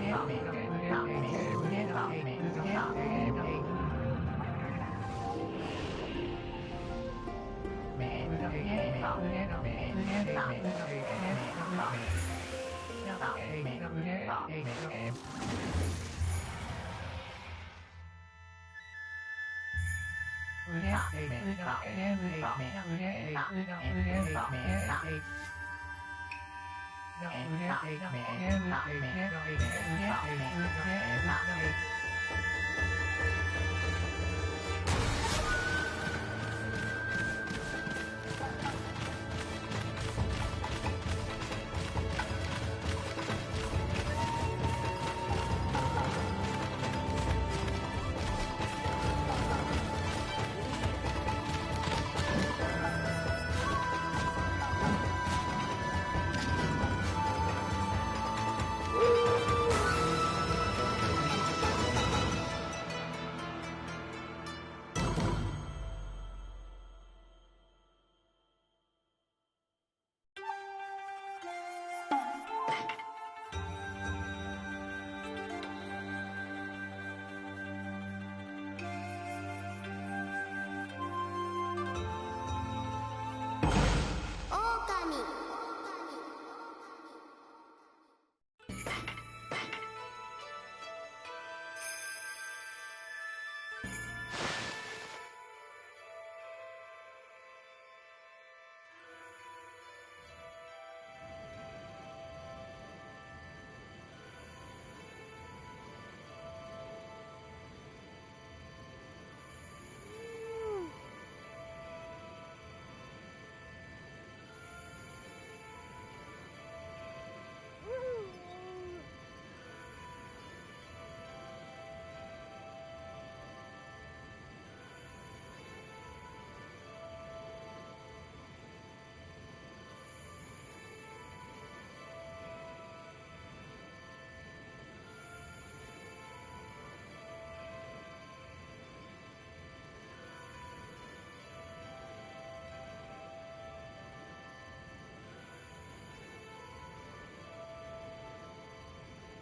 Okami.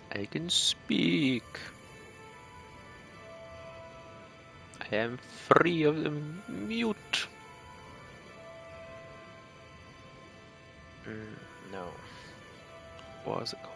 I can speak. I am free of the mute. No. What was it called?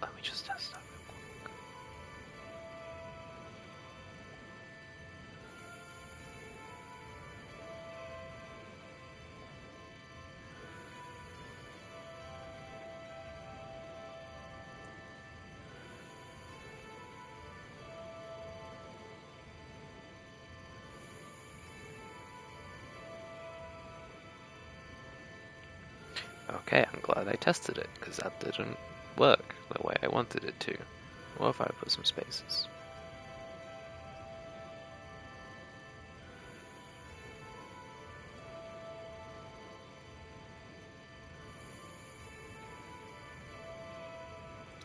Let me just test that real quick. Okay, I'm glad I tested it, because that didn't work the way I wanted it to. What if I put some spaces?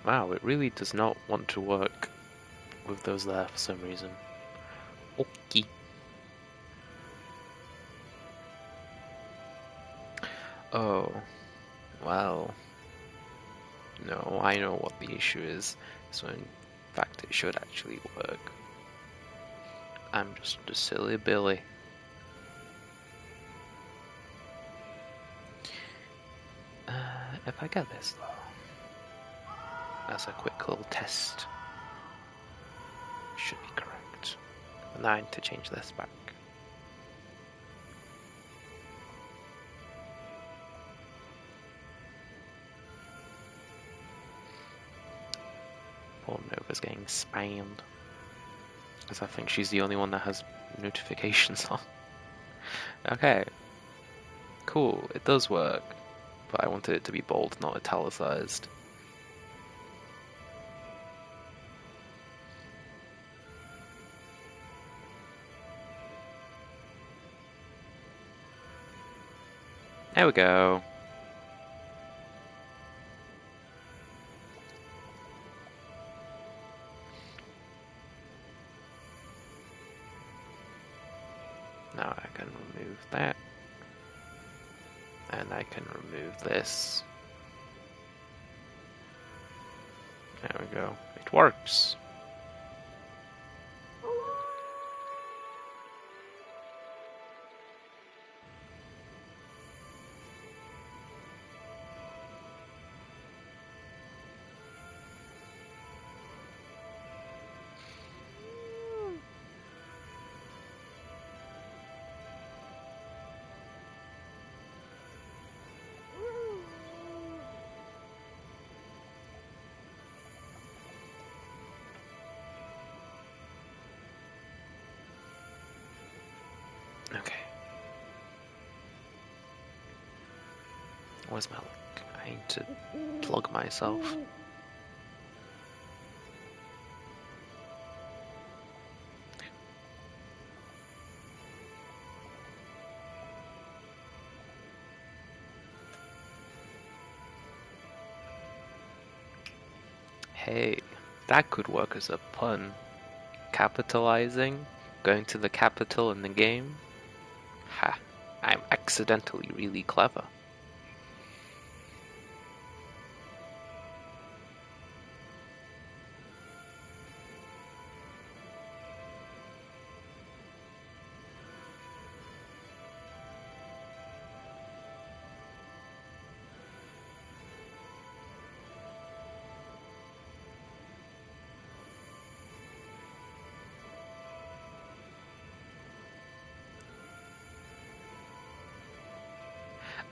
Wow, it really does not want to work with those there for some reason. Okay. Oh, well. No, I know what the issue is. So in fact it should actually work. I'm just a silly Billy. If I get this though, as a quick little test, should be correct. And now I need to change this back. Poor Nova's getting spammed. Because I think she's the only one that has notifications on. Okay. Cool, it does work. But I wanted it to be bold, not italicized. There we go. Now I can remove that. And I can remove this. There we go. It works. Okay. Where's my luck? I need to plug myself. Hey, that could work as a pun. Capitalizing, going to the capital in the game. Ha, I'm accidentally really clever.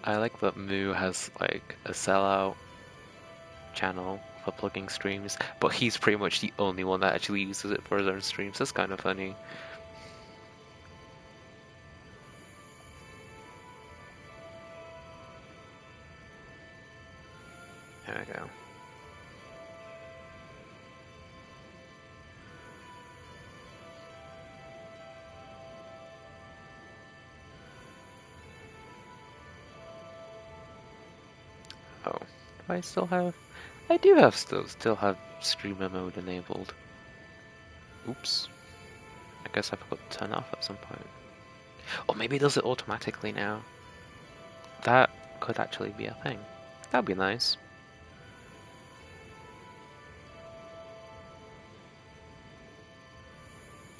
I like that Moo has like a sellout channel for plugging streams, but he's pretty much the only one that actually uses it for his own streams. That's kind of funny. There we go. Oh, do I still have? I do have still have streamer mode enabled. Oops. I guess I forgot to turn it off at some point. Or maybe it does it automatically now. That could actually be a thing. That'd be nice.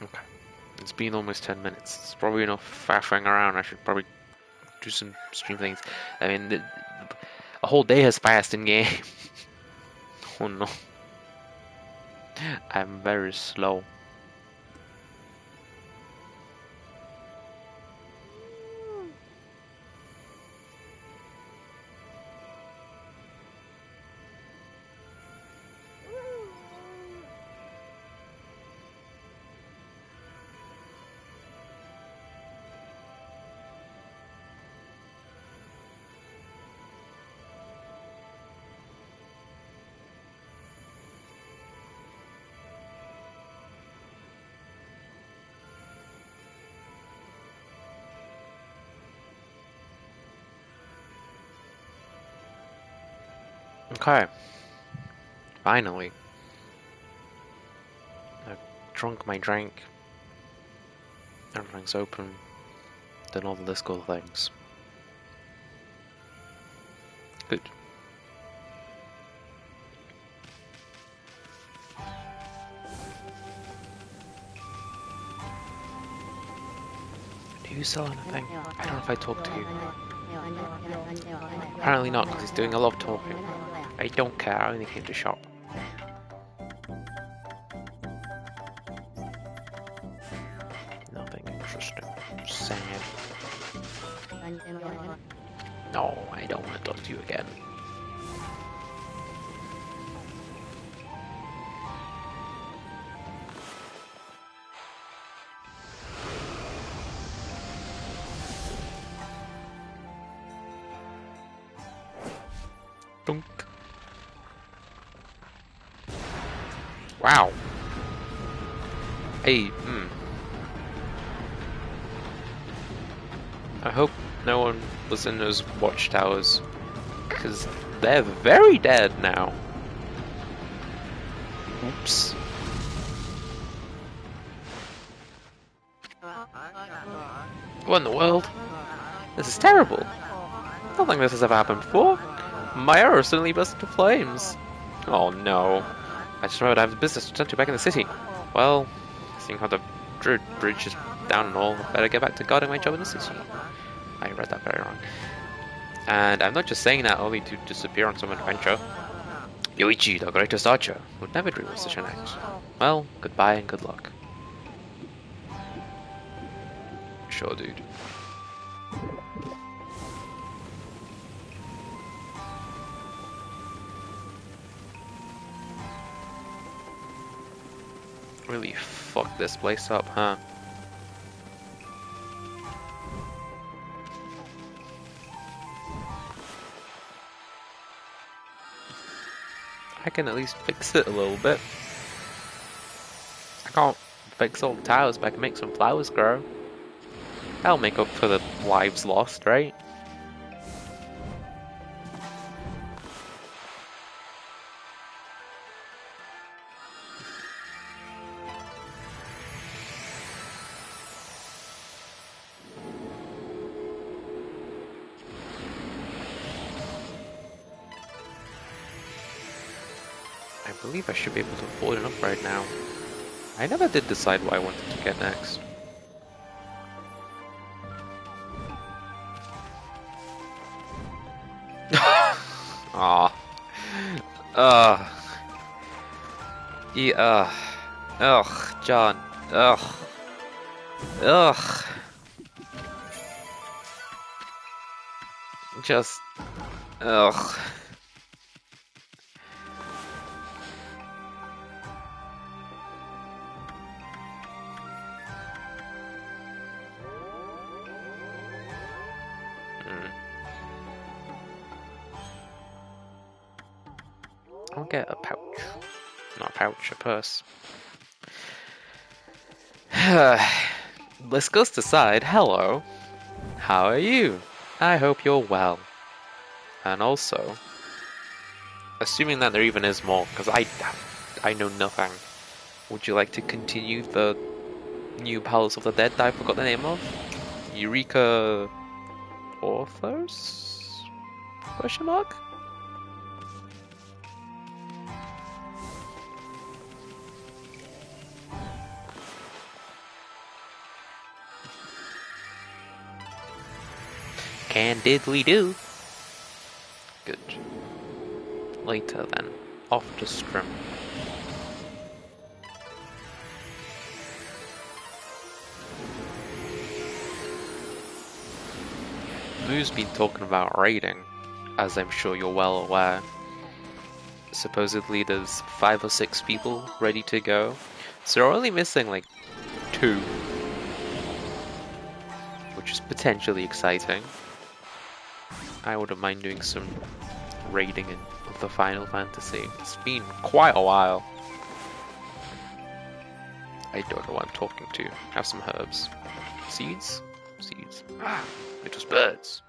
Okay. It's been almost 10 minutes. It's probably enough faffing around. I should probably do some stream things. I mean, a whole day has passed in game. Oh no. I'm very slow. Okay. Finally. I've drunk my drink. Everything's open. Done all the list of things. Good. Do you sell anything? I don't know if I talked to you. Apparently not, because he's doing a lot of talking. I don't care, I only came to shop. Nothing interesting. Sad. No, I don't want to talk to you again. Dunk. Wow. Hey, I hope no one was in those watchtowers, because they're very dead now. Oops. What in the world? This is terrible. I don't think this has ever happened before. My arrow suddenly burst into flames. Oh no. I just remembered I have business to attend to back in the city. Well, seeing how the bridge is down and all, I better get back to guarding my job in the city. I read that very wrong. And I'm not just saying that only to disappear on some adventure. Yoichi, the greatest archer, would never dream of such an act. Well, goodbye and good luck. Sure, dude. Really fuck this place up, huh? I can at least fix it a little bit. I can't fix all the towers, but I can make some flowers grow. That'll make up for the lives lost, right? I believe I should be able to afford an upgrade now. I never did decide what I wanted to get next. Aw. Yeah. Ugh, John. Ugh. Ugh. Just. Ugh. I'll get a pouch. Not a pouch, a purse. This goes aside, hello. How are you? I hope you're well. And also, assuming that there even is more, because I know nothing. Would you like to continue the new Palace of the Dead that I forgot the name of? Eureka Authors? Question mark? Can diddly do. Good. Later then. Off to Strim. Moo's been talking about raiding, as I'm sure you're well aware. Supposedly there's 5 or 6 people ready to go, so we're only missing like 2, which is potentially exciting. I wouldn't mind doing some raiding in the Final Fantasy. It's been quite a while. I don't know what I'm talking to. Have some herbs. Seeds? Seeds. Ah, it was birds.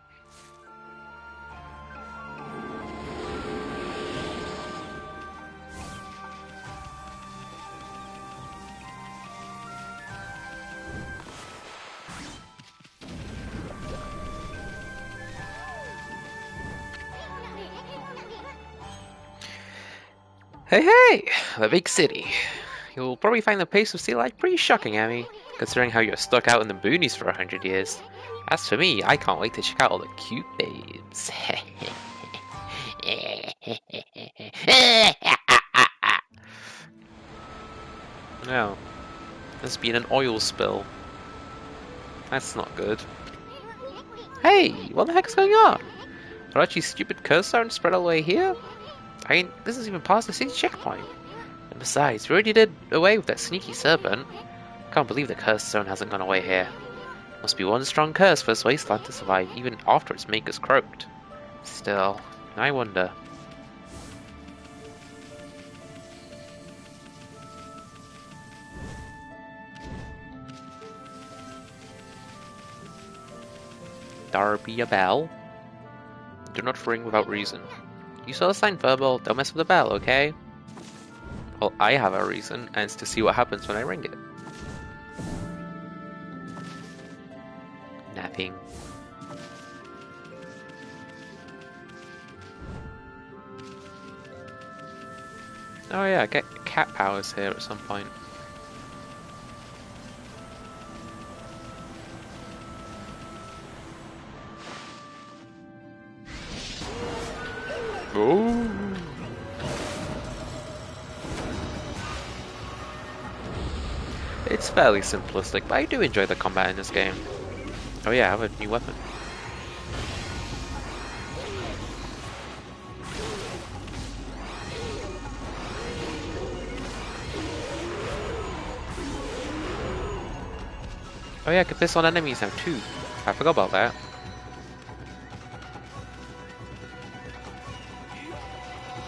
Hey, hey! The big city. You'll probably find the pace of sea life pretty shocking, Amy, considering how you're stuck out in the boonies for 100 years. As for me, I can't wait to check out all the cute babes. No, there's been an oil spill. That's not good. Hey, what the heck's going on? Orochi's stupid curse zone spread all the way here? I mean, this is even past the city checkpoint. And besides, we already did away with that sneaky serpent. Can't believe the curse zone hasn't gone away here. Must be one strong curse for this wasteland to survive even after its makers croaked. Still, I wonder. There be a bell. Do not ring without reason. You saw the sign, Verbal. Don't mess with the bell, okay? Well, I have a reason, and it's to see what happens when I ring it. Nothing. Oh yeah, get cat powers here at some point. Ooh. It's fairly simplistic, but I do enjoy the combat in this game. Oh yeah, I have a new weapon. Oh yeah, I can piss on enemies now too. I forgot about that.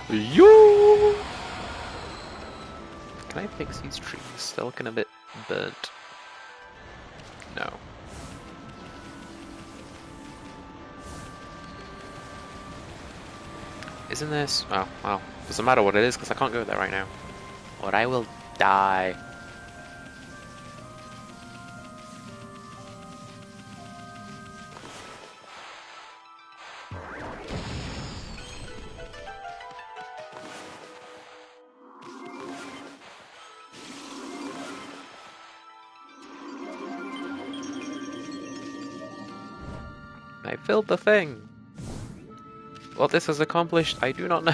Yo! Can I fix these trees? They're looking a bit burnt. No. Isn't this? Oh, well. Doesn't matter what it is because I can't go there right now. Or I will die. I filled the thing. What this has accomplished, I do not know.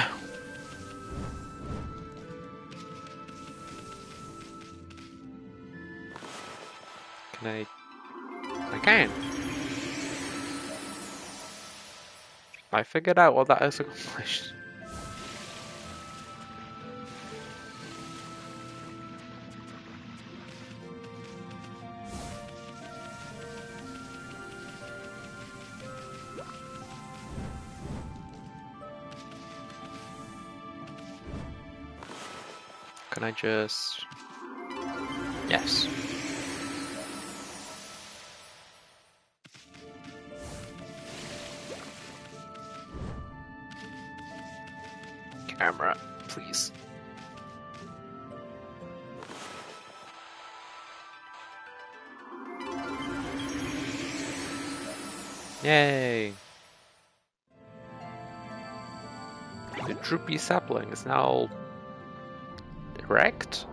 Can I? I can. I figured out what that has accomplished. Can I just... Yes. Camera, please. Yay! The droopy sapling is now erect.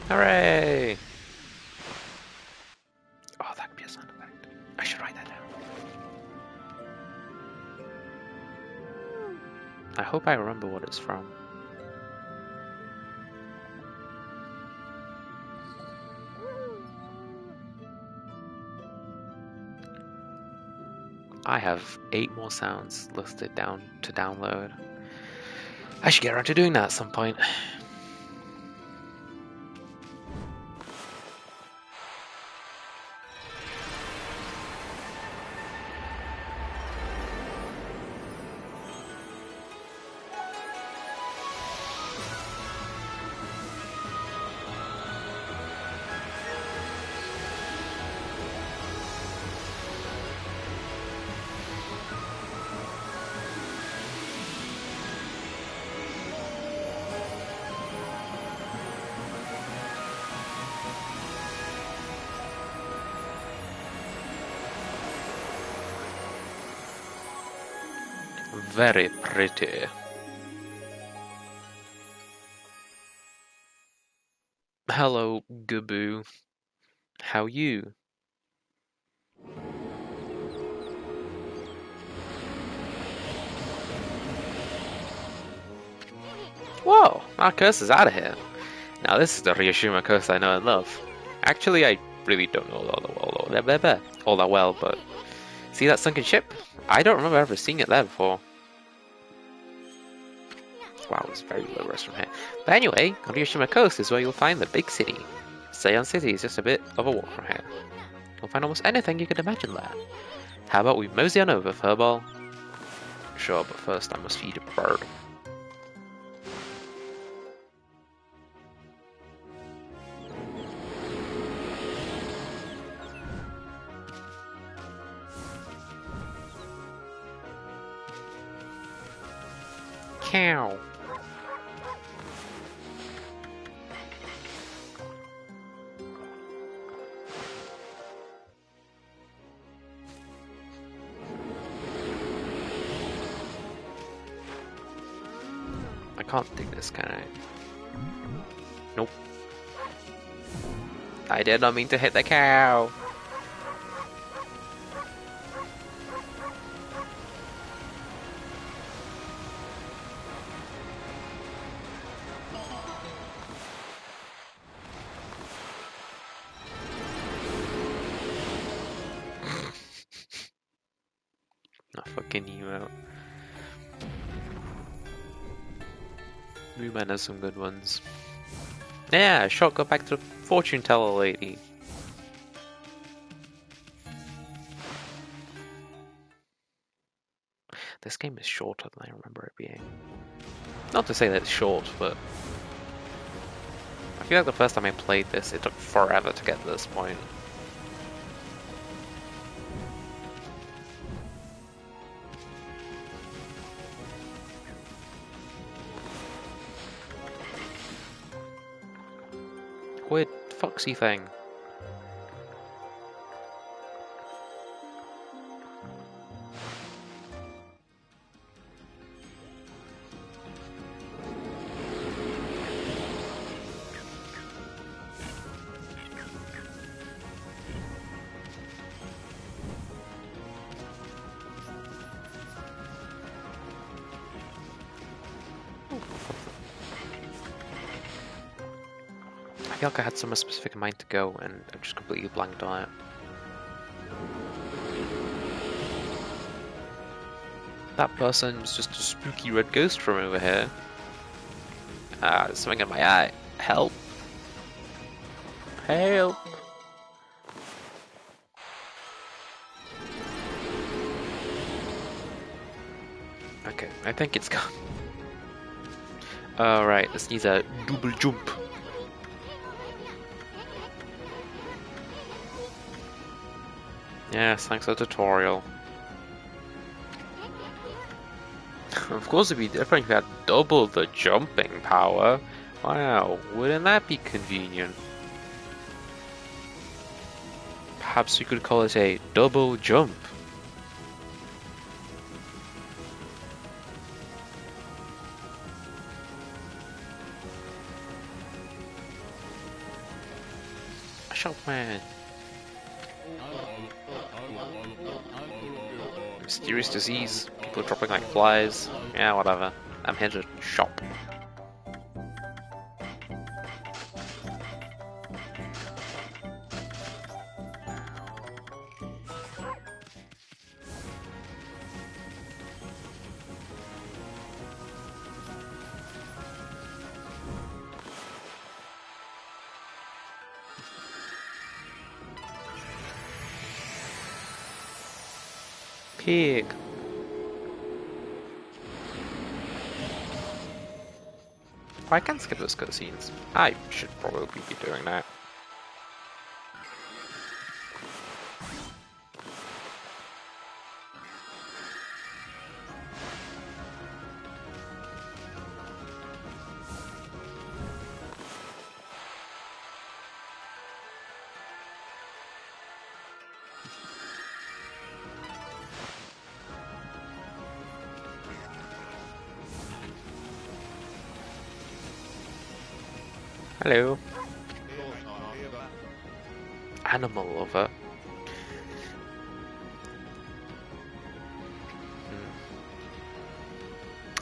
Hooray! Oh, that could be a sound effect. I should write that down. I hope I remember what it's from. I have 8 more sounds listed down to download. I should get around to doing that at some point. Very pretty. Hello, Gaboo. How you? Whoa, our curse is out of here. Now this is the Ryushima curse I know and love. Actually, I really don't know all that well, but see that sunken ship? I don't remember ever seeing it there before. Wow, it's very low res from here. But anyway, on Ryushima Coast is where you'll find the big city. Seion City is just a bit of a walk from here. You'll find almost anything you could imagine there. How about we mosey on over, Furball? Sure, but first I must feed a bird. Cow. I can't dig this, can I? Nope. I did not mean to hit the cow. Not fucking you out. Reuben has some good ones. Yeah, sure, go back to the fortune teller lady. This game is shorter than I remember it being. Not to say that it's short, but I feel like the first time I played this, it took forever to get to this point. Weird foxy thing. I feel like I had somewhere specific in mind to go, and I just completely blanked on it. That person was just a spooky red ghost from over here. Ah, there's something in my eye. Help! Help! Okay, I think it's gone. Alright, this needs a double jump. Yes, thanks for the tutorial. Of course it'd be different if you had double the jumping power. Wow, wouldn't that be convenient? Perhaps you could call it a double jump. Shop man. Mysterious disease, people dropping like flies. Yeah, whatever. I'm here to shop. Pig. I can skip those cutscenes. I should probably be doing that. Hello. Animal lover.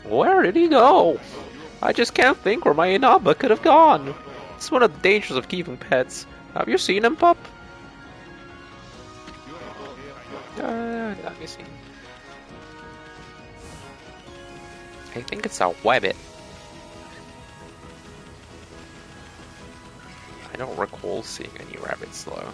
Where did he go? I just can't think where my Inaba could have gone. It's one of the dangers of keeping pets. Have you seen him, pup? Let me see. I think it's a wabbit. I don't recall seeing any rabbits though.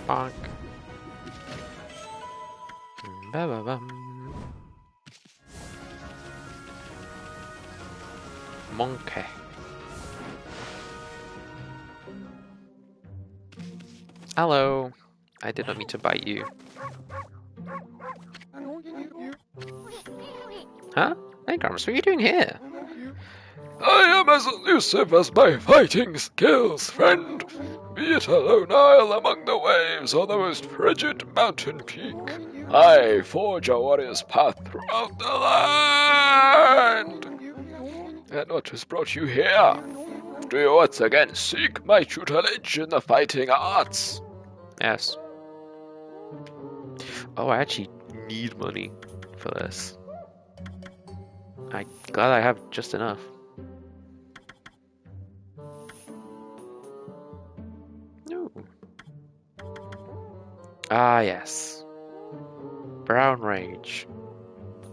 Bonk. Ba-ba-bum. Monkey. Hello. I did not mean to bite you. Huh? Hey, Grumps, what are you doing here? I am as elusive as my fighting skills, friend. Be it a lone isle among the waves or the most frigid mountain peak, I forge a warrior's path throughout the land. And what has brought you here? Do you once again seek my tutelage in the fighting arts? Yes. Oh, I actually need money for this. I'm glad I have just enough. No. Ah, yes. Brown Rage.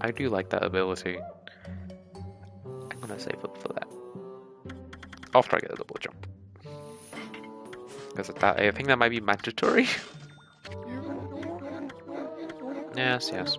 I do like that ability. I'm gonna save up for that. After I get a double jump. Because I think that might be mandatory. Yes, yes.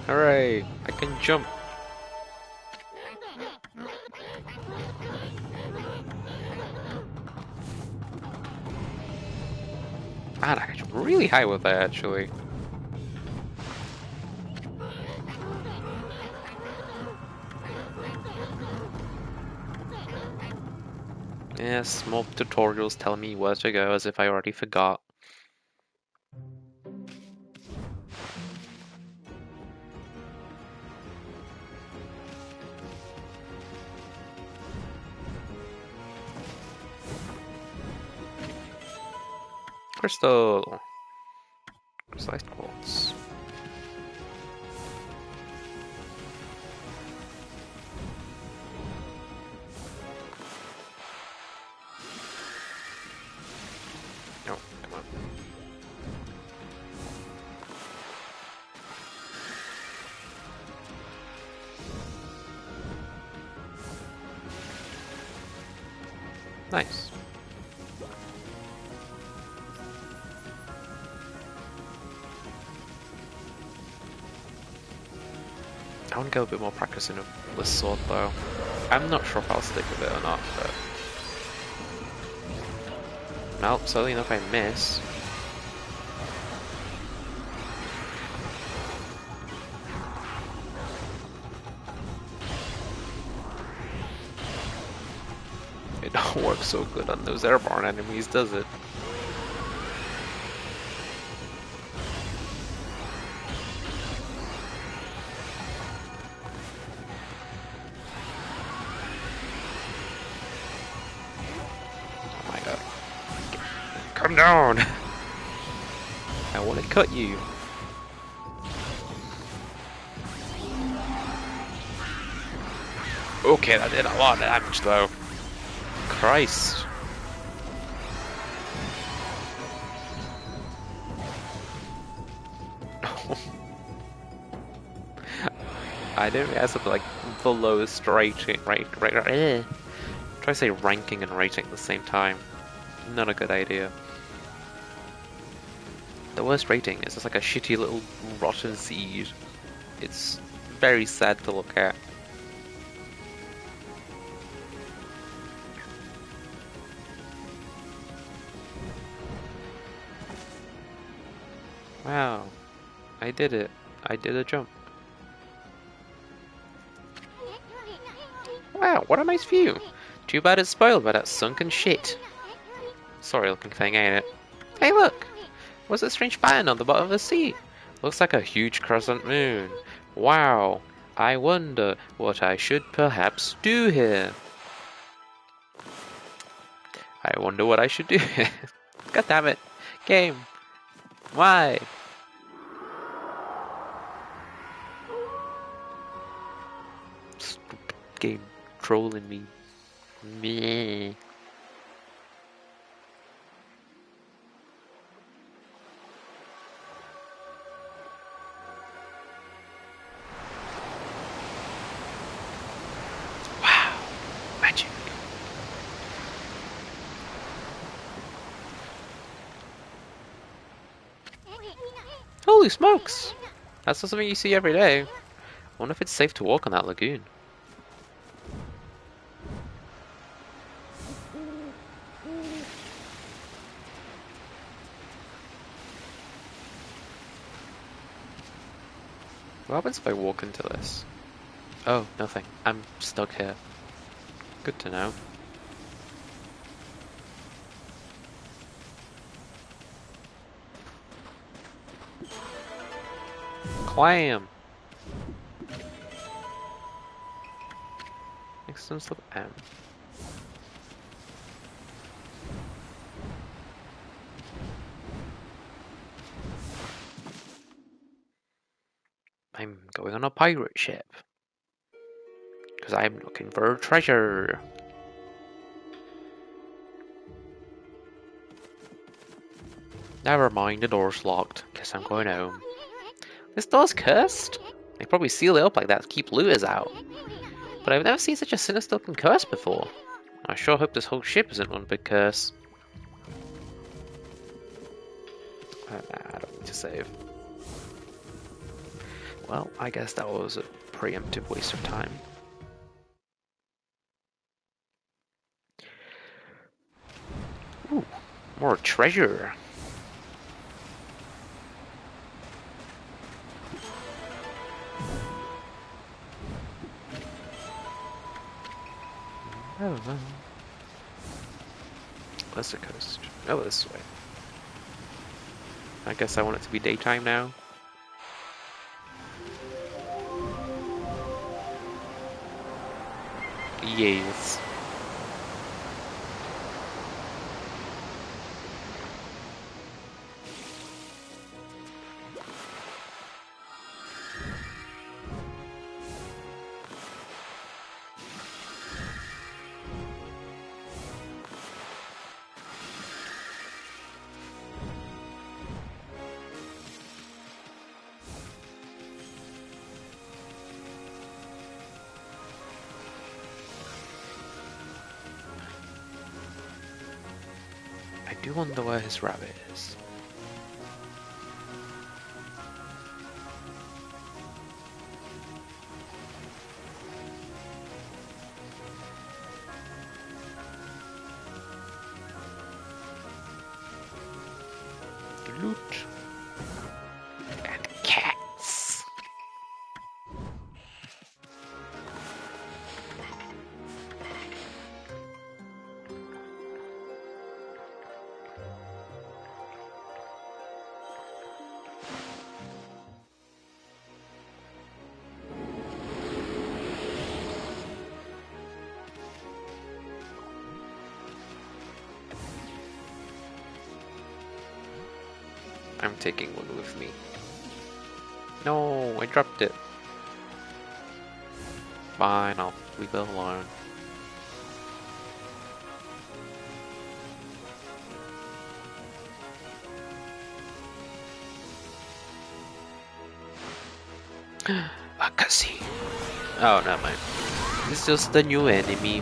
Hooray! I can jump! Man, I can jump really high with that actually. Yes, more tutorials tell me where to go as if I already forgot. Crystal! Crystallized quartz. No, come on. Nice. I want to get a bit more practicing with this sword though. I'm not sure if I'll stick with it or not, but... Nope, certainly not if I miss. It don't work so good on those airborne enemies, does it? Oh my god. Come down! I want to cut you. Okay, that did a lot of damage though. Christ. I didn't realize that like the lowest rating, try to say ranking and rating at the same time. Not a good idea. The worst rating is just like a shitty little rotten seed. It's very sad to look at. Wow, I did it. I did a jump. Wow, what a nice view. Too bad it's spoiled by that sunken shit. Sorry looking thing, ain't it? Hey look! What's that strange pattern on the bottom of the sea? Looks like a huge crescent moon. Wow, I wonder what I should perhaps do here. I wonder what I should do here. God damn it. Game. Why? game trolling me. Meh. Wow, magic. Holy smokes! That's not something you see every day. I wonder if it's safe to walk on that lagoon. What happens if I walk into this? Oh, nothing. I'm stuck here. Good to know. Clam! Next time slip M. I'm going on a pirate ship. Because I'm looking for treasure. Never mind, the door's locked. Guess I'm going home. This door's cursed? They probably seal it up like that to keep looters out. But I've never seen such a sinister looking curse before. I sure hope this whole ship isn't one big curse. I don't need to save. Well, I guess that was a preemptive waste of time. Ooh, more treasure. Oh, where's the coast? Oh, this way. I guess I want it to be daytime now. Yes. I do wonder where his rabbit is. Loot. And cats. I'm taking one with me. No, I dropped it. Fine, I'll leave it alone. A cutscene. Oh, never mind. It's just a new enemy.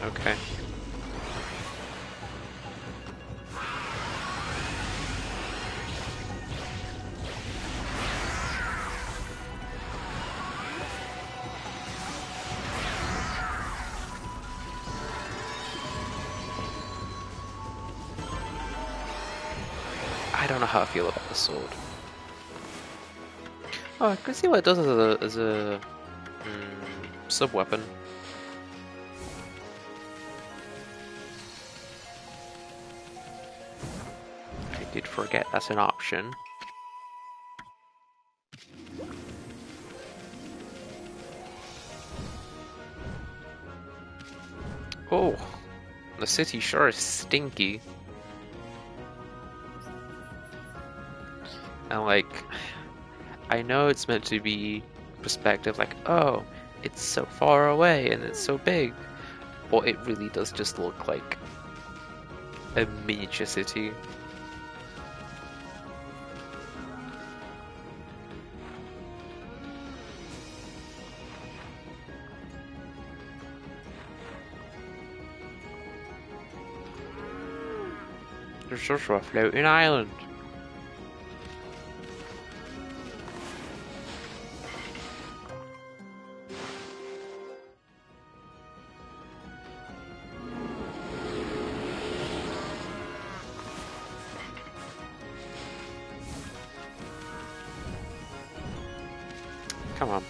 Okay. I don't know how I feel about the sword. Oh, I can see what it does as a sub weapon. I did forget that's an option. Oh, the city sure is stinky. And like, I know it's meant to be perspective, like, oh, it's so far away and it's so big, but it really does just look like a miniature city. There's just a floating island. Come on.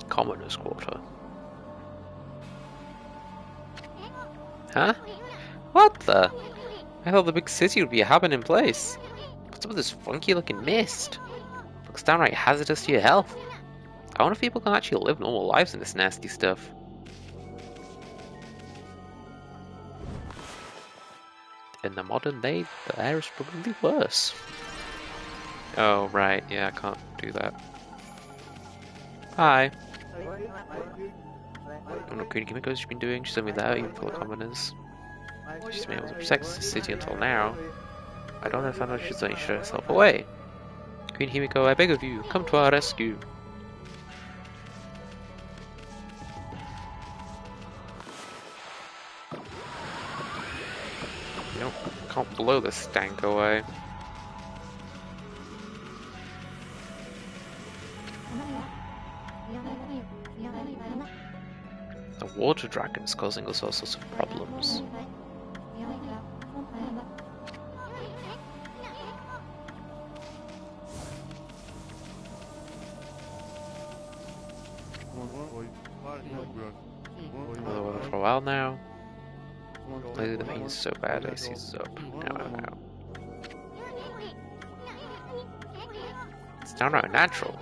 Commoner's quarter. Huh? What the? I thought the big city would be a happening place. What's up with this funky looking mist? Looks downright hazardous to your health. I wonder if people can actually live normal lives in this nasty stuff. In the modern day, the air is probably worse. Oh, right, yeah, I can't do that. Hi. I don't know what Queen Kimiko's been doing, she's only there even for the commoners. She's been able to protect the city until now. I don't know if I know she's only shut herself away. Queen Himiko, I beg of you, come to our rescue. Nope, can't blow the stank away. The water dragon's causing us all sorts of problems. Although for a while now. Lately the pain is so bad I seizes up. Now. It's downright unnatural.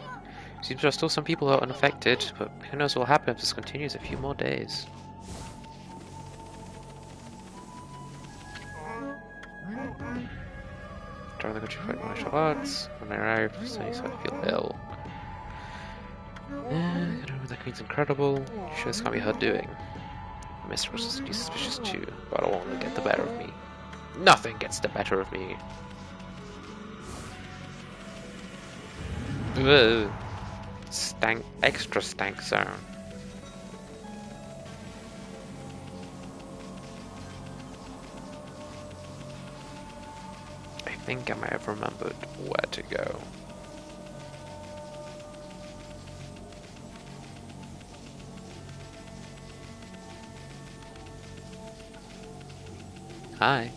Seems there are still some people who are unaffected, but who knows what will happen if this continues a few more days. During the country fight martial arts, when I arrived, so I feel ill. The Queen's incredible. Sure, this can't be her doing. Miss was suspicious too, but I won't let it get the better of me. Nothing gets the better of me. Ugh. Stank, extra stank zone. I think I might have remembered where to go. Hi.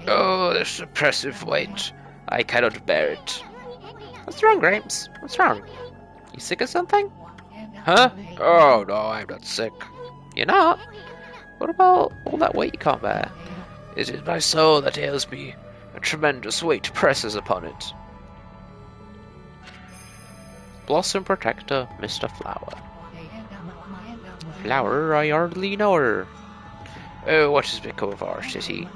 Oh, this oppressive weight. I cannot bear it. What's wrong, Gramps? What's wrong? You sick or something? Huh? Oh, no, I'm not sick. You're not? What about all that weight you can't bear? It is my soul that ails me. A tremendous weight presses upon it. Blossom Protector, Mr. Flower. Flower, I hardly know her. Oh, what has become of our city?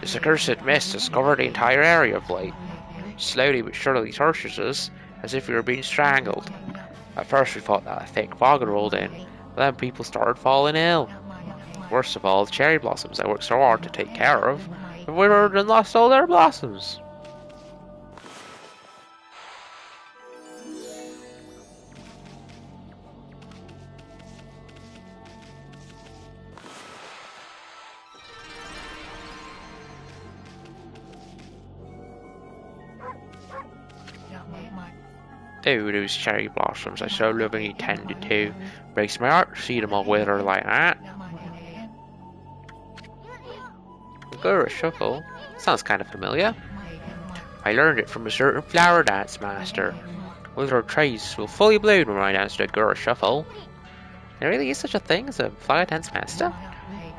This accursed mist has covered the entire area of late. Slowly but surely tortures us, as if we were being strangled. At first we thought that a thick fog had rolled in, but then people started falling ill. Worst of all, the cherry blossoms I worked so hard to take care of have withered and lost all their blossoms. Oh, those cherry blossoms I so lovingly tended to. Breaks my heart to see them all wither like that. Gura Shuffle? Sounds kind of familiar. I learned it from a certain flower dance master. Withered trees will fully bloom when I dance the Gura Shuffle. There really is such a thing as a flower dance master?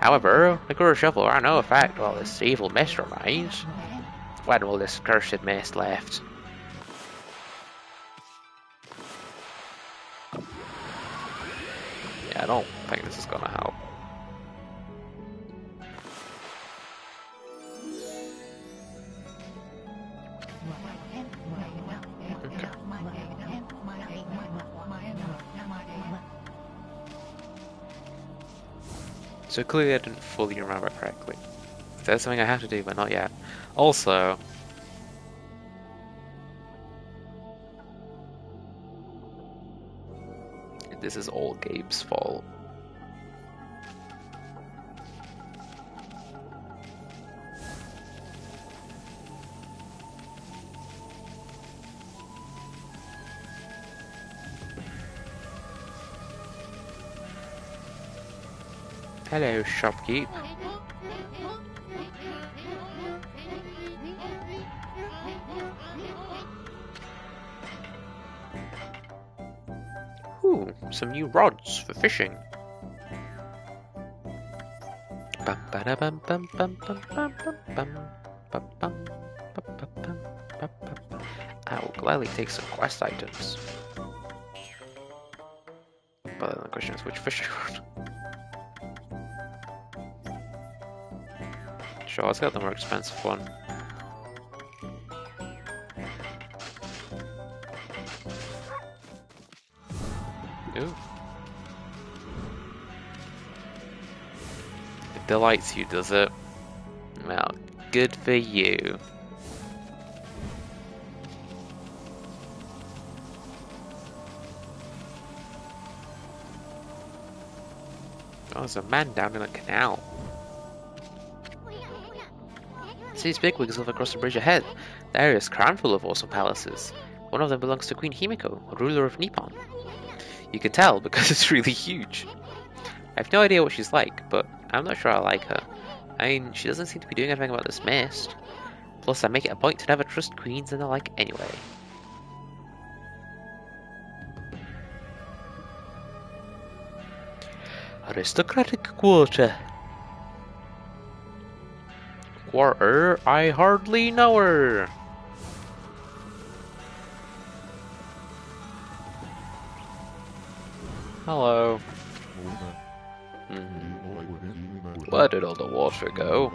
However, the good shovel are no effect while this evil mist remains. When will this cursed mist lift? Yeah, I don't think this is gonna help. Okay. So clearly I didn't fully remember correctly. There's something I have to do, but not yet. Also, this is all Gabe's fault. Hello, shopkeep. Ooh, some new rods for fishing. Bum, bada, bum, bum, bum, bum, bum, bum, bum, bum, bum, bum, bum, bum, bum, bum. I will gladly take some quest items. But then the question is which fishing rod? Sure, let's get the more expensive one. Ooh. It delights you, does it? Well, good for you. Oh, there's a man down in a canal. See these bigwigs live across the bridge ahead. The area is crammed full of awesome palaces. One of them belongs to Queen Himiko, ruler of Nippon. You can tell because it's really huge. I have no idea what she's like, but I'm not sure I like her. I mean, she doesn't seem to be doing anything about this mist. Plus, I make it a point to never trust queens and the like anyway. Aristocratic quarter. Quarter? I hardly know her. Hello. Where did all the water go?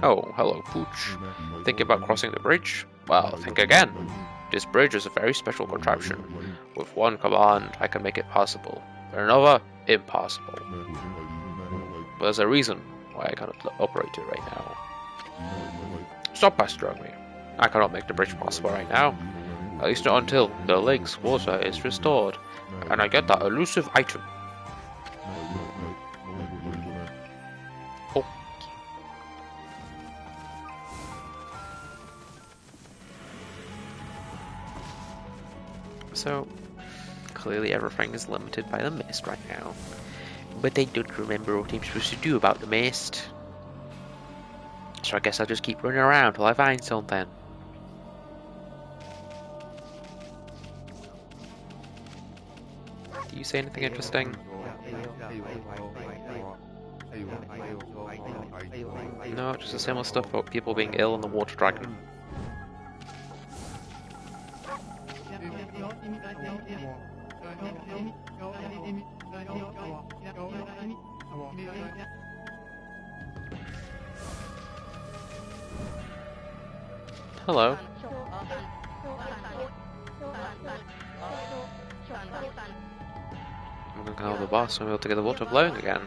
Oh, hello, Pooch. Thinking about crossing the bridge? Well, think again. This bridge is a very special contraption. With one command, I can make it possible. With another, impossible. But there's a reason why I cannot operate it right now. Stop pestering me. I cannot make the bridge possible right now. At least not until the lake's water is restored, and I get that elusive item. Oh. So, clearly everything is limited by the mist right now. But I don't remember what I'm supposed to do about the mist. So I guess I'll just keep running around till I find something. Do you say anything interesting? No, just the similar stuff about people being ill and the water dragon. Hello. I'm gonna call the boss and we'll be able to get the water flowing again.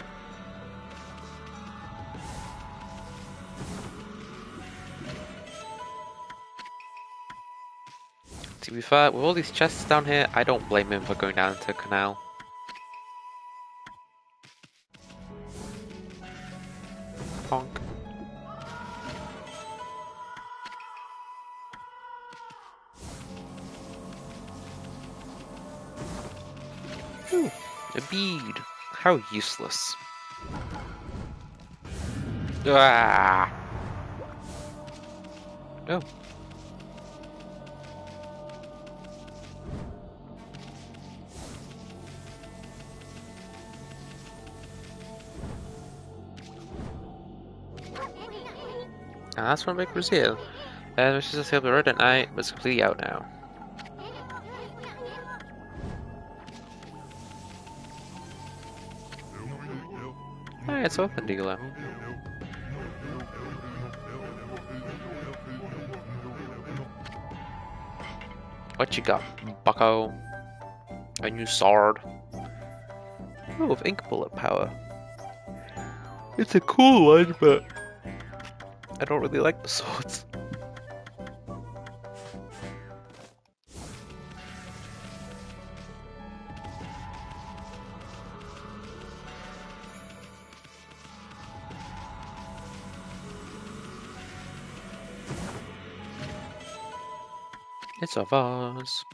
To be fair, with all these chests down here, I don't blame him for going down into the canal. Honk. Ooh, a bead. How useless. Ah. Oh. And that's from Big Brazil. Which is a sail Eryk and I, but it's completely out now. Hey, it's open, dealer. What you got, bucko? A new sword. Oh, with ink bullet power. It's a cool one, but I don't really like the swords. It's a vase.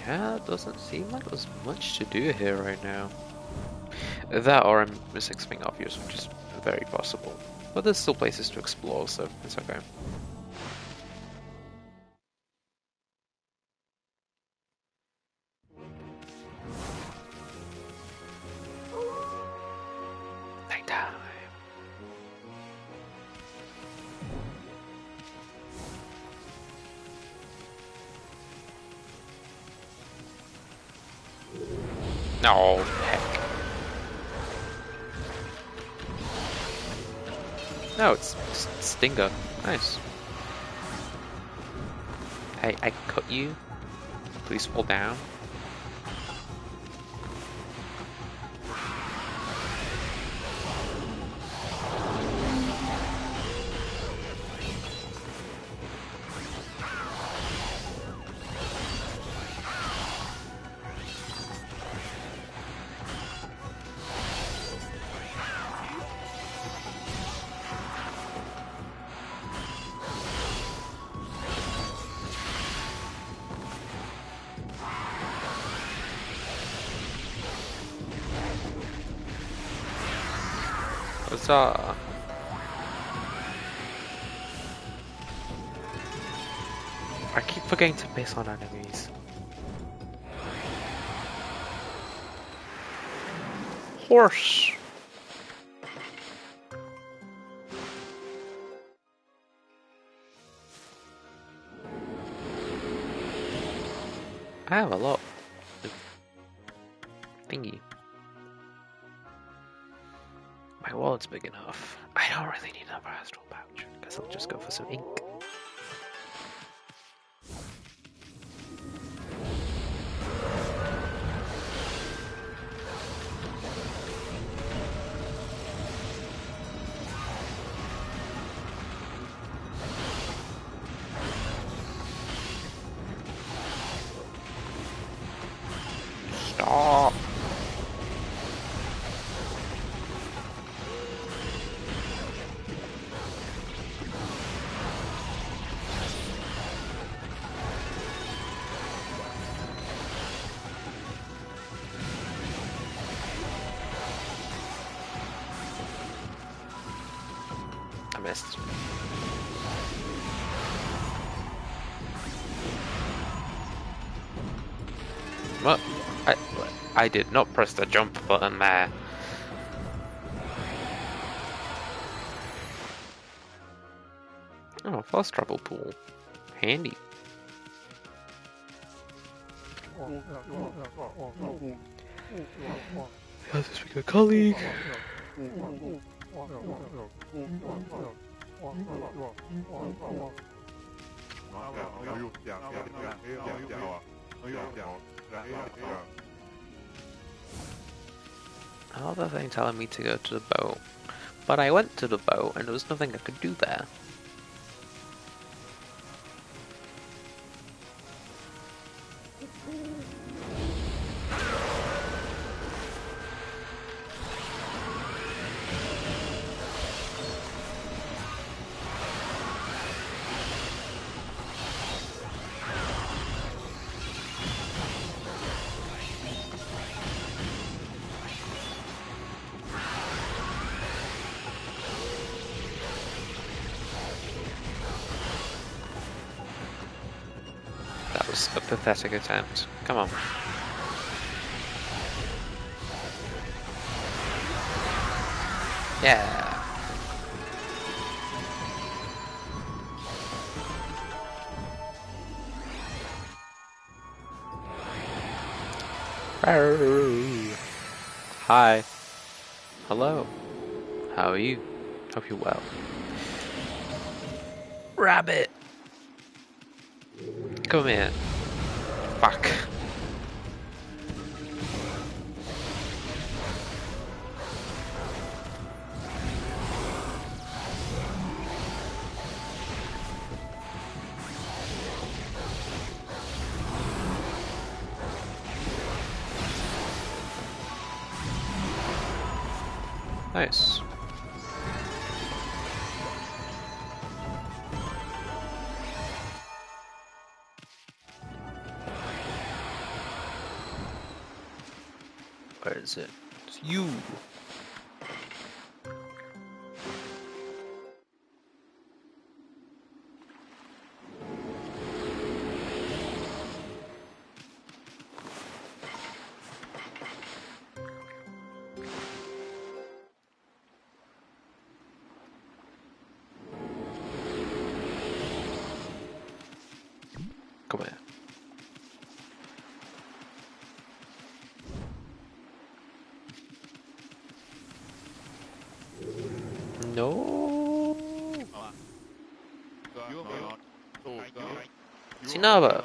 Yeah, it doesn't seem like there's much to do here right now. That or I'm missing something obvious, which is very possible. But there's still places to explore, so it's okay. Nighttime. Oh, heck. No, it's Stinger. Nice. Hey, I cut you. Please fall down. Huzzah! I keep forgetting to miss on enemies. Horse! I have a lot of thingy. My wallet's big enough. I don't really need another astral pouch. Guess I'll just go for some ink. Stop! I missed. What? I did not press the jump button there. Oh, fast travel pool. Handy. How's this week, a colleague? Another thing telling me to go to the boat. But I went to the boat and there was nothing I could do there. That was a pathetic attempt. Come on. Yeah. Hi. Hello. How are you? Hope you're well. Rabbit! Come here. Fuck. Nice. Where is it? It's you. Come here. No. Sinaba.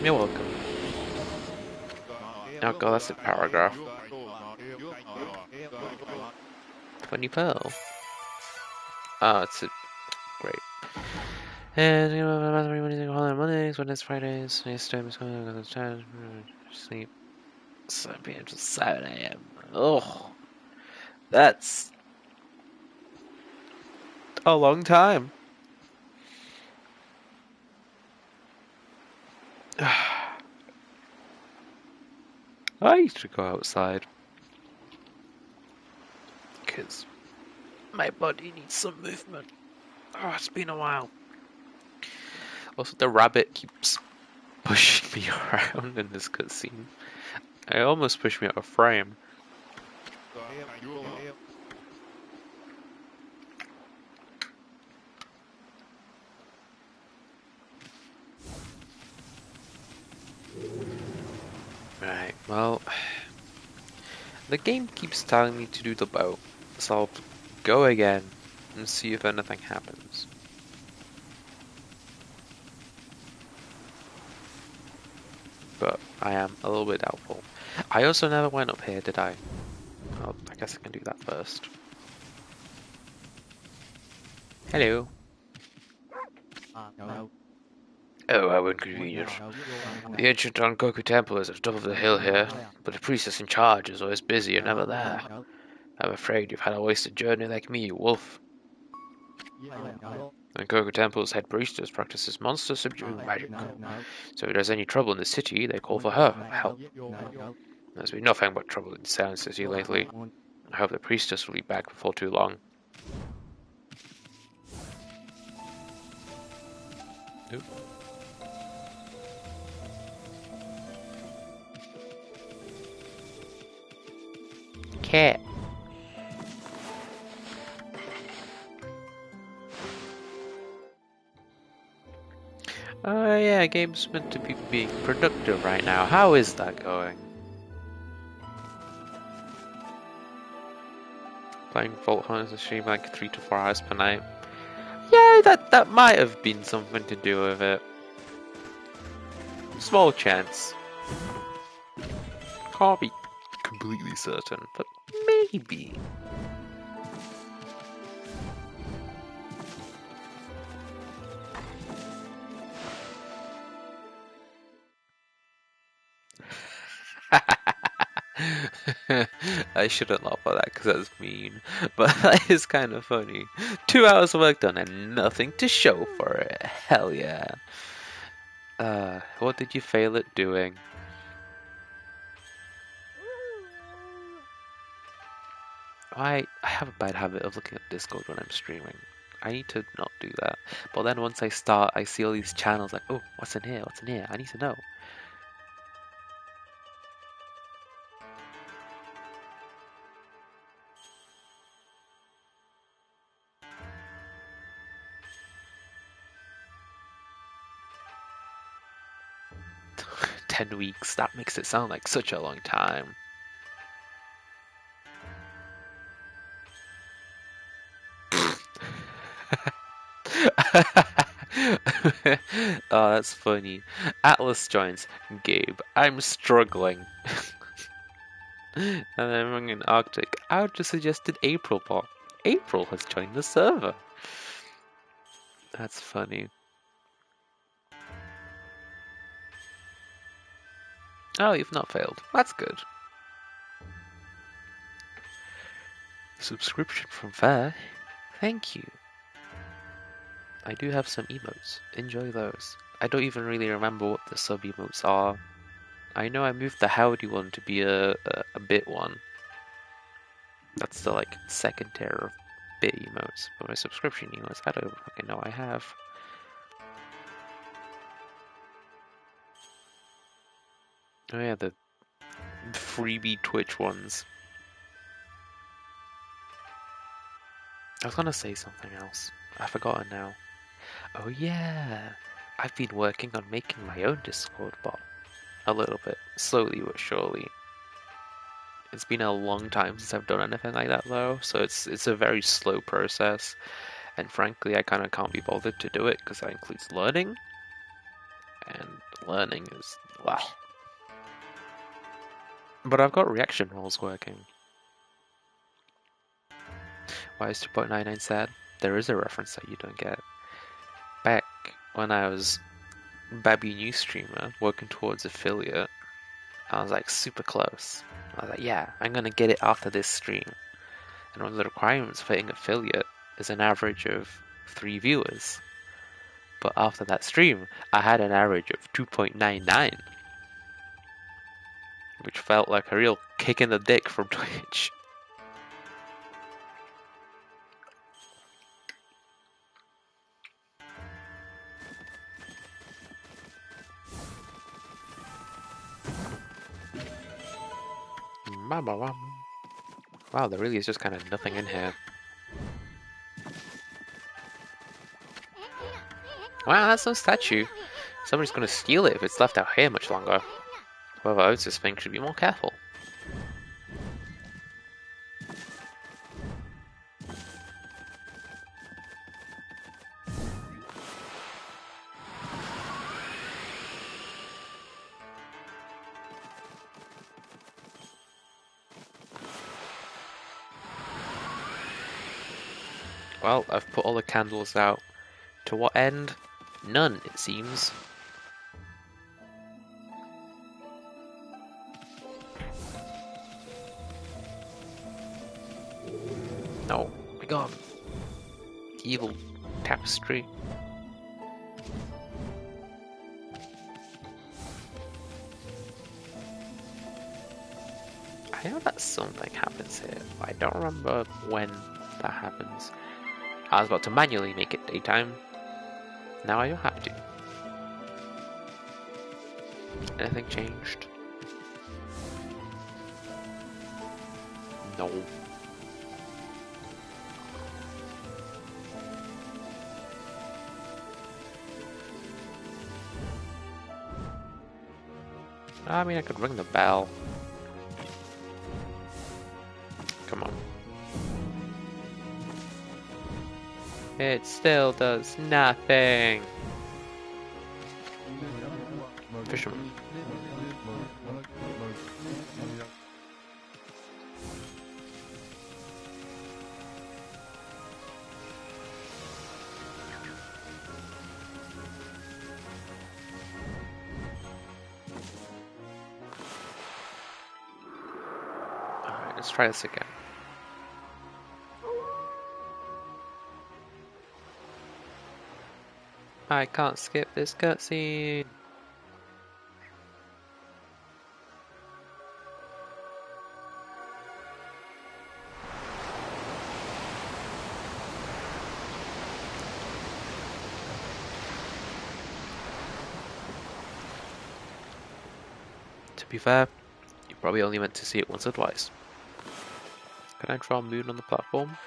You're welcome. Oh god, that's a paragraph. Funny pearl. Ah, it's a great. And you know, Mondays, Wednesdays, Fridays, Wednesdays, sleep. 7 p.m. to 7 a.m. Oh, that's a long time. I used to go outside because my body needs some movement. Oh, it's been a while. Also, the rabbit keeps pushing me around in this cutscene. It almost pushed me out of frame. Right, well, the game keeps telling me to do the boat, so I'll go again and see if anything happens. But I am a little bit doubtful. I also never went up here, did I? Well, I guess I can do that first. Hello. Oh, how inconvenient. The ancient Ankoku temple is at the top of the hill here, but the priestess in charge is always busy and never there. I'm afraid you've had a wasted journey like me, wolf. Ankoku temple's head priestess practices monster subduing magic. So if there's any trouble in the city, they call for her for help. There's been nothing but trouble in Silent City lately. I hope the priestess will be back before too long. Oop. Cat. Oh yeah, game's meant to be being productive right now. How is that going? Playing Vault Hunters stream like 3 to 4 hours per night. Yeah, that might have been something to do with it. Small chance. Can't be completely certain, but maybe. I shouldn't laugh at that because that's mean, but that is kind of funny. 2 hours of work done and nothing to show for it. Hell yeah. What did you fail at doing? I have a bad habit of looking at Discord when I'm streaming. I need to not do that. But then once I start, I see all these channels like, oh, what's in here? What's in here? I need to know. 10 weeks. That makes it sound like such a long time. Oh, that's funny. Atlas joins. Gabe, I'm struggling. And I'm in Arctic. I would just suggested April, but April has joined the server. That's funny. Oh, you've not failed. That's good. Subscription from Fair. Thank you. I do have some emotes. Enjoy those. I don't even really remember what the sub emotes are. I know I moved the howdy one to be a bit one. That's the like second tier of bit emotes. But my subscription emotes, I don't fucking know I have. Oh yeah, the freebie Twitch ones. I was gonna say something else. I've forgotten now. Oh yeah, I've been working on making my own Discord bot. A little bit, slowly but surely. It's been a long time since I've done anything like that though, so it's a very slow process. And frankly, I kind of can't be bothered to do it because that includes learning. And learning is, well. But I've got reaction roles working. Why is 2.99 sad? There is a reference that you don't get. Back when I was Babby News streamer working towards affiliate, I was like super close. I was like, yeah, I'm gonna get it after this stream. And one of the requirements for hitting affiliate is an average of 3 viewers. But after that stream, I had an average of 2.99, which felt like a real kick in the dick from Twitch. Wow, there really is just kind of nothing in here. Wow, that's no statue. Somebody's gonna steal it if it's left out here much longer. Whoever owns this thing should be more careful. Well, I've put all the candles out. To what end? None, it seems. Oh my god. Evil tapestry. I know that something happens here, but I don't remember when that happens. I was about to manually make it daytime. Now I don't have to. Anything changed? No. I mean, I could ring the bell. Come on. It still does nothing. Fisherman. Alright, let's try this again. I can't skip this cutscene. To be fair, you probably only meant to see it once or twice. Can I draw a moon on the platform?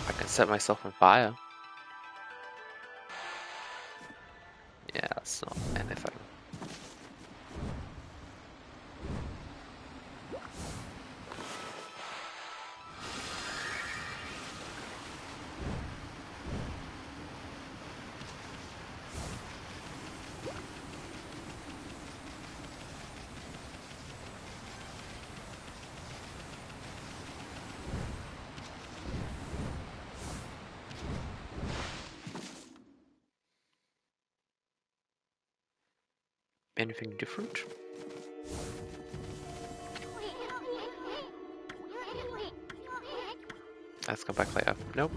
I can set myself on fire. Yeah, that's not anything. Anything different? Let's come back later. Nope.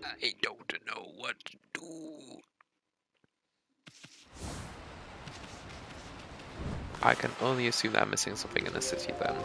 I don't know what to do. I can only assume that I'm missing something in the city then.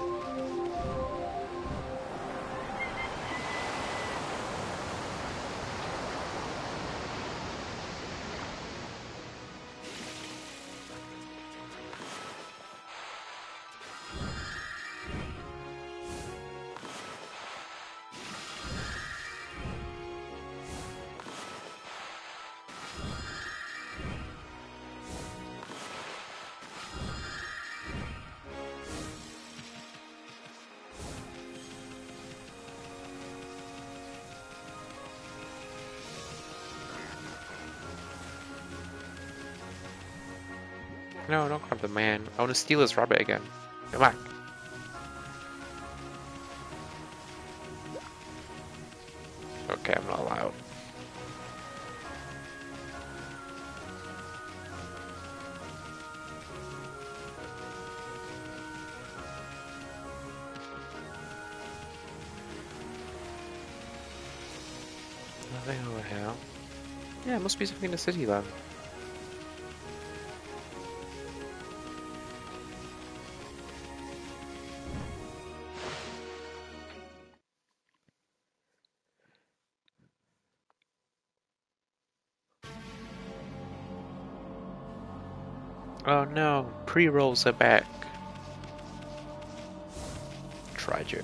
No, don't grab the man. I want to steal his rabbit again. Come back. Okay, I'm not allowed. Nothing over here. Yeah, it must be something in the city then. Oh no, pre-rolls are back. Tragic.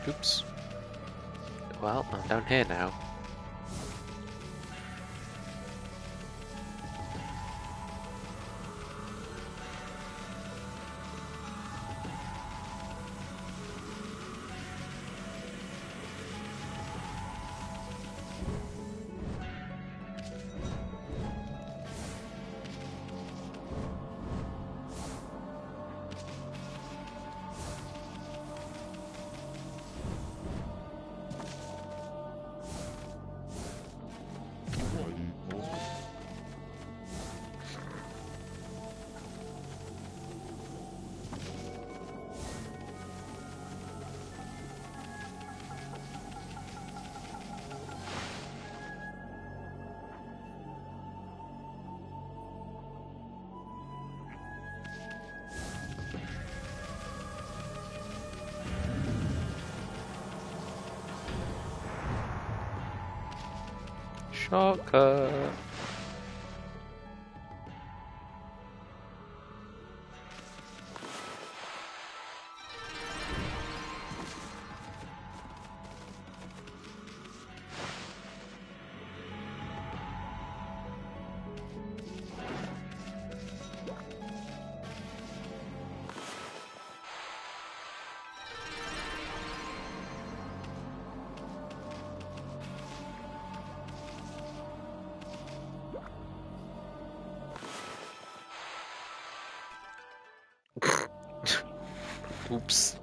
Oops. Well, I'm down here now. Shortcut. Oops.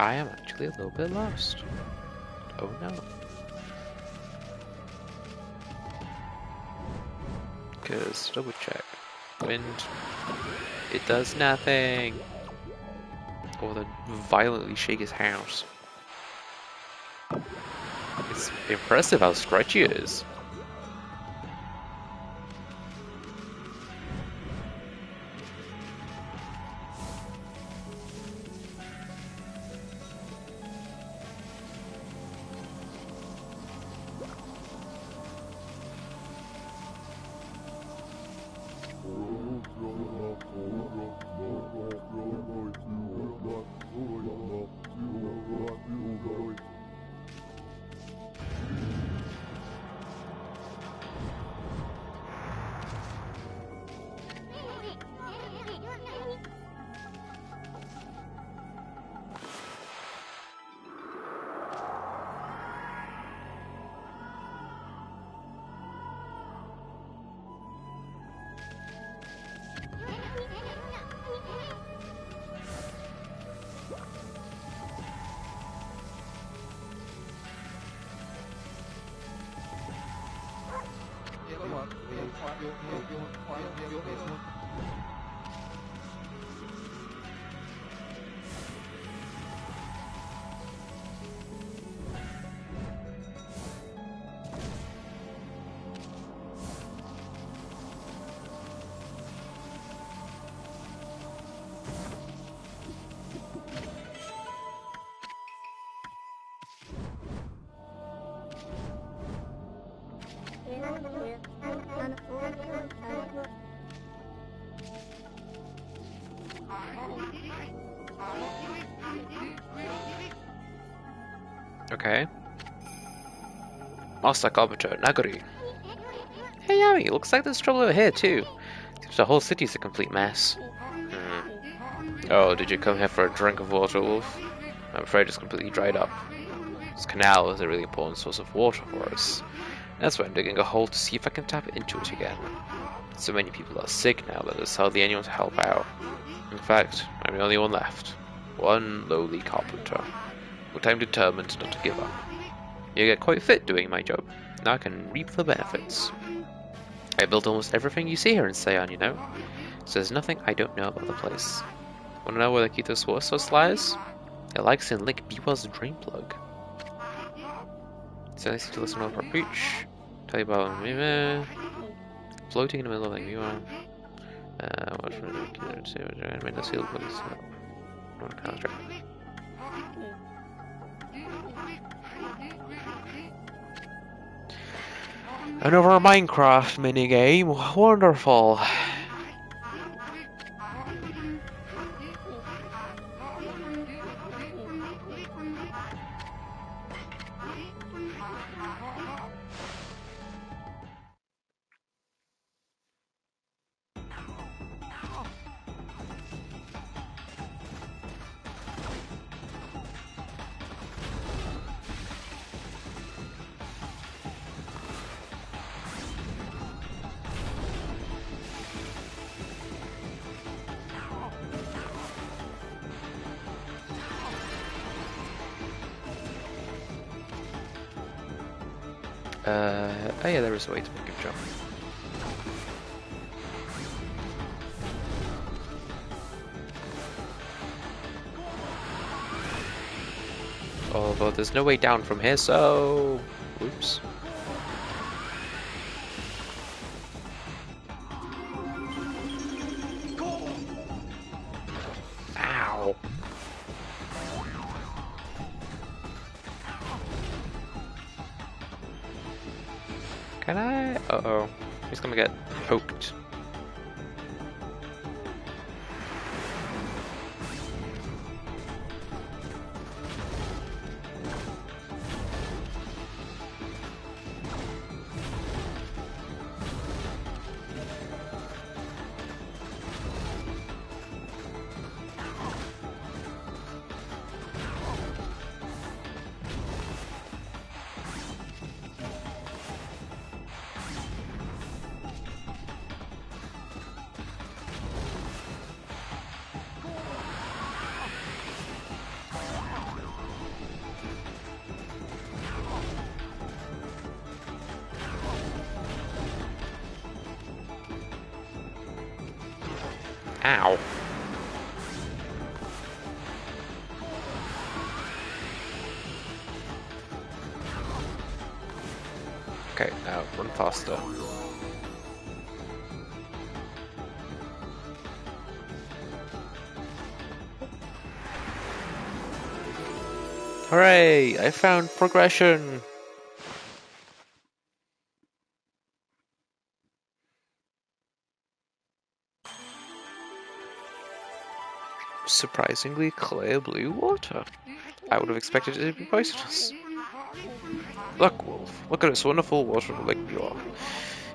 I am actually a little bit lost. Oh no. Because, double check. Wind. It does nothing. Or then violently shake his house. It's impressive how stretchy it is. Okay. Master Carpenter, Nagori. Hey Yami, looks like there's trouble over here too. Seems the whole city's a complete mess. Oh, did you come here for a drink of water, Wolf? I'm afraid it's completely dried up. This canal is a really important source of water for us. That's why I'm digging a hole to see if I can tap into it again. So many people are sick now that there's hardly anyone to help out. In fact, I'm the only one left. One lowly carpenter. But I'm determined not to give up. You get quite fit doing my job. Now I can reap the benefits. I built almost everything you see here in Seion, you know. So there's nothing I don't know about the place. Wanna know where the key to this water source lies? It lies in Lake Biwa's drain plug. So I need to listen to our preach. Tell you about floating in the middle of Lake Biwa. Watch for the killer to say I made the seal, but it's not kind of Another Minecraft minigame. Wonderful. Oh yeah, there is a way to make him jump. Although there's no way down from here, so... Oops. Ow. Can I? Uh-oh. He's gonna get poked. Ow. Okay, now run faster. Hooray! I found progression! Surprisingly clear blue water. I would have expected it to be poisonous. Look, Wolf. Look at this wonderful water of Lake Bjork.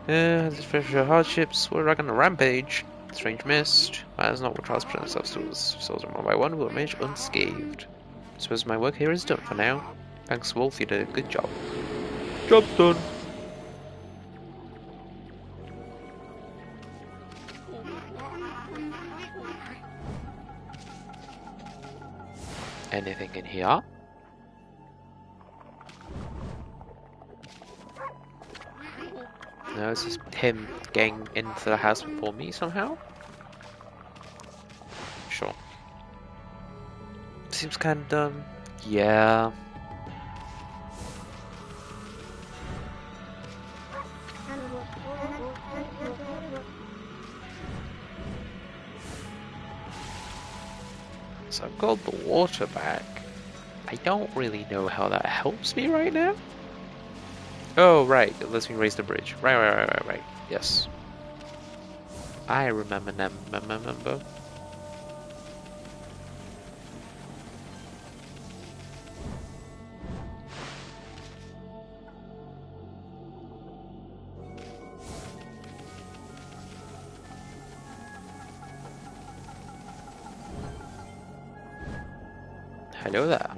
These fresh hardships were on a rampage. Strange mist. That is not what trials present themselves to us. Souls one by one will emerge unscathed. I suppose my work here is done for now. Thanks, Wolf. You did a good job. Job's done. Anything in here? No, it's just him getting into the house before me somehow? Sure. Seems kind of dumb. Yeah. So I've got the water back. I don't really know how that helps me right now. Oh, right. It lets me raise the bridge. Right. Yes. I remember. Hello there.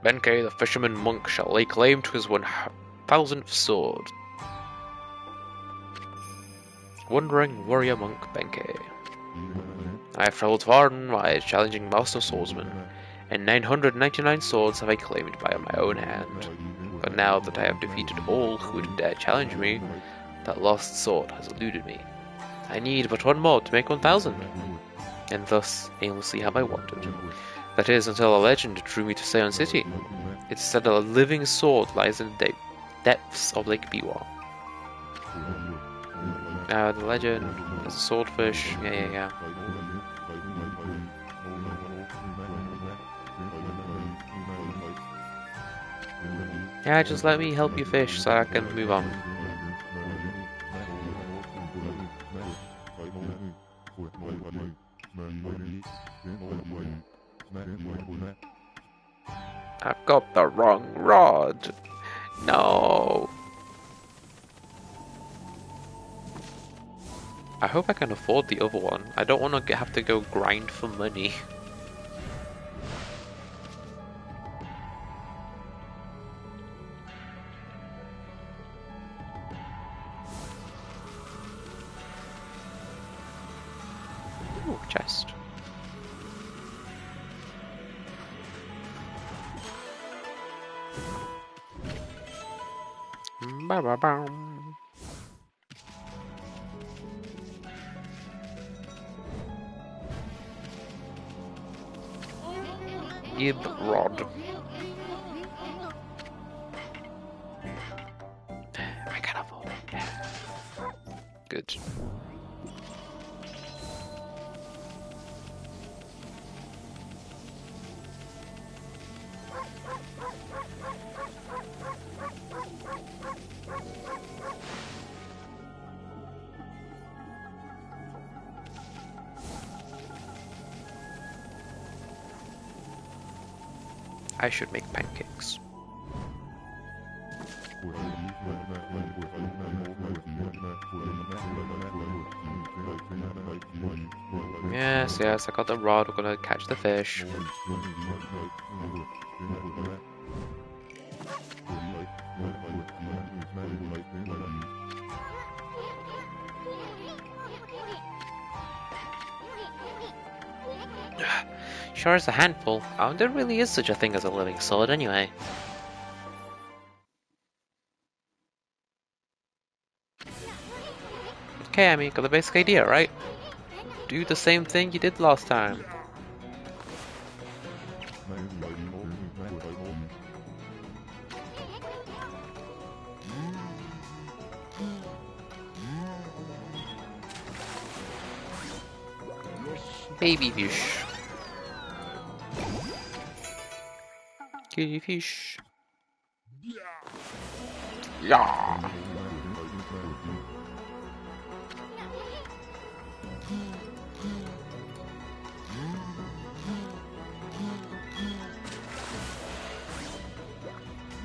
Benkei, the fisherman monk, shall lay claim to his 1000th sword. Wandering warrior monk Benkei. I have travelled far and wide, challenging master swordsmen, and 999 swords have I claimed by my own hand. But now that I have defeated all who would dare challenge me, that lost sword has eluded me. I need but one more to make 1000. And thus aimlessly have I wandered. That is, until a legend drew me to Seon City. It said that a living sword lies in the depths of Lake Biwa. The legend, there's a swordfish, yeah. Yeah, just let me help you fish so I can move on. I've got the wrong rod. No. I hope I can afford the other one. I don't want to have to go grind for money. Ooh, chest. Ba-ba-bum. Ib rod. I can afford it. Good. I should make pancakes. Yes, I got the rod. We're gonna catch the fish. Sure is a handful. Oh, there really is such a thing as a living sword anyway. Okay, I mean, got the basic idea, right? Do the same thing you did last time. Baby fish. Kitty fish. Yeah.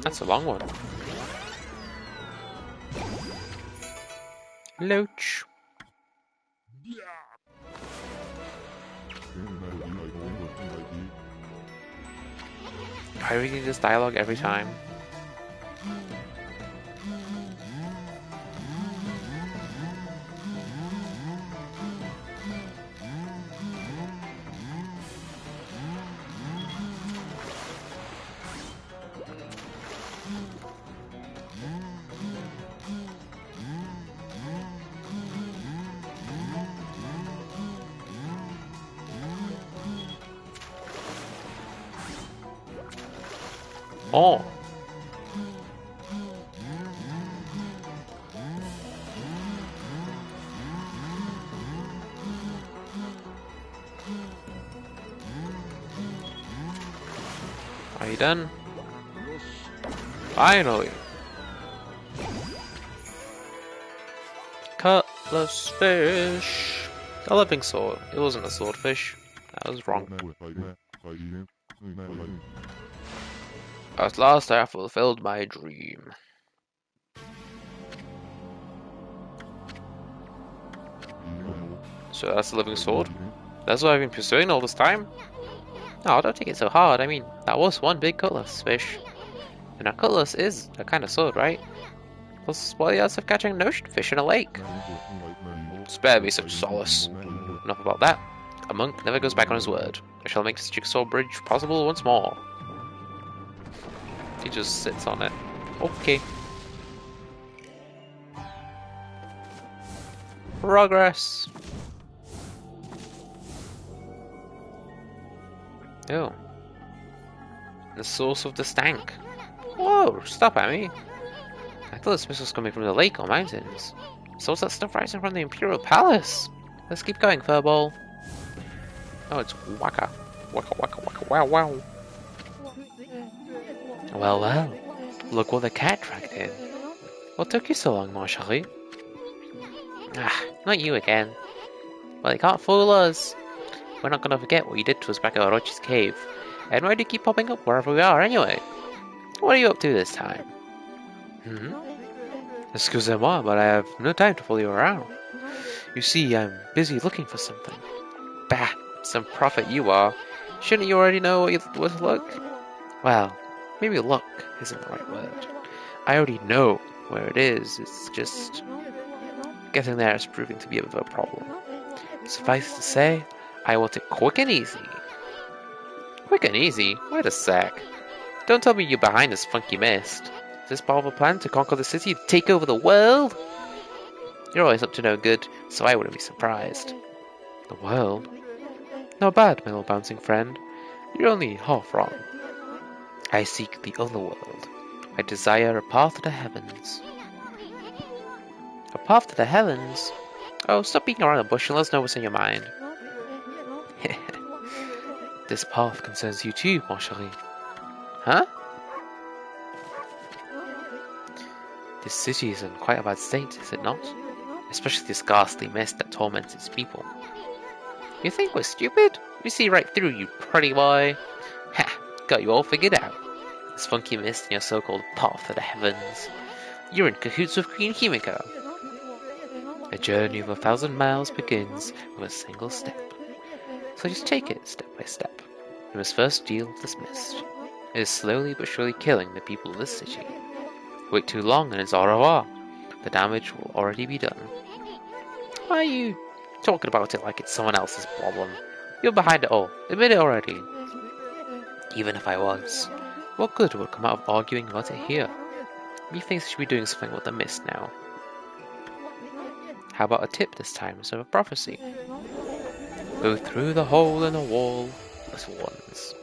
That's a long one. Loach. I really need this dialogue every time. Oh. Are you done? Finally. Cutlass fish. A living sword. It wasn't a swordfish. That was wrong. At last I have fulfilled my dream. So that's the living sword? That's what I've been pursuing all this time? No, don't take it so hard. I mean, that was one big cutlass fish. And a cutlass is a kind of sword, right? Plus, what are the odds of catching an ocean fish in a lake? Spare me such solace. Enough about that. A monk never goes back on his word. I shall make this jigsaw bridge possible once more. He just sits on it. Okay. Progress. Oh. The source of the stank. Whoa, stop, Amy. I thought the smell was coming from the lake or mountains. So what's that stuff rising from the Imperial Palace? Let's keep going, Furball. Oh, it's Waka. Waka waka waka wow wow. Well, well. Look what the cat dragged in. What took you so long, Marshally? Ah, not you again. Well, you can't fool us. We're not gonna forget what you did to us back at Orochi's cave. And why do you keep popping up wherever we are anyway? What are you up to this time? Excusez-moi, but I have no time to follow you around. You see, I'm busy looking for something. Bah, some prophet you are. Shouldn't you already know what you would look? Well, maybe look isn't the right word. I already know where it is. It's just getting there is proving to be a bit of a problem. Suffice to say, I want it quick and easy. Quick and easy? Wait a sec. Don't tell me you're behind this funky mist. Is this part of a plan to conquer the city, to take over the world? You're always up to no good, so I wouldn't be surprised. The world? Not bad, my little bouncing friend. You're only half wrong. I seek the other world. I desire a path to the heavens. A path to the heavens? Oh, stop beating around the bush and let us know what's in your mind. This path concerns you too, mon chéri. Huh? This city is in quite a bad state, is it not? Especially this ghastly mist that torments its people. You think we're stupid? We see right through you, pretty boy. Ha! Got you all figured out. This funky mist and your so-called path to the heavens. You're in cahoots with Queen Himiko. A journey of 1,000 miles begins with a single step. So just take it step by step. You must first deal with this mist. It is slowly but surely killing the people of this city. Wait too long and it's au revoir. The damage will already be done. Why are you talking about it like it's someone else's problem? You're behind it all. Admit it already. Even if I was, what good would come out of arguing about it here? Methinks you should be doing something with the mist now. How about a tip this time instead of a prophecy? Go through the hole in the wall, little ones.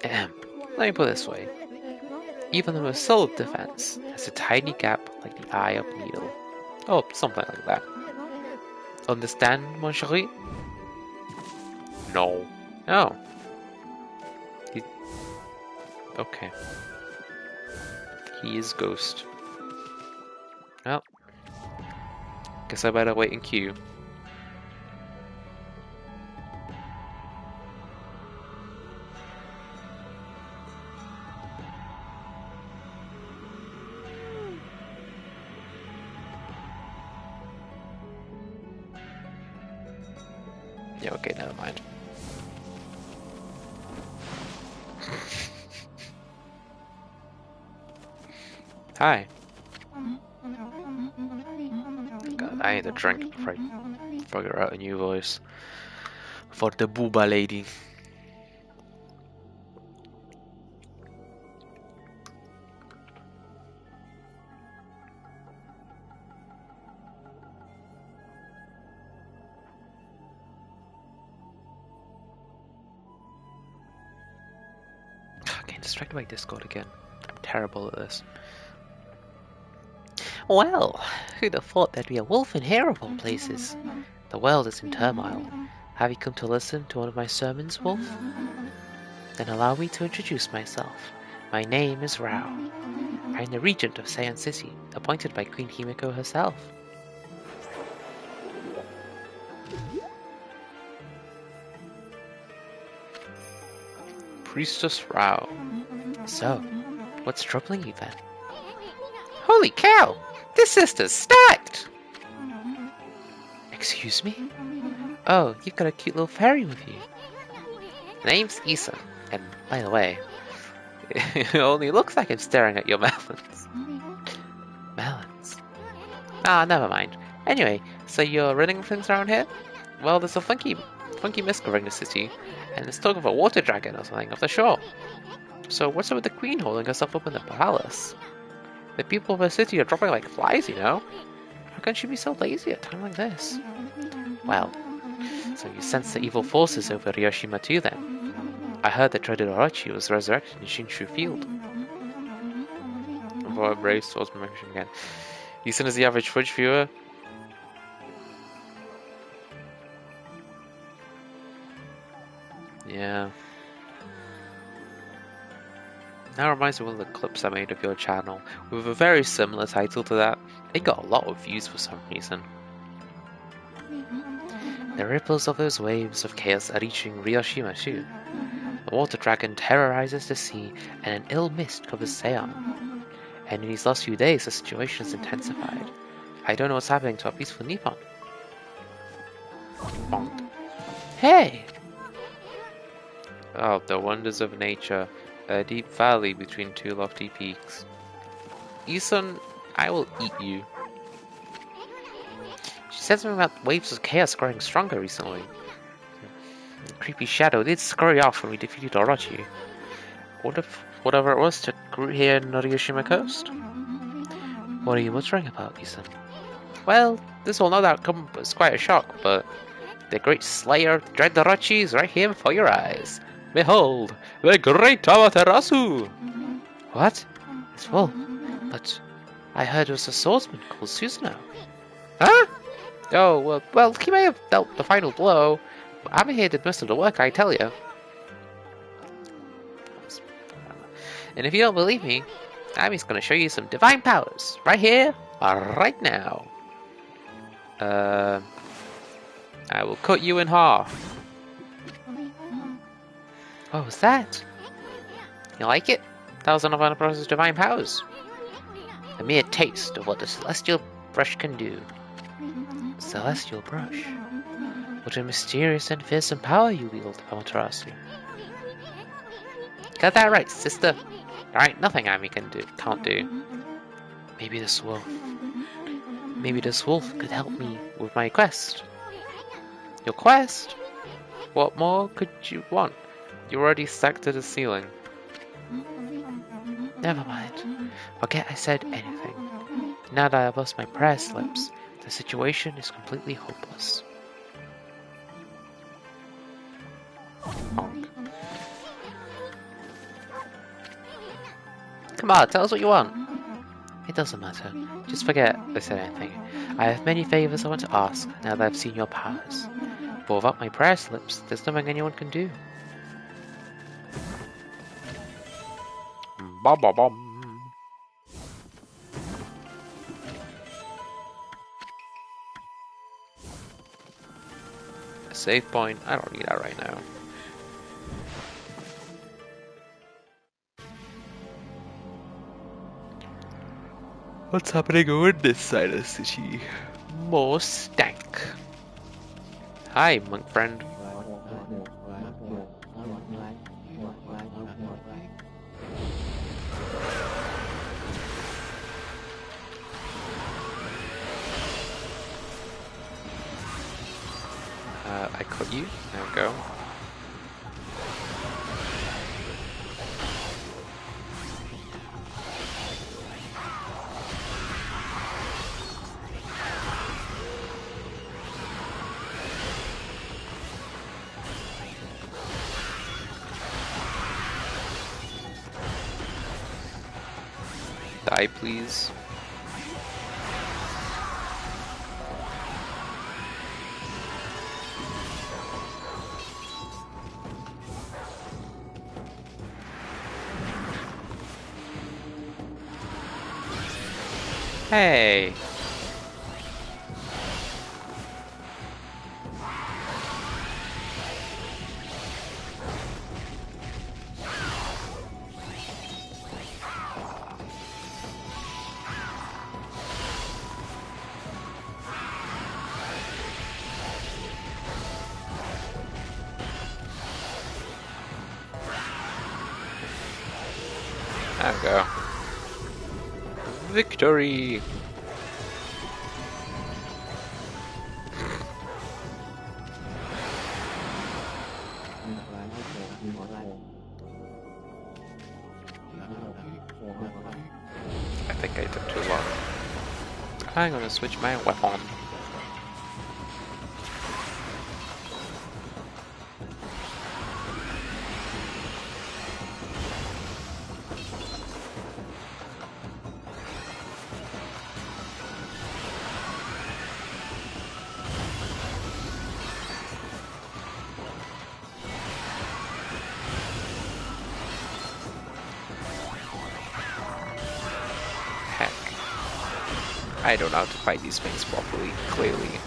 Ahem. Let me put it this way. Even the most solid defense has a tiny gap like the eye of a needle. Or something like that. Understand, mon chéri? No. Oh. Okay. He is Ghost. Well, guess I better wait in queue. Yeah, okay, never mind. Hi. God, I need a drink before I figure out a new voice. For the booba lady. Getting distracted by Discord again. I'm terrible at this. Well, who'd have thought there'd be a wolf in here of all places? The world is in turmoil. Have you come to listen to one of my sermons, Wolf? Then allow me to introduce myself. My name is Rao. I am the regent of Saiyan City, appointed by Queen Himiko herself. Priestess Rao. So, what's troubling you then? Holy cow! This sister's stacked! Excuse me? Oh, you've got a cute little fairy with you. Name's Issa, and by the way, It only looks like I'm staring at your melons. melons. Ah, never mind. Anyway, so you're running things around here? Well, there's a funky mist covering the city, and there's talk of a water dragon or something off the shore. So what's up with the queen holding herself up in the palace? The people of her city are dropping like flies, you know? How can she be so lazy at a time like this? Well, So you sense the evil forces over Ryoshima too then? I heard that dreaded Orochi was resurrected in Shinshu Field. Before I braced towards my mission again. Ethan is the average Twitch viewer. Yeah. That reminds me of one of the clips I made of your channel, with a very similar title to that. It got a lot of views for some reason. the ripples of those waves of chaos are reaching Ryoshima too. The water dragon terrorizes the sea, and an ill mist covers Seion. And in these last few days, the situation has intensified. I don't know what's happening to our peaceful Nippon. Bonk. Hey! Oh, the wonders of nature. A deep valley between two lofty peaks. Isun, I will eat you. She said something about waves of chaos growing stronger recently. The creepy shadow did scurry off when we defeated Orochi. What if whatever it was took root here in Norioshima coast? What are you muttering about, Isun? Well, this will no doubt come as quite a shock, but the great slayer, Dread Orochi, is right here before your eyes. Behold, the great Amaterasu! What? It's Wolf. But I heard it was a swordsman called Susanoo. Huh? Oh, well, he may have dealt the final blow, but I'm here did most of the work, I tell you. And if you don't believe me, I'm just going to show you some divine powers, right here, right now. I will cut you in half. What was that? You like it? That was one of Amaterasu divine powers. A mere taste of what the celestial brush can do. Celestial brush? What a mysterious and fearsome power you wield, Amaterasu. Got that right, sister. There ain't nothing Amy can't do. Maybe this wolf could help me with my quest. Your quest? What more could you want? You're already stacked to the ceiling. Never mind. Forget I said anything. Now that I've lost my prayer slips, The situation is completely hopeless. Honk. Come on, tell us what you want. It doesn't matter. Just forget I said anything. I have many favors I want to ask now that I've seen your powers. But without my prayer slips, there's nothing anyone can do. Bom bom bom. A save point? I don't need that right now. What's happening on this side of the city? More stank. Hi, monk friend. I cut you. There we go. Die, please. Hey. There we go. Victory! I think I took too long. I'm gonna switch my weapon. Heck. I don't know how to fight these things properly, clearly.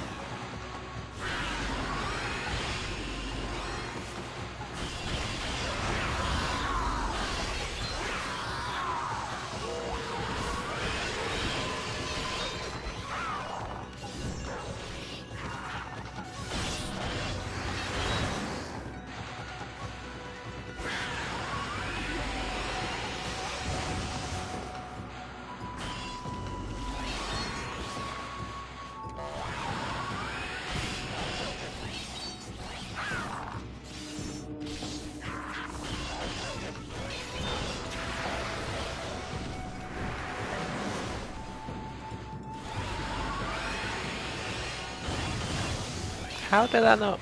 How did I know?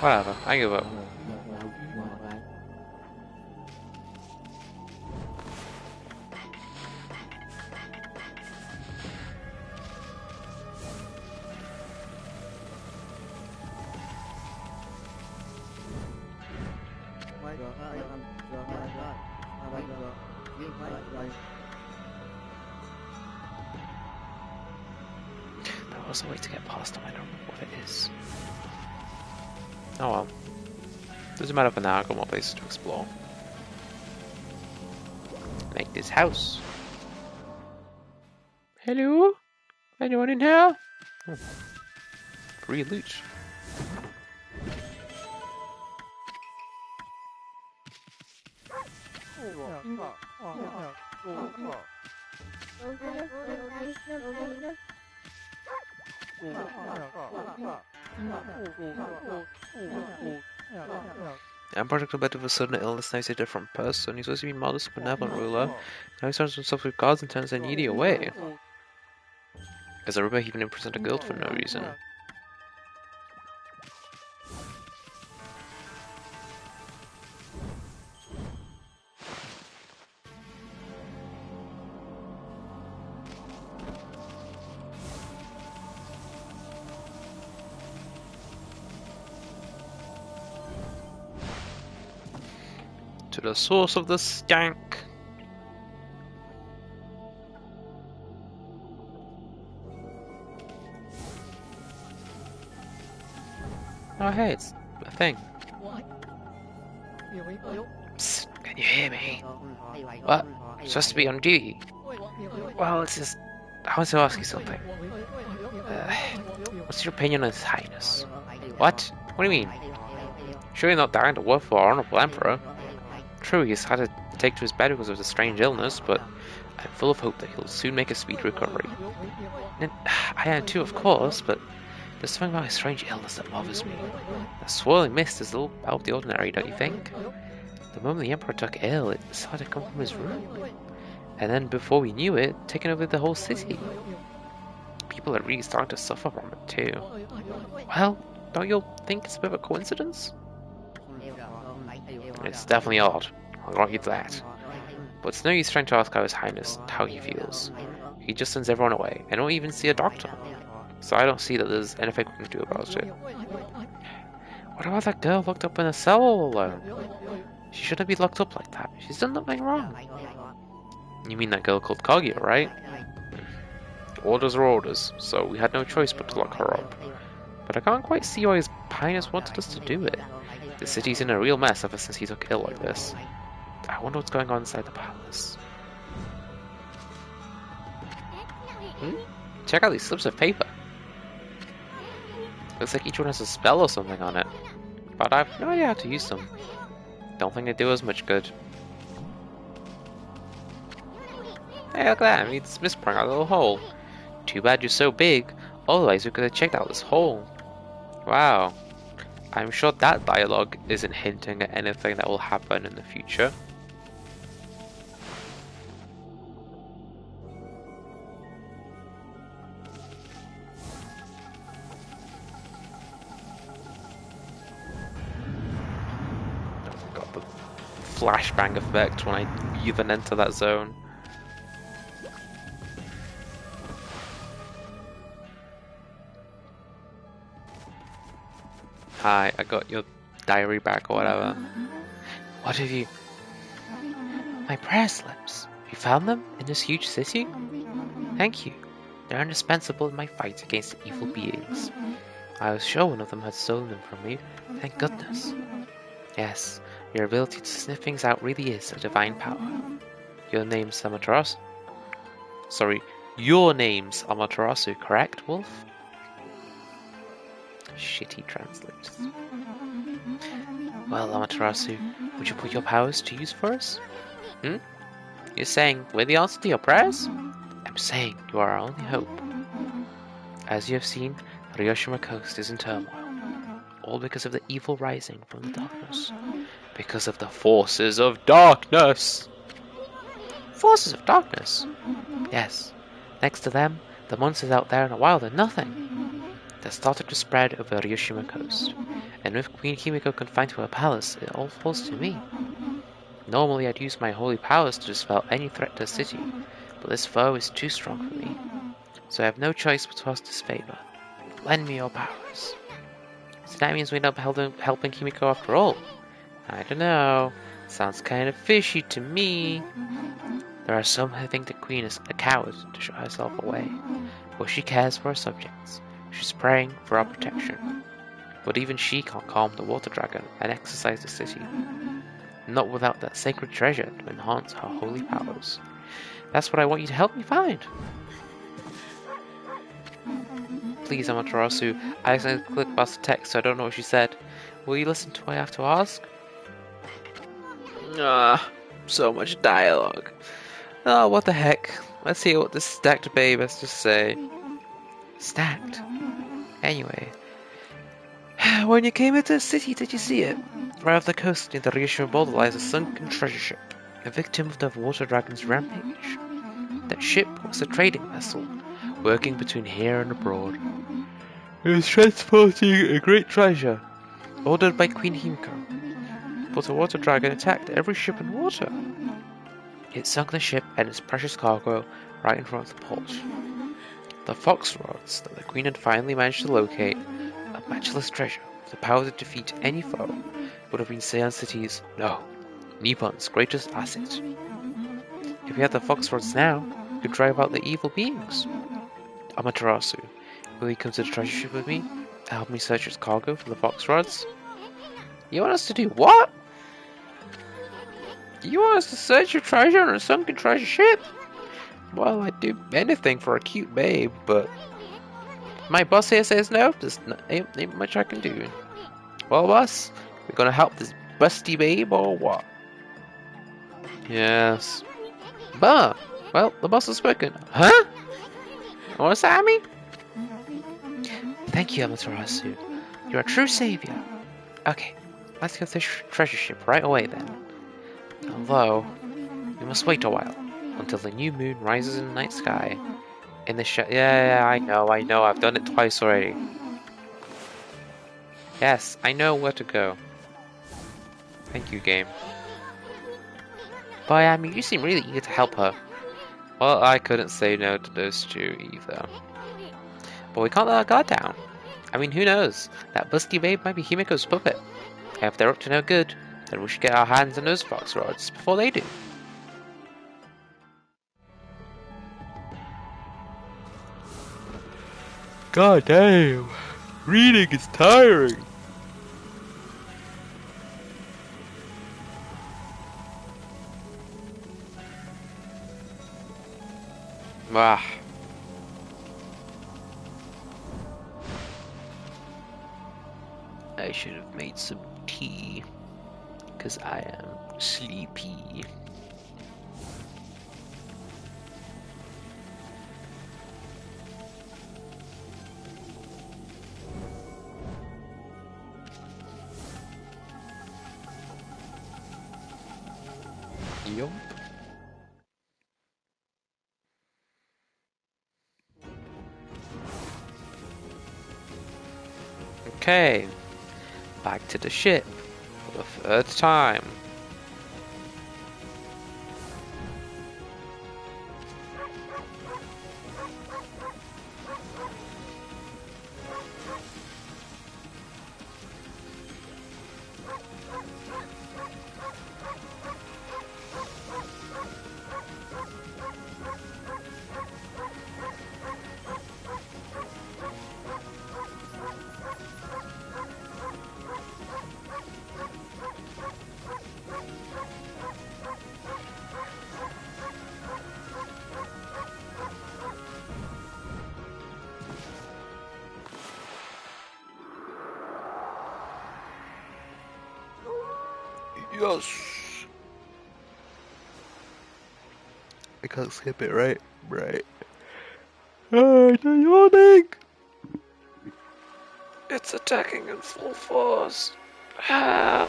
Whatever, I give up. There was a way to get past them, I don't know what it is. Oh well. Doesn't matter for now, I've got more places to explore. Like this house. Hello? Anyone in here? Oh. Free loot. Emperor took a bit of a sudden illness, now he's a different person. He's supposed to be modest, benevolent ruler. Now he surrounds himself with gods and turns the needy away. As a rumor, he even imprisoned a girl for no reason. To the source of the stank. Oh hey, it's a thing. Psst, can you hear me? What? I'm supposed to be on duty. Well, it's just... I want to ask you something. What's your opinion on His Highness? What? What do you mean? Surely not dying to work for our honorable emperor. True, he's had to take to his bed because of the strange illness, but I'm full of hope that he'll soon make a speedy recovery. And I am too, of course, but there's something about his strange illness that bothers me. The swirling mist is a little out of the ordinary, don't you think? The moment the Emperor took ill, it started to come from his room. And then, before we knew it, taking over the whole city. People are really starting to suffer from it, too. Well, don't you think it's a bit of a coincidence? It's definitely odd, I'll grant you that. But it's no use trying to ask His Highness how he feels. He just sends everyone away, and won't even see a doctor. So I don't see that there's anything we can do about it. What about that girl locked up in a cell all alone? She shouldn't be locked up like that. She's done nothing wrong. You mean that girl called Kaguya, right? Orders are orders, so we had no choice but to lock her up. But I can't quite see why His Highness wanted us to do it. The city's in a real mess ever since he took ill like this. I wonder what's going on inside the palace. Check out these slips of paper. Looks like each one has a spell or something on it. But I have no idea how to use them. Don't think they do as much good. Hey, look at that, I mean, it's sprung out a little hole. Too bad you're so big, otherwise we could have checked out this hole. Wow. I'm sure that dialogue isn't hinting at anything that will happen in the future. I've got the flashbang effect when I even enter that zone. Hi, I got your diary back or whatever. What have you... My prayer slips. You found them in this huge city? Thank you. They're indispensable in my fight against the evil beings. I was sure one of them had stolen them from me. Thank goodness. Yes, your ability to sniff things out really is a divine power. Your name's Amaterasu. Sorry, your name's Amaterasu, correct, Wolf? Shitty translators. Well, Amaterasu, would you put your powers to use for us? You're saying we're the answer to your prayers? I'm saying you are our only hope. As you have seen, Ryoshima Coast is in turmoil. All because of the evil rising from the darkness. Because of the forces of darkness! Forces of darkness? Yes. Next to them, the monsters out there in the wild are nothing. They started to spread over Ryoshima Coast, and with Queen Himiko confined to her palace, it all falls to me. Normally I'd use my holy powers to dispel any threat to the city, but this foe is too strong for me, so I have no choice but to ask this favor. Lend me your powers. So that means we end up helping Himiko after all. I don't know, sounds kind of fishy to me. There are some who think the Queen is a coward to show herself away, but she cares for her subjects. She's praying for our protection. But even she can't calm the water dragon and exorcise the city. Not without that sacred treasure to enhance her holy powers. That's what I want you to help me find. Please, Amaterasu, I accidentally clicked past the text, so I don't know what she said. Will you listen to what I have to ask? So much dialogue. Oh, what the heck. Let's hear what this stacked babe has to say. Stacked? Anyway, when you came into the city, did you see it? Right off the coast near the Ryushu border lies a sunken treasure ship, a victim of the water dragon's rampage. That ship was a trading vessel, working between here and abroad. It was transporting a great treasure, ordered by Queen Himiko. But a water dragon attacked every ship in water. It sunk the ship and its precious cargo right in front of the port. The fox rods that the queen had finally managed to locate, a matchless treasure with the power to defeat any foe, would have been Seian City's, no, Nippon's greatest asset. If we had the fox rods now, we could drive out the evil beings. Amaterasu, will you come to the treasure ship with me and help me search its cargo for the fox rods? You want us to do what? You want us to search your treasure on a sunken treasure ship? Well, I'd do anything for a cute babe, but my boss here says no, there's ain't much I can do. Well, boss, we gonna help this busty babe or what? Yes. Bah! Well, the boss has spoken. Huh? What's that mean? Thank you, Amaterasu. You're a true savior. Okay, let's go to the treasure ship right away then. Although, we must wait a while, until the new moon rises in the night sky. In the yeah, I know, I've done it twice already. Yes, I know where to go. Thank you, game. But I mean, you seem really eager to help her. Well, I couldn't say no to those two either. But we can't let our guard down. I mean, who knows? That busty babe might be Himiko's puppet. And if they're up to no good, then we should get our hands on those fox rods before they do. God damn, reading is tiring. Ah. I should have made some tea, because I am sleepy. Yup. Okay, back to the ship for the third time. Yes. I can't skip it, right? Right. Oh, the yawning! It's attacking in full force. Ah.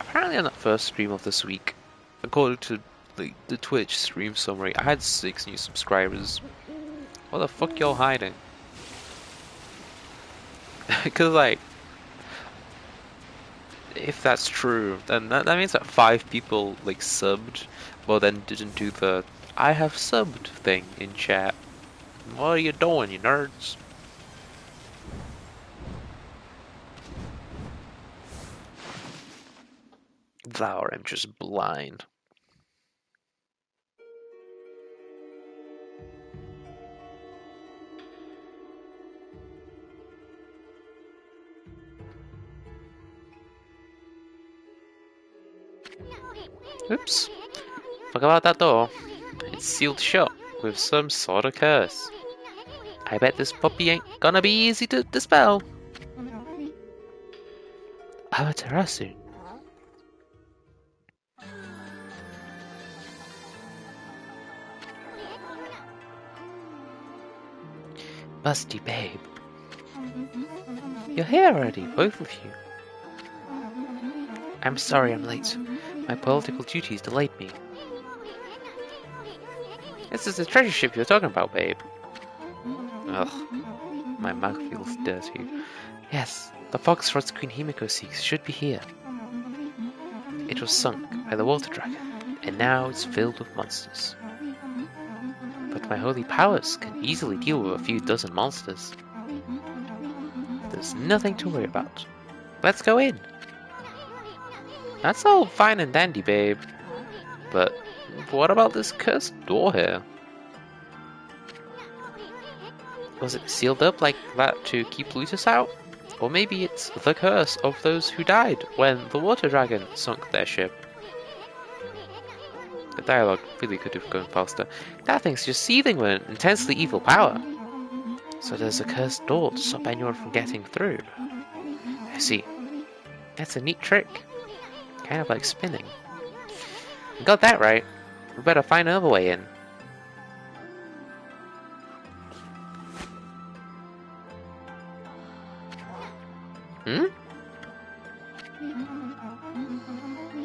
Apparently on that first stream of this week, according to the Twitch stream summary, I had 6 new subscribers. What the fuck y'all hiding? Because like, if that's true, then that means that 5 people like subbed, but then didn't do the I have subbed thing in chat. What are you doing, you nerds? Or I'm just blind. Oops. Forgot about that door. It's sealed shut with some sort of curse. I bet this puppy ain't gonna be easy to dispel. Amaterasu. musty babe. You're here already, both of you. I'm sorry I'm late. My political duties delayed me. This is the treasure ship you're talking about, babe. Ugh, my mouth feels dirty. Yes, the Foxtrot's Queen Himiko seeks should be here. It was sunk by the water dragon, and now it's filled with monsters. But my holy powers can easily deal with a few dozen monsters. There's nothing to worry about. Let's go in. That's all fine and dandy, babe. But what about this cursed door here? Was it sealed up like that to keep Lutus out? Or maybe it's the curse of those who died when the water dragon sunk their ship. The dialogue really could have gone faster. That thing's just seething with an intensely evil power. So there's a cursed door to stop anyone from getting through. I see. That's a neat trick. Kind of like spinning. You got that right. We better find another way in.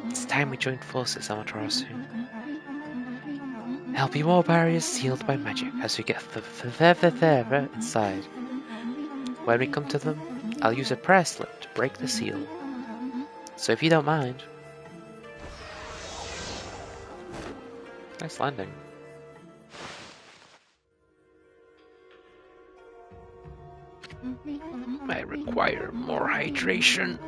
It's time we joined forces, Amaterasu. There'll be more barriers sealed by magic as we get further inside. When we come to them, I'll use a prayer slip to break the seal. So if you don't mind. Nice landing. I require more hydration.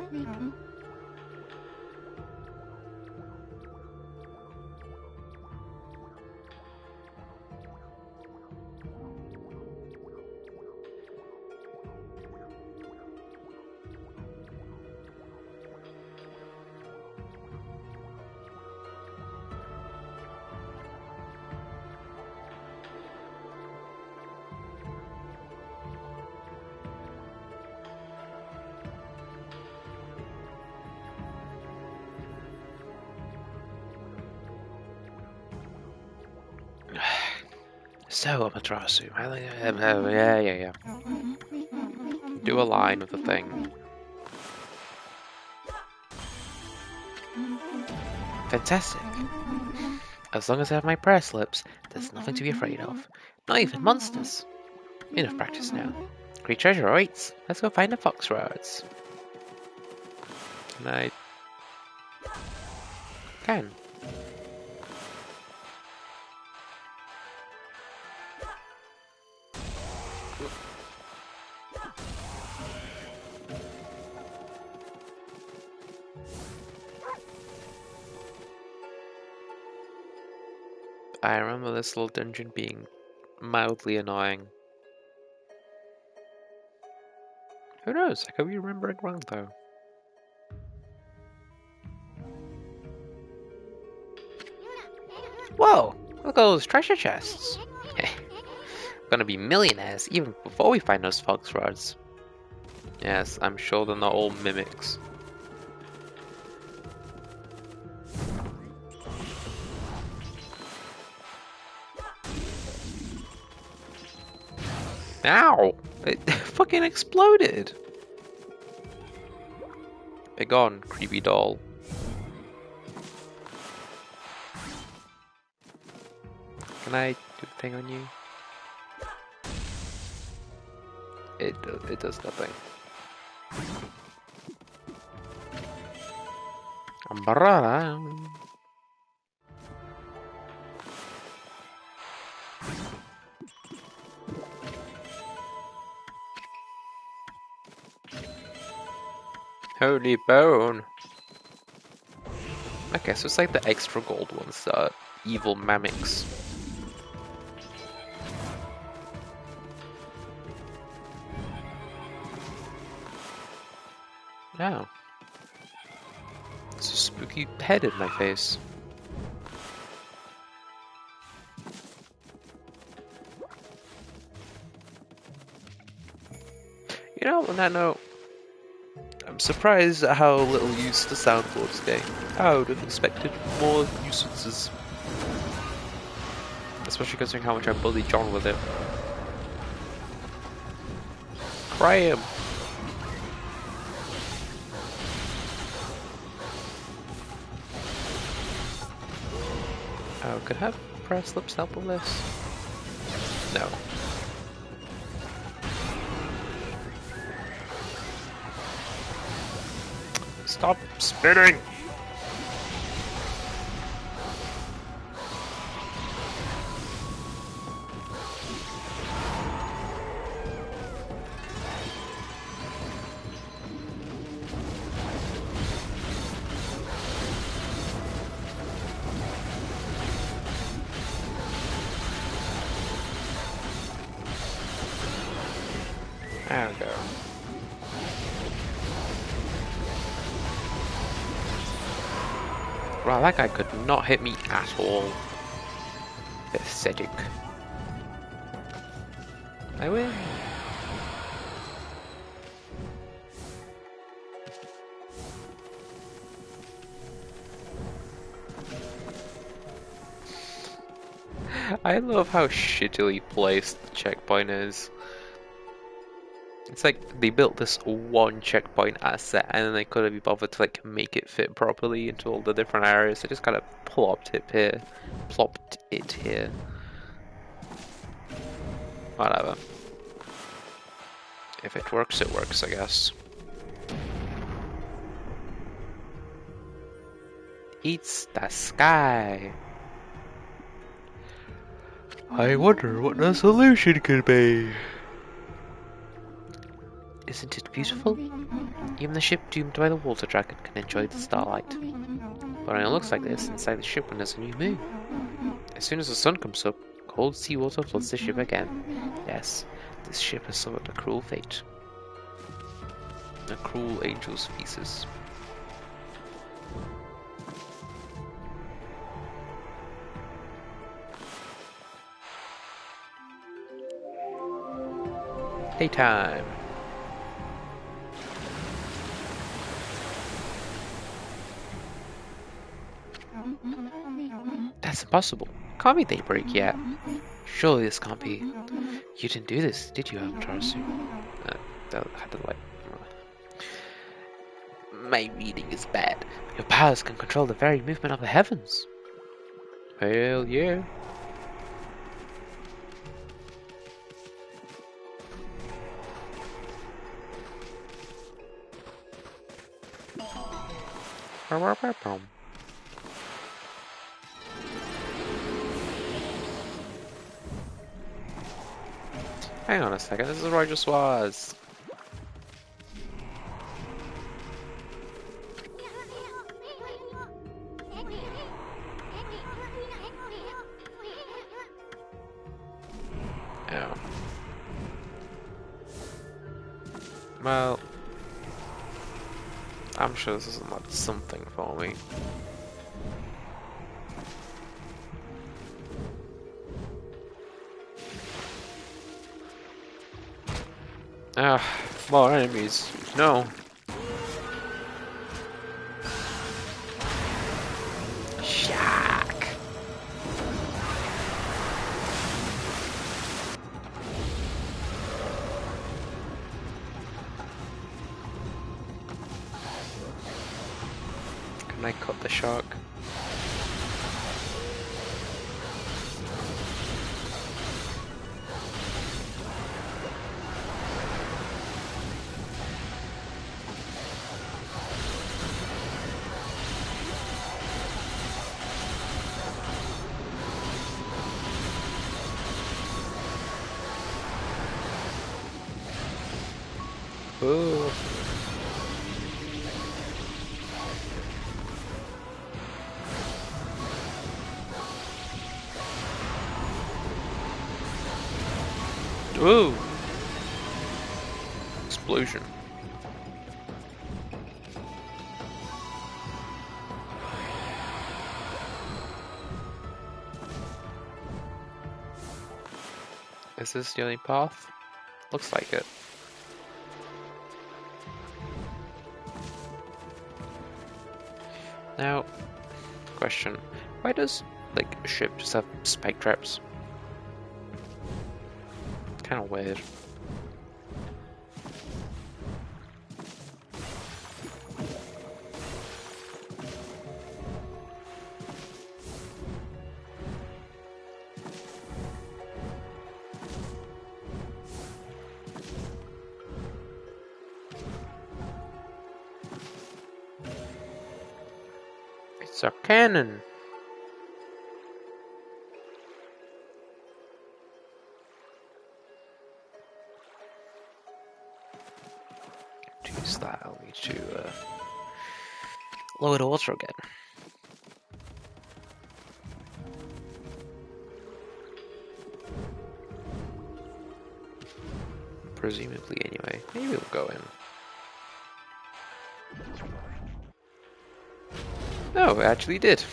So, Amaterasu, yeah. Do a line with the thing. Fantastic. As long as I have my prayer slips, there's nothing to be afraid of. Not even monsters. Enough practice now. Great treasure awaits. Let's go find the fox roads. And I can. I remember this little dungeon being mildly annoying. Who knows? I could be remembering wrong though. Whoa! Look at all those treasure chests! We're gonna be millionaires even before we find those fox rods. Yes, I'm sure they're not all mimics. Ow! It fucking exploded! Be gone, creepy doll. Can I do the thing on you? It does nothing. Umbrella. Holy bone. Okay, so it's like the extra gold ones that are evil mamics. Oh. It's a spooky head in my face. You know, on that note, I'm surprised at how little use the soundboard's getting. I would have expected more usages. Especially considering how much I bullied John with it. Fry him! Oh, could I have press slips help with this? No. Stop spinning! There we go. Wow, that guy could not hit me at all. Pathetic. I win. I love how shittily placed the checkpoint is. It's like they built this one checkpoint asset and then they couldn't be bothered to like make it fit properly into all the different areas. They just kind of plopped it here. Whatever. If it works, I guess. It's the sky. I wonder what the solution could be. Isn't it beautiful? Even the ship doomed by the water dragon can enjoy the starlight. But when it looks like this inside the ship when there's a new moon. As soon as the sun comes up, cold seawater floods the ship again. Yes, this ship has suffered a cruel fate. A cruel angel's feces. Daytime. That's impossible. Can't be daybreak yet. Surely this can't be. You didn't do this, did you, Amaterasu? My reading is bad. Your powers can control the very movement of the heavens. Hell yeah. Hang on a second, this is where I just was. Oh. Well, I'm sure this is not something for me. Ah, more enemies. No. Shock! Can I cut the shark? Ooh. Ooh. Explosion. Is this the only path? Looks like it. Now, question. Why does, like, a ship just have spike traps? Kinda weird. It's a cannon. To use that, I'll need to lower the water again. Presumably, anyway. Maybe we'll go in. No, it actually did.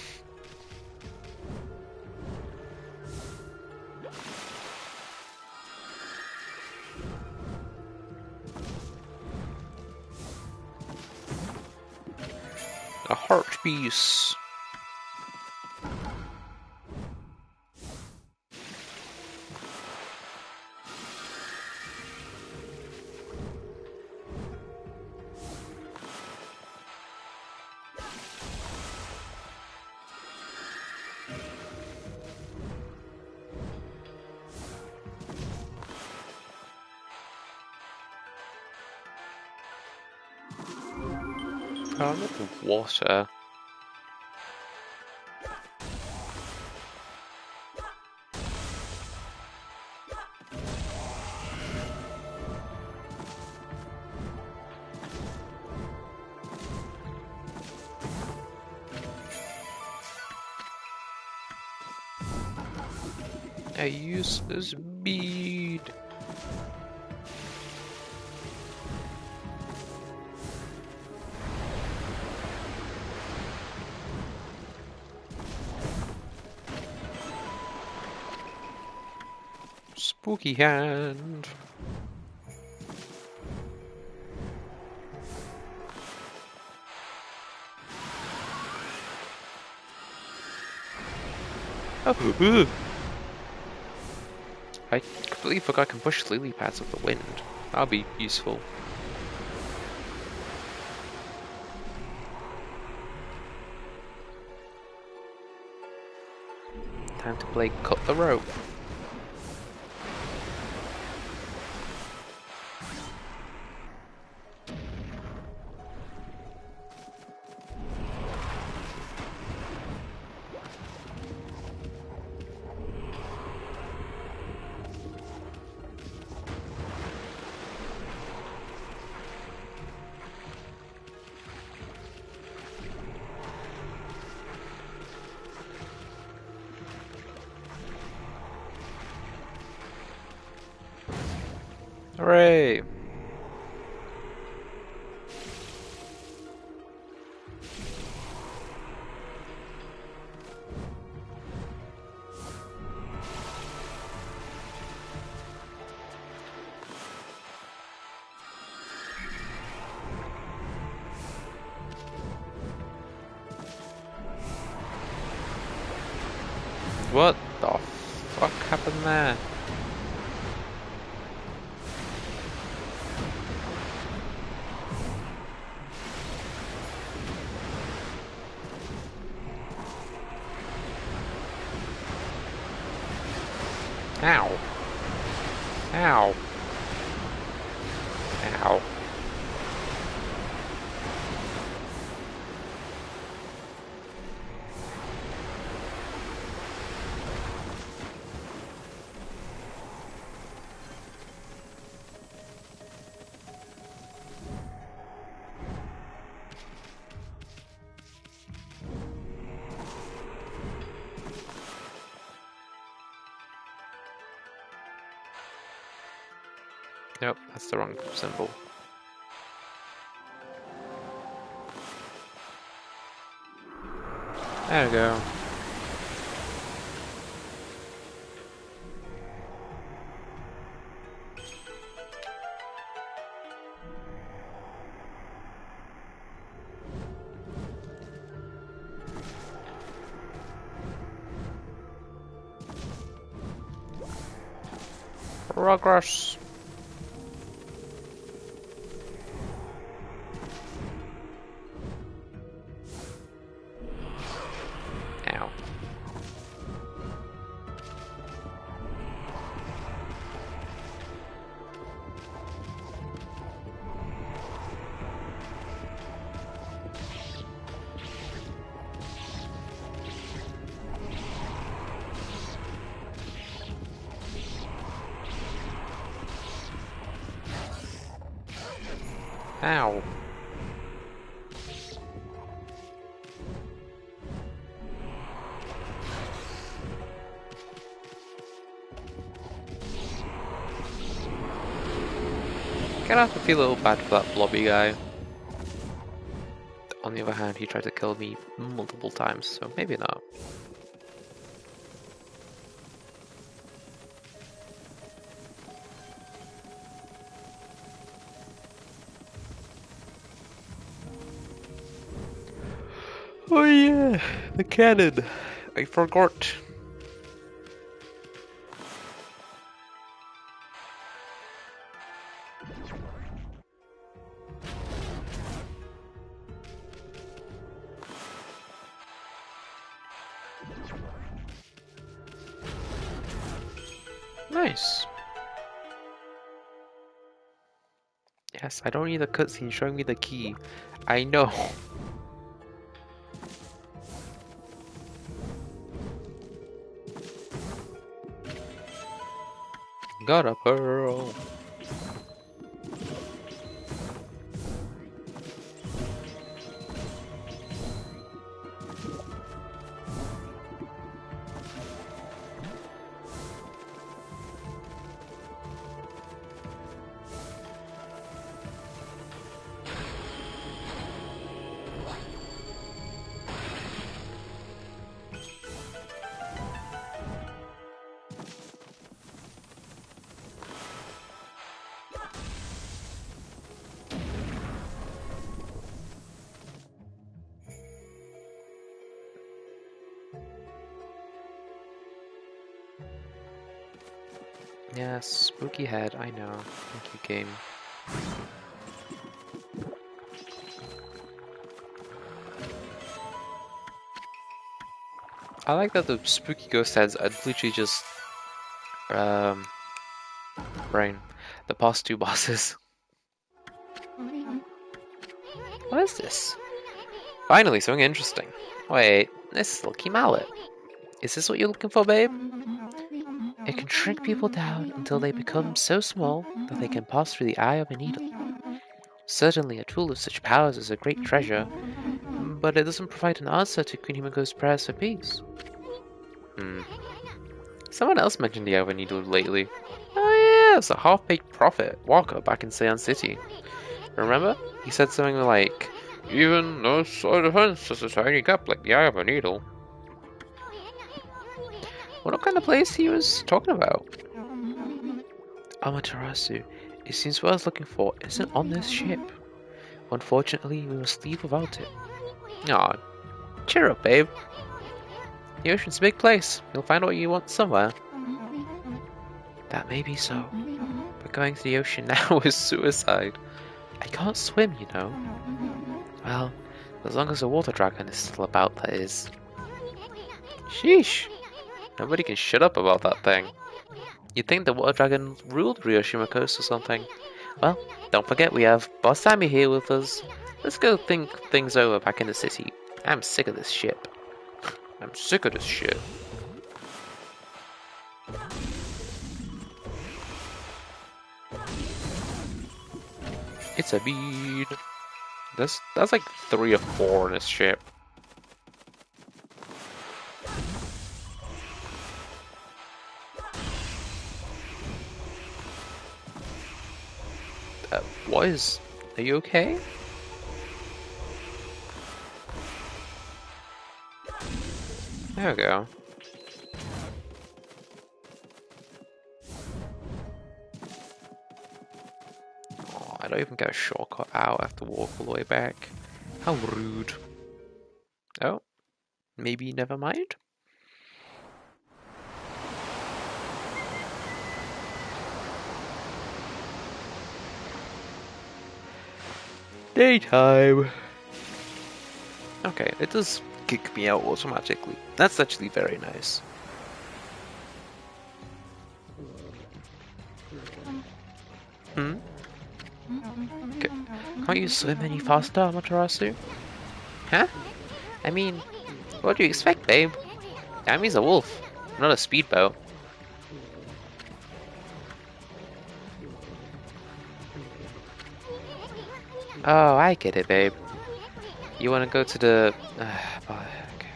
A heart piece. Oh, not the water. A useless bead. Spooky hand. Oh, I completely forgot I can push lily pads with the wind. That'll be useful. Time to play cut the rope. Hooray! What the fuck happened there? Ow. Ow. Ow. Nope, that's the wrong symbol. There we go. Progress. Ow. Ow. Kind of have to feel a little bad for that blobby guy. On the other hand, he tried to kill me multiple times, so maybe not. Oh yeah, the cannon. I forgot. Nice. Yes, I don't need a cutscene showing me the key. I know. Got a pearl. Yes, spooky head, I know. Thank you, game. I like that the spooky ghost heads are literally just brain. The past two bosses. What is this? Finally, something interesting. Wait, this is Lucky Mallet. Is this what you're looking for, babe? It can shrink people down until they become so small that they can pass through the eye of a needle. Certainly, a tool of such powers is a great treasure, but it doesn't provide an answer to Queen Himiko's prayers for peace. Someone else mentioned the eye of a needle lately. Oh yeah, it's a half-baked prophet, Walker, back in Seon City. Remember? He said something like, "Even no sort of defense is a tiny gap like the eye of a needle." What kind of place he was talking about? Amaterasu. It seems what I was looking for isn't on this ship. Unfortunately, we must leave without it. Aw, cheer up, babe. The ocean's a big place. You'll find what you want somewhere. That may be so, but going to the ocean now is suicide. I can't swim, you know. Well, as long as a water dragon is still about, that is. Sheesh. Nobody can shut up about that thing. You'd think the water dragon ruled Ryoshima Coast or something. Well, don't forget we have Boss Sammy here with us. Let's go think things over back in the city. I'm sick of this ship. I'm sick of this shit. It's a bead. That's like 3 or 4 in this ship. Are you okay? There we go. Oh, I don't even get a shortcut out. I have to walk all the way back. How rude. Oh, maybe never mind. Daytime. Okay, it does kick me out automatically. That's actually very nice. Can't you swim any faster, Amaterasu? Huh? I mean, what do you expect, babe? Yami's a wolf, not a speedboat. Oh, I get it, babe. You want to go to the... okay.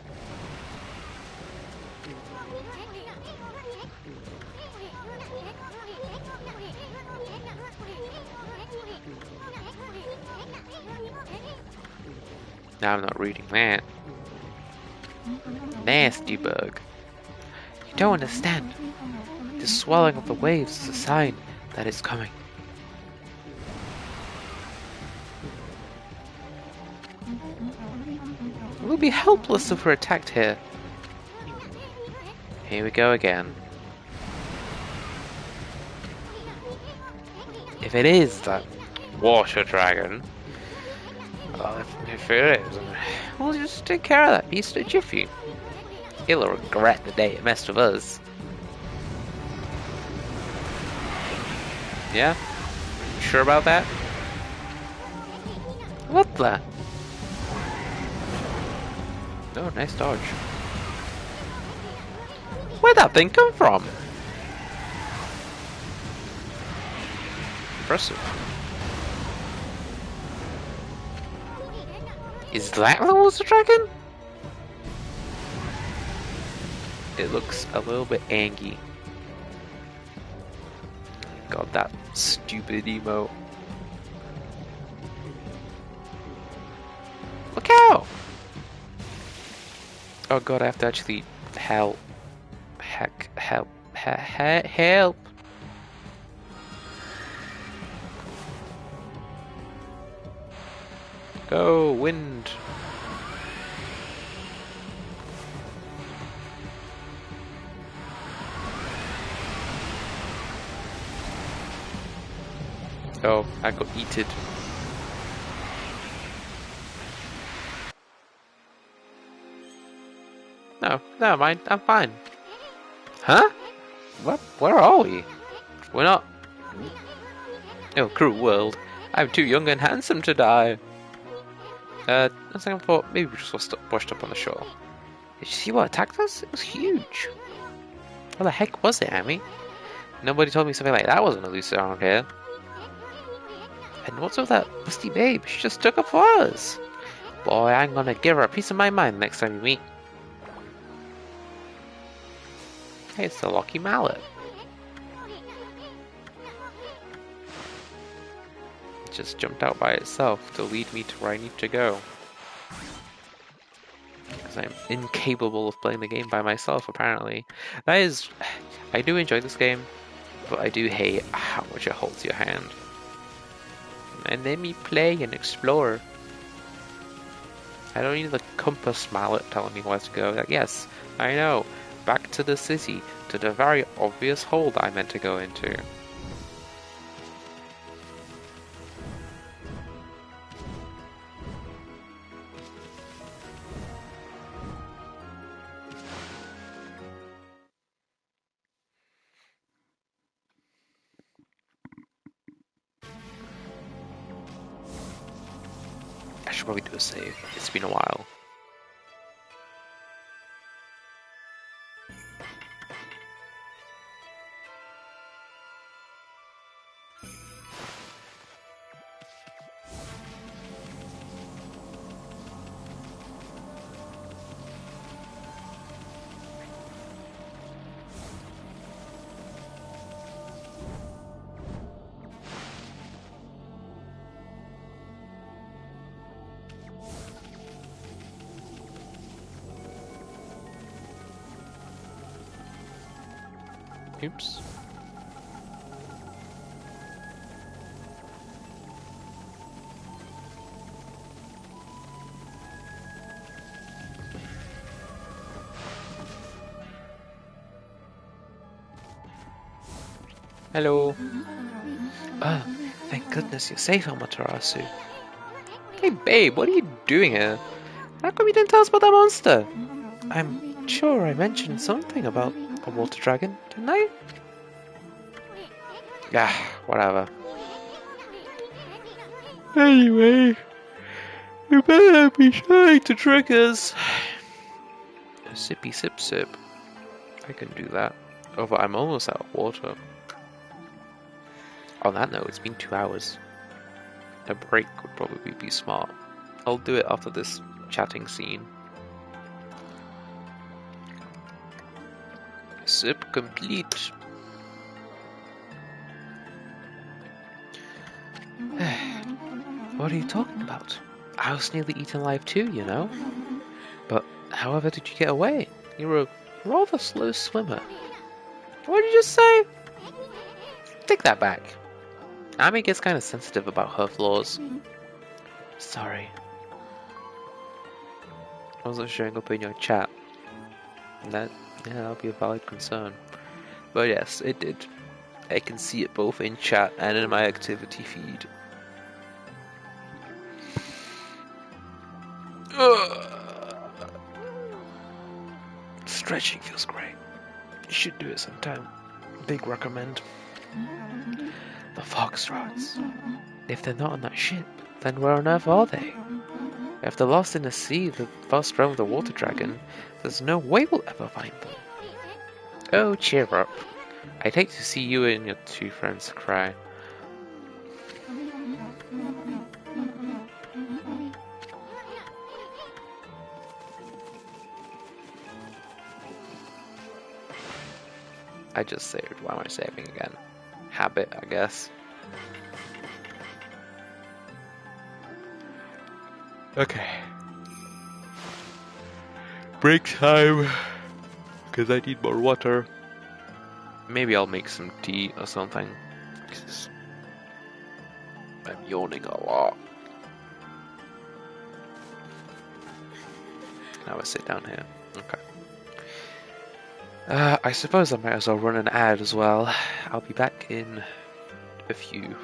Now I'm not reading that. Nasty bug. You don't understand. The swelling of the waves is a sign that it's coming. We'll be helpless if we're attacked here. Here we go again. If it is that water dragon, well, if it is, we'll just take care of that beast at jiffy. He'll regret the day it messed with us. Yeah? You sure about that? What the? Oh, nice dodge. Where'd that thing come from? Impressive. Is that the water dragon? It looks a little bit angry. God, that stupid emo. Look out! Oh god, I have to actually help. Help! Go, wind! Oh, I got eaten. No, never mind, I'm fine. Huh? What? Where are we? We're not... Oh, cruel world. I'm too young and handsome to die. I think I thought maybe we just washed up on the shore. Did you see what attacked us? It was huge. What the heck was it, Amy? Nobody told me something like that wasn't loose around here. And what's with that busty babe? She just took up flowers. Boy, I'm gonna give her a piece of my mind next time we meet. Hey, it's the lucky mallet. It just jumped out by itself to lead me to where I need to go. Because I'm incapable of playing the game by myself, apparently. That is... I do enjoy this game, but I do hate how much it holds your hand. And let me play and explore. I don't need the compass mallet telling me where to go. Like, yes, I know. Back to the city, to the very obvious hole that I meant to go into. I should probably do a save. It's been a while. Oops. Hello. Ah, thank goodness you're safe, Amaterasu. Hey babe, what are you doing here? How come you didn't tell us about that monster? I'm sure I mentioned something about a water dragon, didn't I? Ah, whatever. Anyway, you better be trying to trick us. Sippy sip sip. I can do that. Oh, but I'm almost out of water. On that note, it's been 2 hours. a break would probably be smart. I'll do it after this chatting scene. Sip complete. What are you talking about? I was nearly eaten alive too, you know. But however did you get away? You're a rather slow swimmer. What did you just say? Take that back. Ami gets kind of sensitive about her flaws. Sorry. I wasn't showing up in your chat. That'll be a valid concern. But yes, it did. I can see it both in chat and in my activity feed. Stretching feels great. You should do it sometime. Big recommend. The foxtrots. If they're not on that ship, then where on earth are they? If they're lost in the sea, the vast realm of the water dragon, there's no way we'll ever find them. Oh, cheer up. I'd hate to see you and your two friends cry. I just saved. Why am I saving again? Habit, I guess. Okay. Break time. Because I need more water. Maybe I'll make some tea or something. Because I'm yawning a lot. Now I sit down here. Okay. I suppose I might as well run an ad as well. I'll be back in a few.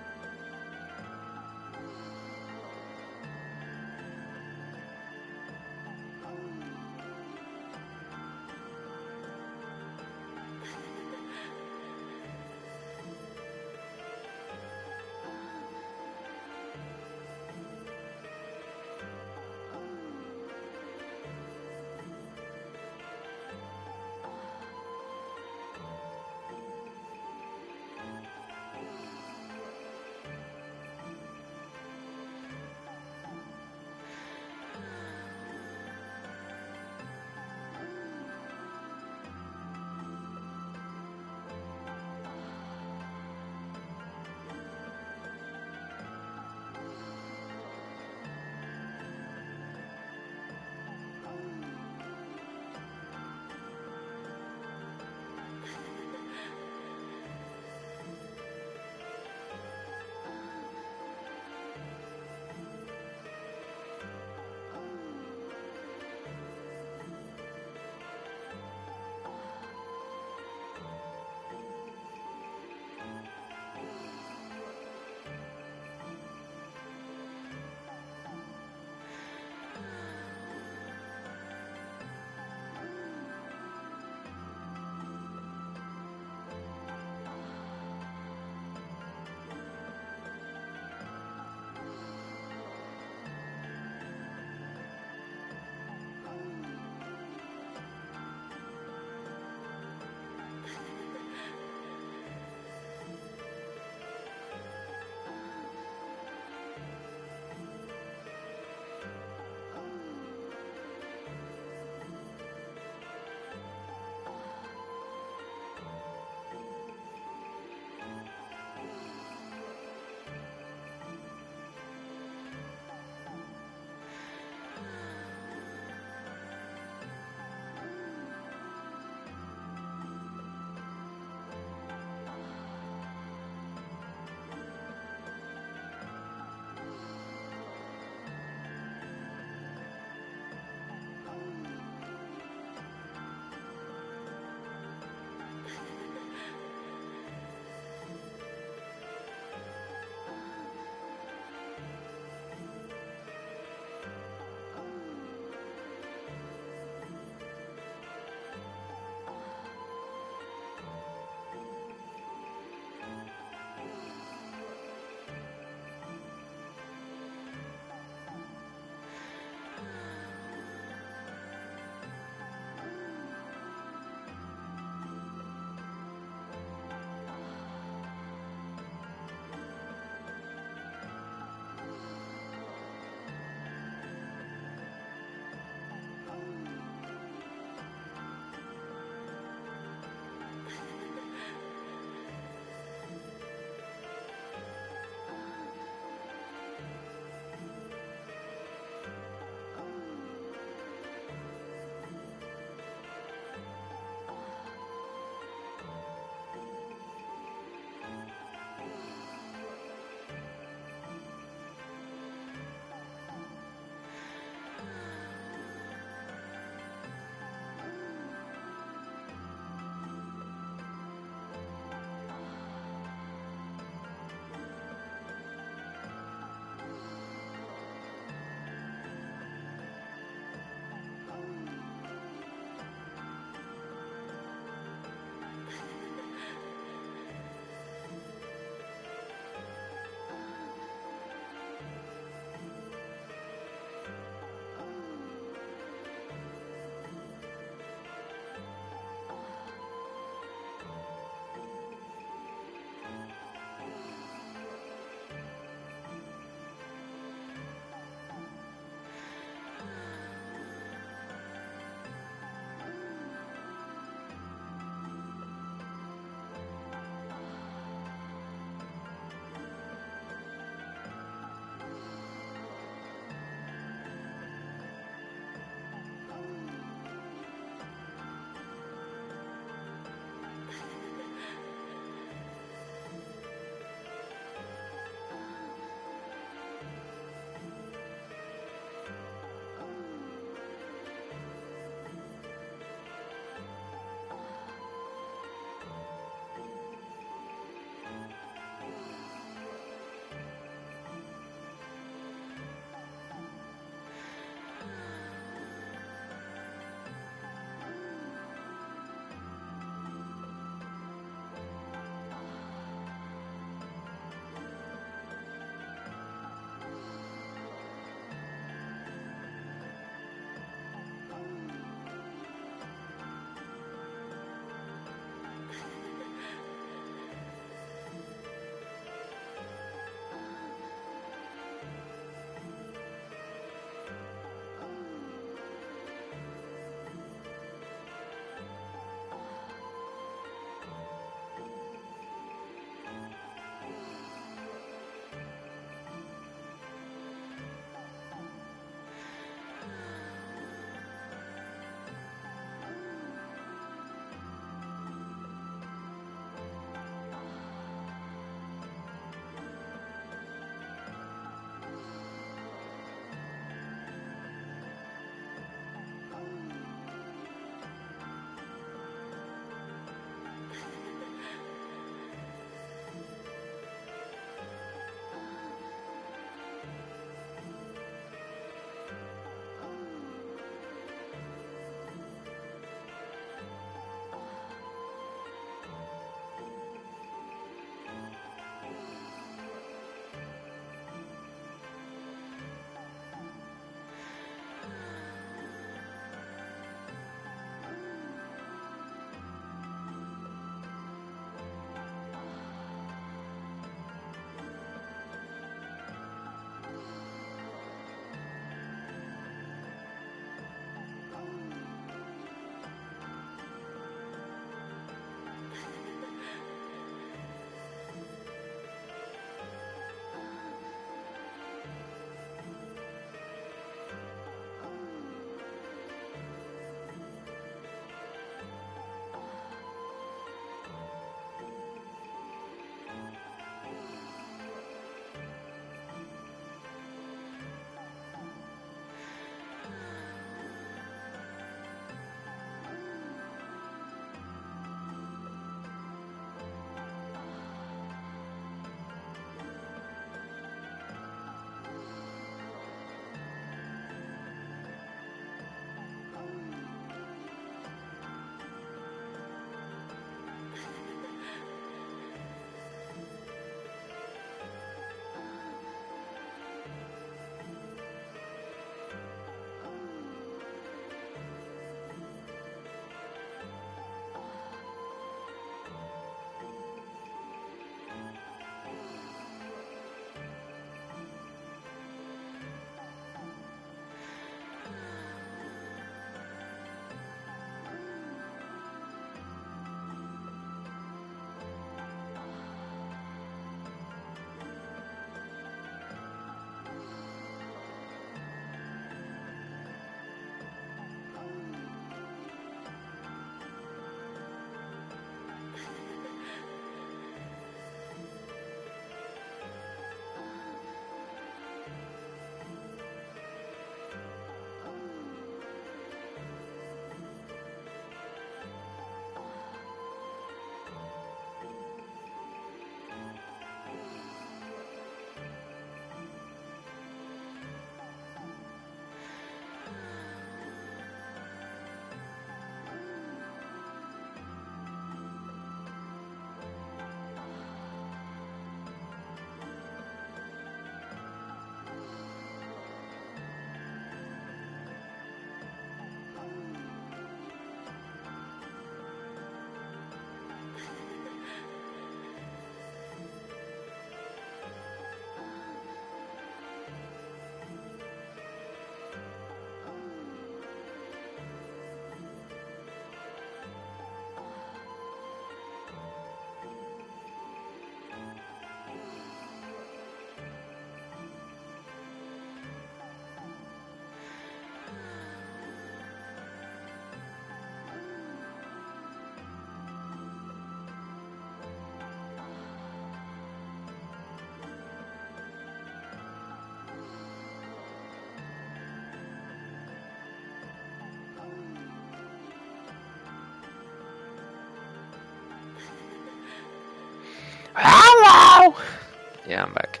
Yeah, I'm back.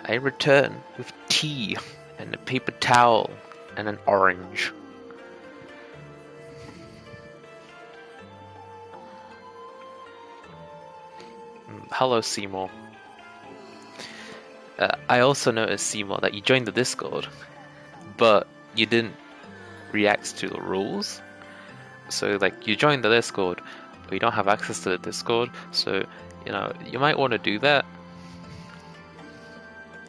I return with tea and a paper towel and an orange. Hello, Seymour. I also noticed, Seymour, that you joined the Discord, but you didn't react to the rules. So, like, you joined the Discord, but you don't have access to the Discord, so, you know, you might want to do that.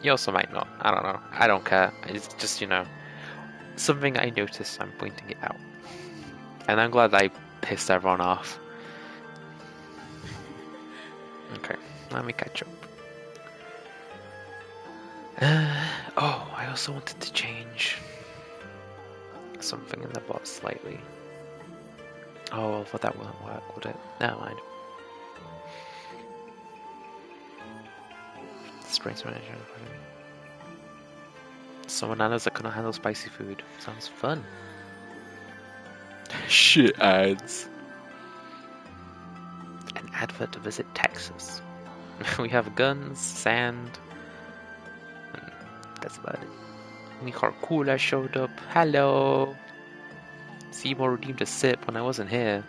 You also might not. I don't know. I don't care. It's just, you know, something I noticed. I'm pointing it out. And I'm glad I pissed everyone off. Okay, let me catch up. Oh, I also wanted to change something in the bot slightly. Oh, well, but that wouldn't work, would it? Never mind. Strength manager. Some bananas that couldn't handle spicy food. Sounds fun. Shit ads. An advert to visit Texas. We have guns, sand, and that's about it. Nicarcula showed up. Hello. Seymour redeemed a sip when I wasn't here.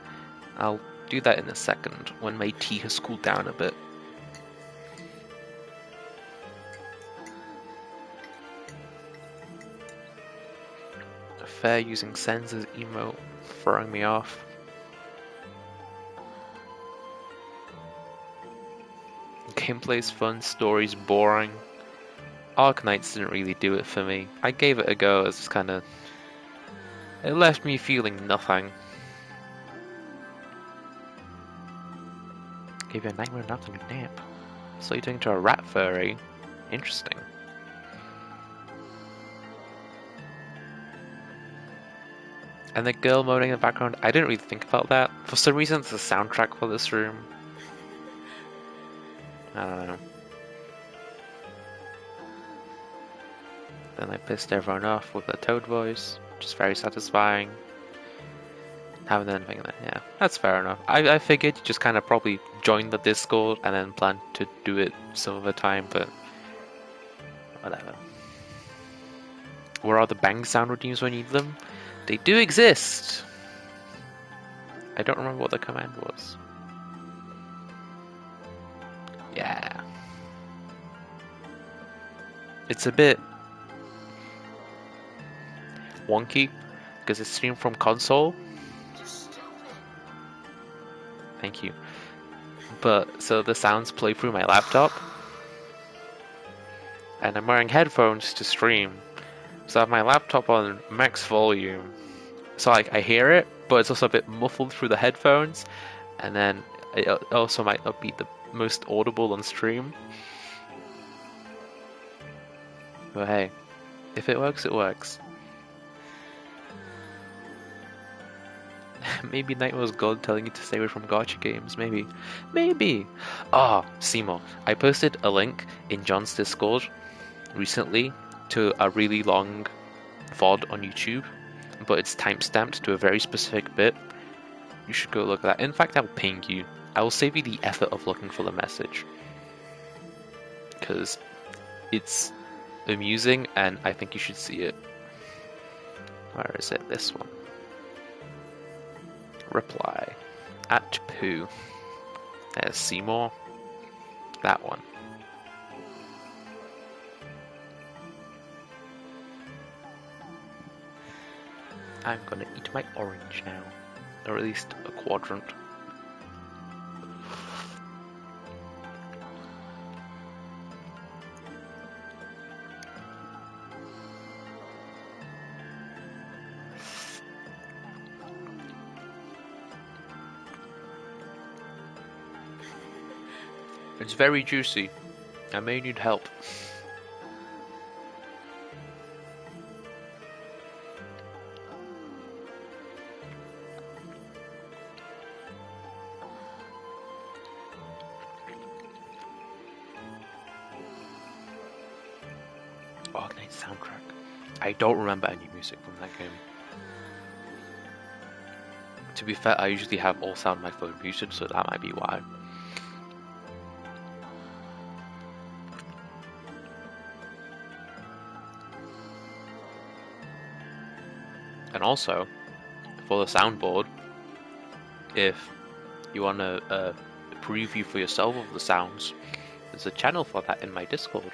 I'll do that in a second when my tea has cooled down a bit. Fair using Sen's emote, throwing me off. Gameplay's fun, story's boring. Arknights didn't really do it for me. I gave it a go as kind of... It left me feeling nothing. Gave you a nightmare and afternoon nap. So you're turning into a rat furry. Interesting. And the girl moaning in the background, I didn't really think about that. For some reason, it's the soundtrack for this room. I don't know. Then I pissed everyone off with a toad voice, which is very satisfying. Haven't done anything there, yeah. That's fair enough. I figured you just kind of probably join the Discord and then plan to do it some other time, but whatever. Where are the bang sound routines when you need them? They do exist! I don't remember what the command was. Yeah. It's a bit wonky because it's streamed from console. Thank you. But so the sounds play through my laptop, and I'm wearing headphones to stream. So I have my laptop on max volume, so I hear it, but it's also a bit muffled through the headphones, and then it also might not be the most audible on stream. But hey, if it works, it works. Maybe Night was God telling you to stay away from gacha games, maybe. Maybe! Ah, Seymour, I posted a link in John's Discord recently to a really long VOD on YouTube, but it's timestamped to a very specific bit. You should go look at that. In fact, I'll ping you. I will save you the effort of looking for the message. Because it's amusing and I think you should see it. Where is it? This one. Reply. At Pooh. There's Seymour. That one. I'm gonna eat my orange now. Or at least a quadrant. It's very juicy. I may need help. Arknight soundtrack. I don't remember any music from that game. To be fair, I usually have all sound on my phone muted, so that might be why. And also, for the soundboard, if you want a preview for yourself of the sounds, there's a channel for that in my Discord.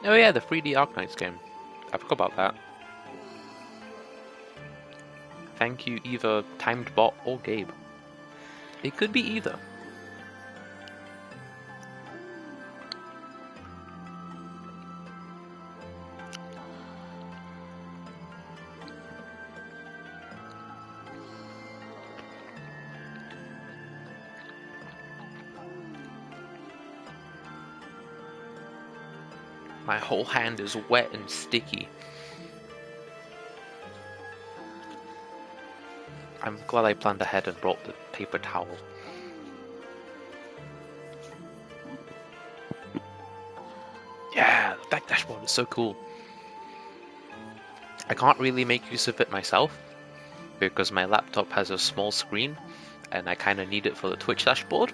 Oh yeah, the 3D Arknights game. I forgot about that. Thank you either Timed Bot or Gabe. It could be either. My whole hand is wet and sticky. I'm glad I planned ahead and brought the paper towel. Yeah, the back dashboard is so cool. I can't really make use of it myself because my laptop has a small screen and I kind of need it for the Twitch dashboard.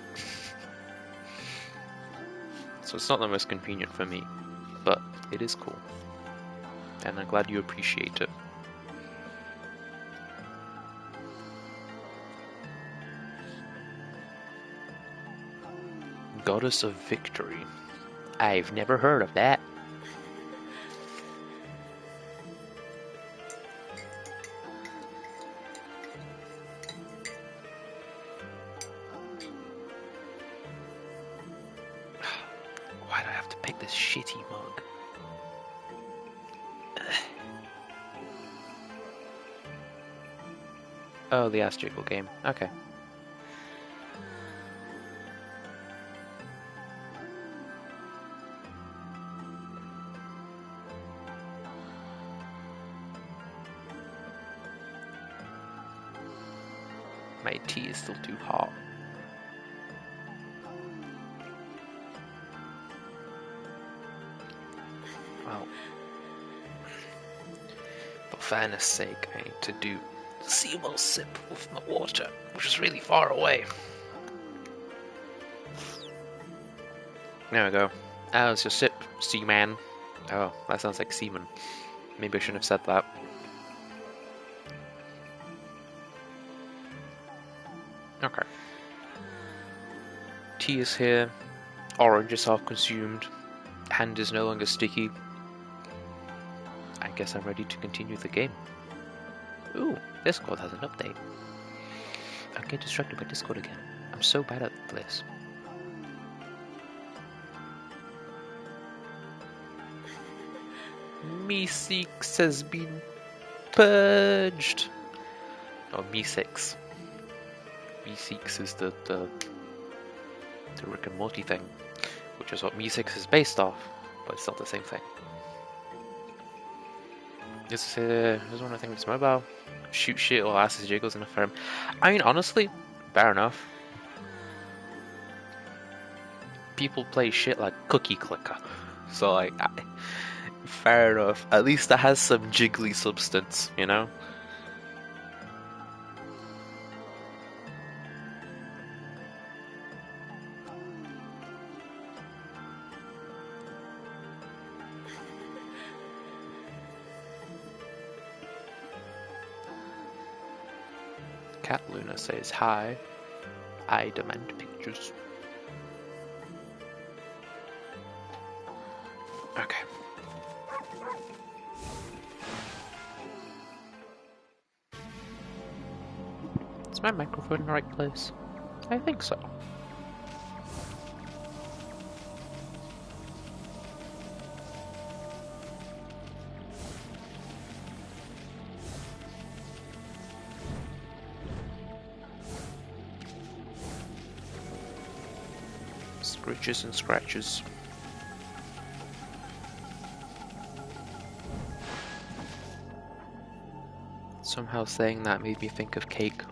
So it's not the most convenient for me, but it is cool. And I'm glad you appreciate it. Goddess of Victory. I've never heard of that. Why do I have to pick this shitty mug? Oh, the Astrical game. Okay. My tea is still too hot. Well, for fairness sake, I need to do a seawell sip with my water, which is really far away. There we go. How's your sip, seaman? Oh, that sounds like seaman. Maybe I shouldn't have said that. Okay. Tea is here. Orange is half consumed. Hand is no longer sticky. I guess I'm ready to continue the game. Ooh, Discord has an update. I get distracted by Discord again. I'm so bad at this. Me6 has been purged. Oh, Me6. Me6 is the Rick and Morty thing, which is what Me6 is based off, but it's not the same thing. This is one of the things it's mobile. Shoot shit or asses jiggles in a firm. I mean, honestly, fair enough. People play shit like Cookie Clicker, so like, fair enough. At least that has some jiggly substance, you know? Cat Luna says hi. I demand pictures. Okay. Is my microphone in the right place? I think so. Scritches and scratches. Somehow saying that made me think of cake.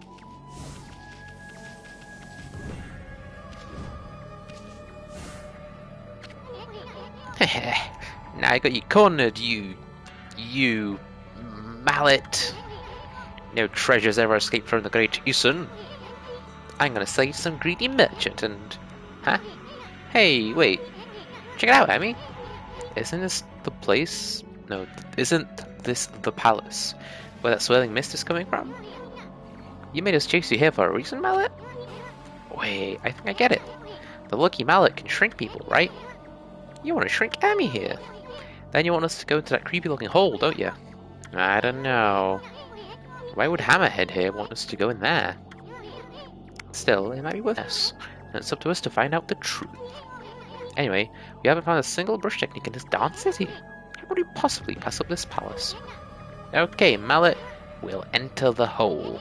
Now I got you cornered, you mallet. No treasures ever escaped from the Great Isun. I'm gonna sell you to some greedy merchant and... Huh? Hey, wait. Check it out, Emmy. Isn't this the place? No, isn't this the palace where that swirling mist is coming from? You made us chase you here for a reason, Mallet? Wait, I think I get it. The lucky Mallet can shrink people, right? You want to shrink Emmy here. Then you want us to go into that creepy looking hole, don't you? I don't know. Why would Hammerhead here want us to go in there? Still, it might be worth us. And it's up to us to find out the truth. Anyway, we haven't found a single brush technique in this darn city. How would we possibly pass up this palace? Okay, Mallet, we'll enter the hole.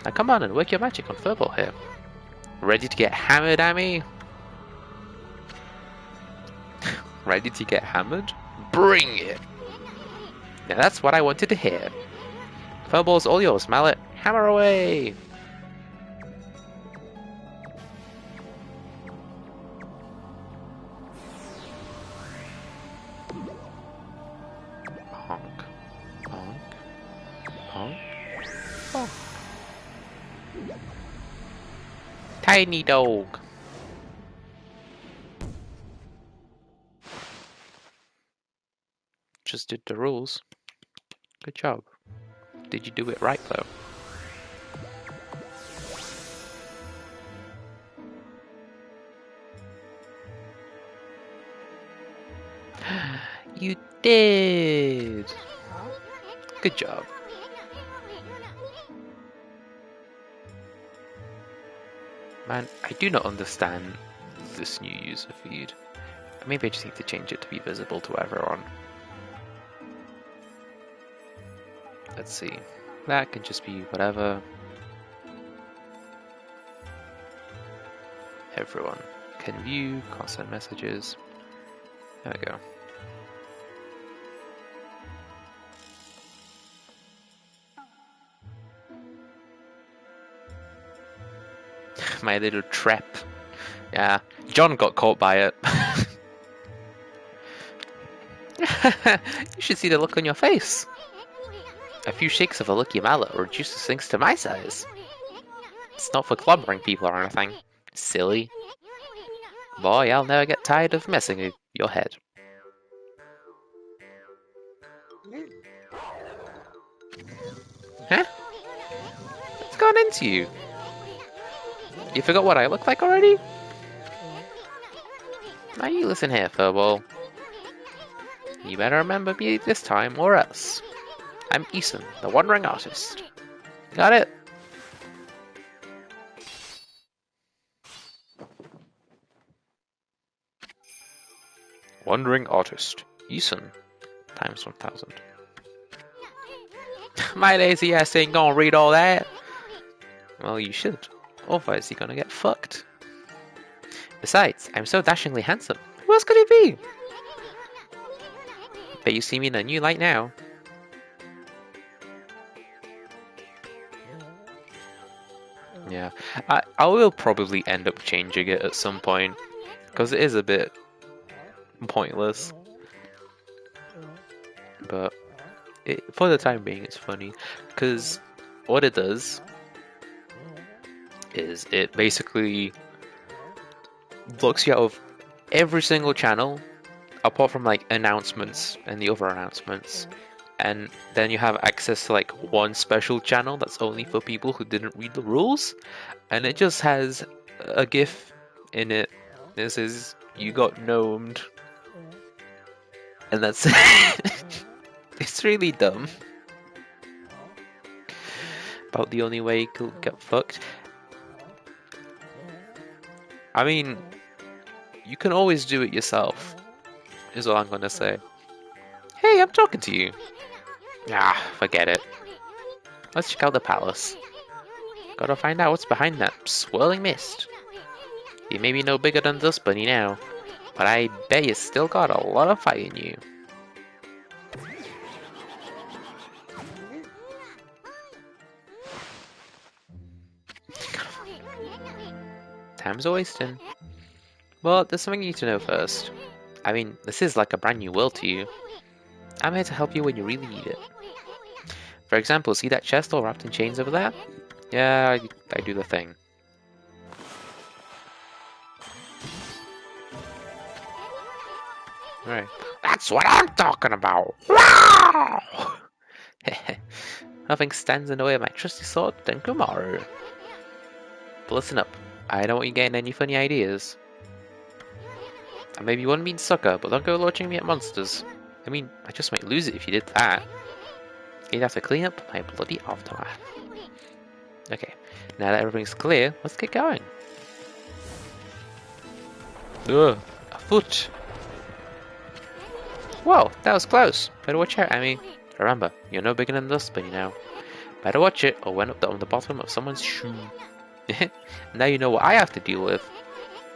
Now come on and work your magic on Furball here. Ready to get hammered, Amy? Ready to get hammered? Bring it! Now that's what I wanted to hear. Furball's all yours, Mallet. Hammer away! Honk. Honk. Honk. Honk. Tiny dog. Just did the rules. Good job. Did you do it right though? You did! Good job. Man, I do not understand this new user feed. Maybe I just need to change it to be visible to everyone. Let's see. That can just be whatever. Everyone can view, constant messages. There we go. My little trap. Yeah, John got caught by it. You should see the look on your face. A few shakes of a lucky mallet reduces things to my size. It's not for clobbering people or anything. Silly. Boy, I'll never get tired of messing with your head. Huh? What's gone into you? You forgot what I look like already? Now you listen here, Furball. You better remember me this time or else. I'm Ethan, the Wandering Artist. Got it? Wandering Artist. Ethan. Times 1000. My lazy ass ain't gonna read all that. Well, you should. Otherwise, you're gonna get fucked. Besides, I'm so dashingly handsome. Who else could it be? Bet you see me in a new light now. Yeah, I will probably end up changing it at some point, because it is a bit pointless. But for the time being, it's funny, because what it does is it basically blocks you out of every single channel, apart from like announcements and the other announcements. And then you have access to like one special channel that's only for people who didn't read the rules, and it just has a GIF in it. It says you got gnomed, and that's it. It's really dumb. About the only way you could get fucked. I mean, you can always do it yourself, is all I'm gonna say. Hey, I'm talking to you. Ah, forget it. Let's check out the palace. Gotta find out what's behind that swirling mist. You may be no bigger than this bunny now, but I bet you still got a lot of fire in you. Time's a wasting. Well, there's something you need to know first. I mean, this is like a brand new world to you. I'm here to help you when you really need it. For example, see that chest all wrapped in chains over there? Yeah, I do the thing. Alright. That's what I'm talking about! Wow! Nothing stands in the way of my trusty sword, Denkumaru. But listen up. I don't want you getting any funny ideas. I may be one mean sucker, but don't go launching me at monsters. I mean, I just might lose it if you did that. You'd have to clean up my bloody aftermath. Okay, now that everything's clear, let's get going. Ugh, a foot! Whoa, that was close. Better watch out, Amy. Remember, you're no bigger than a dustbin, you know. Better watch it, or end up on the bottom of someone's shoe. Now you know what I have to deal with.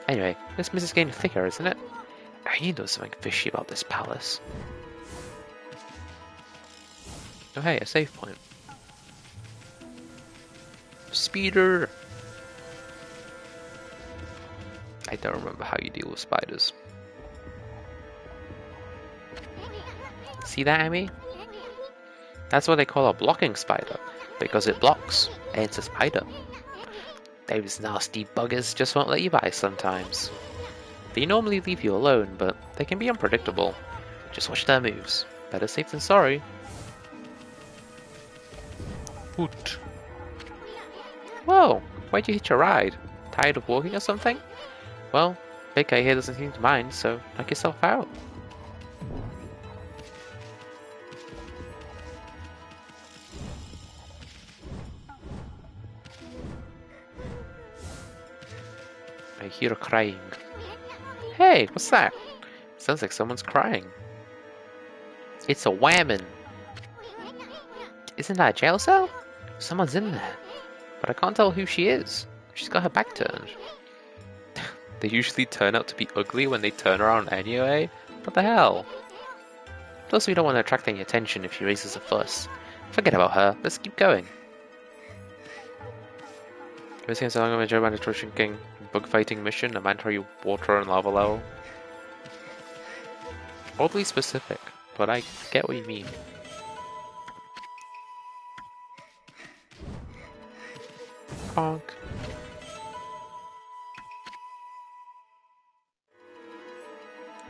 Anyway, this mist is getting thicker, isn't it? I knew there was something fishy about this palace. Oh hey, a save point. Speeder! I don't remember how you deal with spiders. See that, Amy? That's what they call a blocking spider, because it blocks, and it's a spider. Those nasty buggers just won't let you by sometimes. They normally leave you alone, but they can be unpredictable. Just watch their moves. Better safe than sorry. Hoot. Whoa, why'd you hitch a ride? Tired of walking or something? Well, big guy here doesn't seem to mind, so knock yourself out. I hear crying. Hey, what's that? Sounds like someone's crying. It's a whammon. Isn't that a jail cell? Someone's in there. But I can't tell who she is. She's got her back turned. They usually turn out to be ugly when they turn around anyway. What the hell? Plus we don't want to attract any attention if she raises a fuss. Forget about her. Let's keep going. This game's along with a German Amaterasu King bug fighting mission, a mandatory water and lava level. Oddly specific, but I get what you mean. Honk.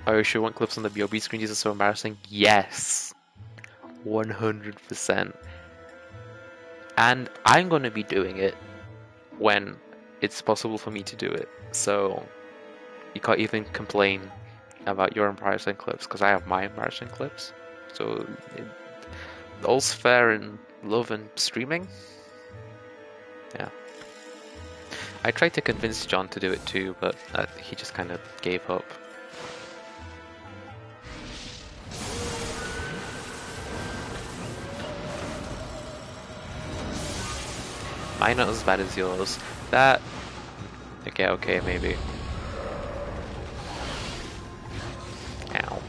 Oh, should want clips on the BOB screen? These are so embarrassing. Yes! 100%. And I'm gonna be doing it when it's possible for me to do it. So, you can't even complain about your embarrassing clips, because I have my embarrassing clips. So, all's fair in love and streaming. Yeah. I tried to convince John to do it too, but he just kind of gave up. Mine not as bad as yours. That... Okay, maybe. Ow.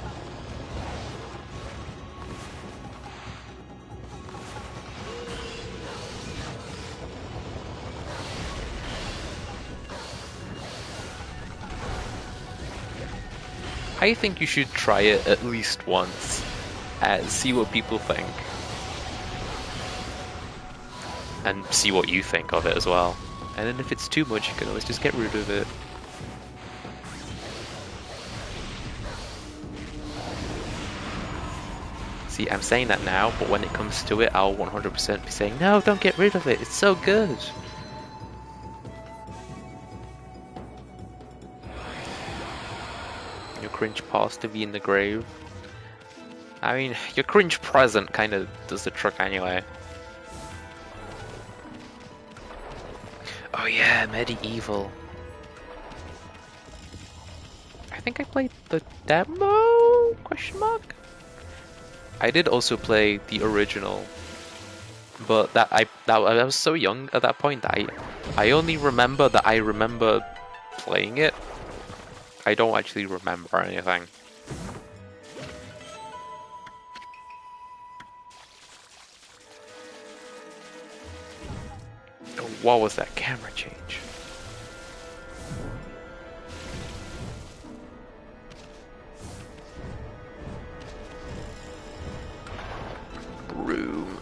I think you should try it at least once and see what people think. And see what you think of it as well. And then if it's too much, you can always just get rid of it. See, I'm saying that now, but when it comes to it, I'll 100% be saying, no, don't get rid of it, it's so good. Your cringe past to be in the grave. I mean, your cringe present kind of does the trick anyway. Oh yeah, medieval. I think I played the demo? Question mark? I did also play the original, but I was so young at that point that I only remember that I remember playing it. I don't actually remember anything. What was that camera change? Broom.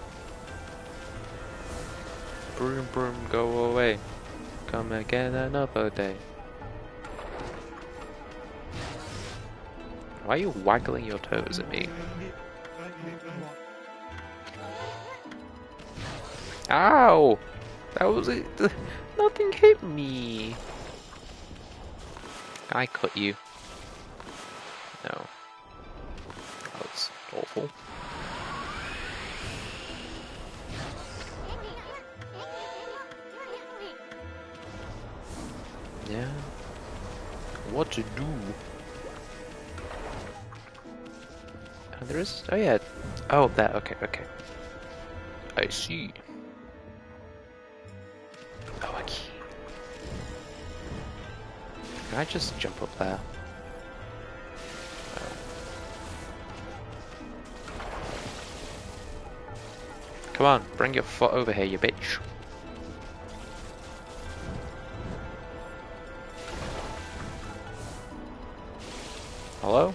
Broom, broom, go away. Come again another day. Why are you waggling your toes at me? Ow! That was it. Nothing hit me. I cut you. No. That was awful. Yeah. What to do? Oh, there is. Oh yeah. Oh, that. Okay. Okay. I see. Oh, a key. Can I just jump up there? Come on, bring your foot over here, you bitch. Hello?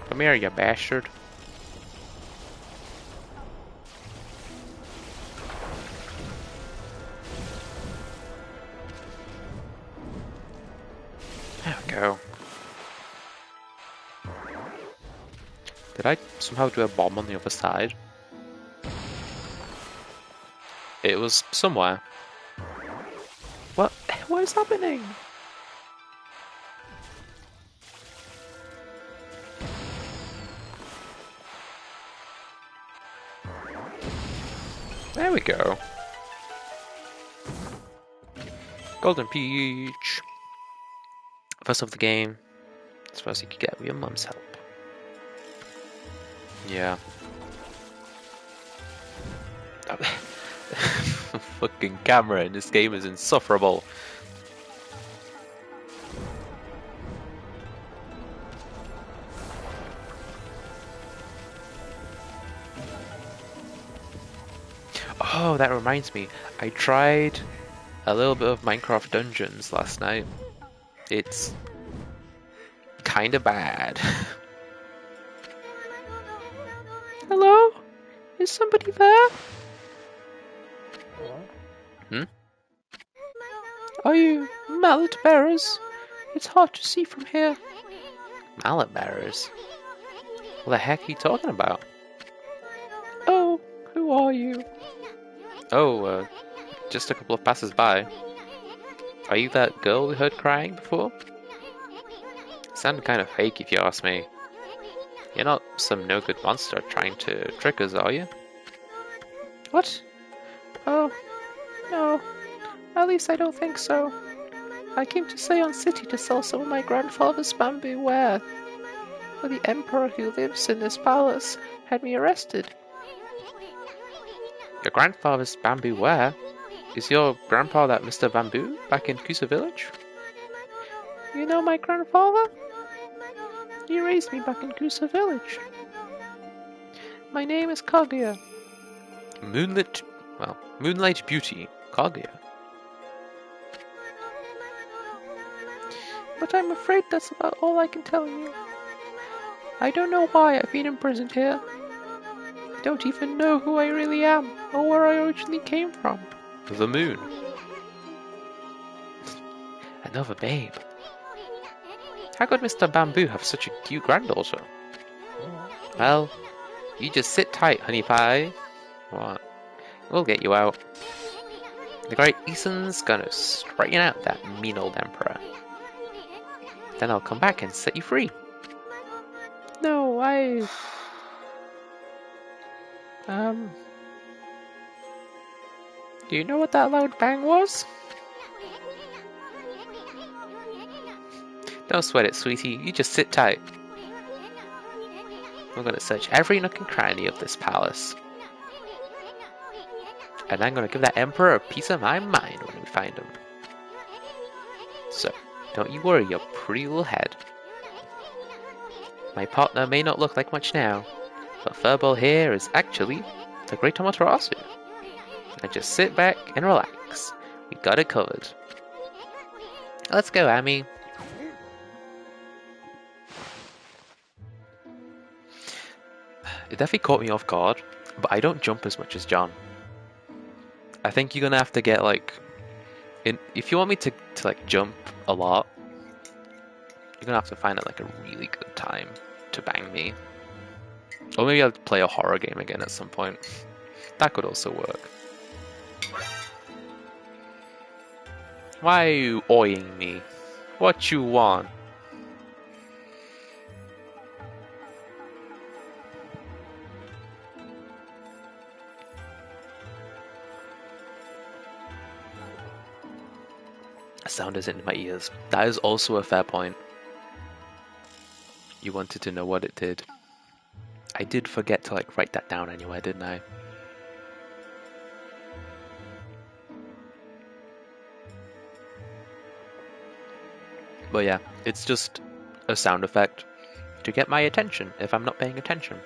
Come here, you bastard. There we go. Did I somehow do a bomb on the other side? It was somewhere. What? What is happening? There we go. Golden Peach. First of the game. As far as you could get with your mum's help. Yeah. Fucking camera in this game is insufferable. Oh, that reminds me. I tried a little bit of Minecraft Dungeons last night. It's kinda bad. Hello? Is somebody there? Hmm? Are you mallet bearers? It's hard to see from here. Mallet bearers? What the heck are you talking about? Oh, who are you? Oh, just a couple of passers-by. Are you that girl we heard crying before? Sounded kind of fake if you ask me. You're not some no-good monster trying to trick us, are you? What? Oh, no. At least I don't think so. I came to Seon City to sell some of my grandfather's bamboo ware. But the emperor who lives in this palace had me arrested. Your grandfather's bamboo ware? Is your grandpa that Mr. Bamboo back in Kusa village? You know my grandfather? He raised me back in Kusa village. My name is Kaguya. Moonlight Beauty, Kaguya. But I'm afraid that's about all I can tell you. I don't know why I've been imprisoned here. I don't even know who I really am, or where I originally came from. The moon. Another babe. How could Mr. Bamboo have such a cute granddaughter? Well, you just sit tight, honey pie. What? We'll get you out. The great Ison's gonna straighten out that mean old emperor. Then I'll come back and set you free. No, do you know what that loud bang was? Don't sweat it, sweetie. You just sit tight. We're gonna search every nook and cranny of this palace. And I'm gonna give that emperor a piece of my mind when we find him. So, don't you worry your pretty little head. My partner may not look like much now, but Furball here is actually the great Amaterasu. Now just sit back and relax. We got it covered. Let's go, Amy. It definitely caught me off guard, but I don't jump as much as John. I think you're gonna have to get like, if you want me to like jump a lot, you're gonna have to find it like a really good time to bang me. Or maybe I'll play a horror game again at some point. That could also work. Why are you oiing me? What you want? Sound is in my ears. That is also a fair point. You wanted to know what it did. I did forget to like write that down anyway, didn't I? But yeah, it's just a sound effect to get my attention if I'm not paying attention.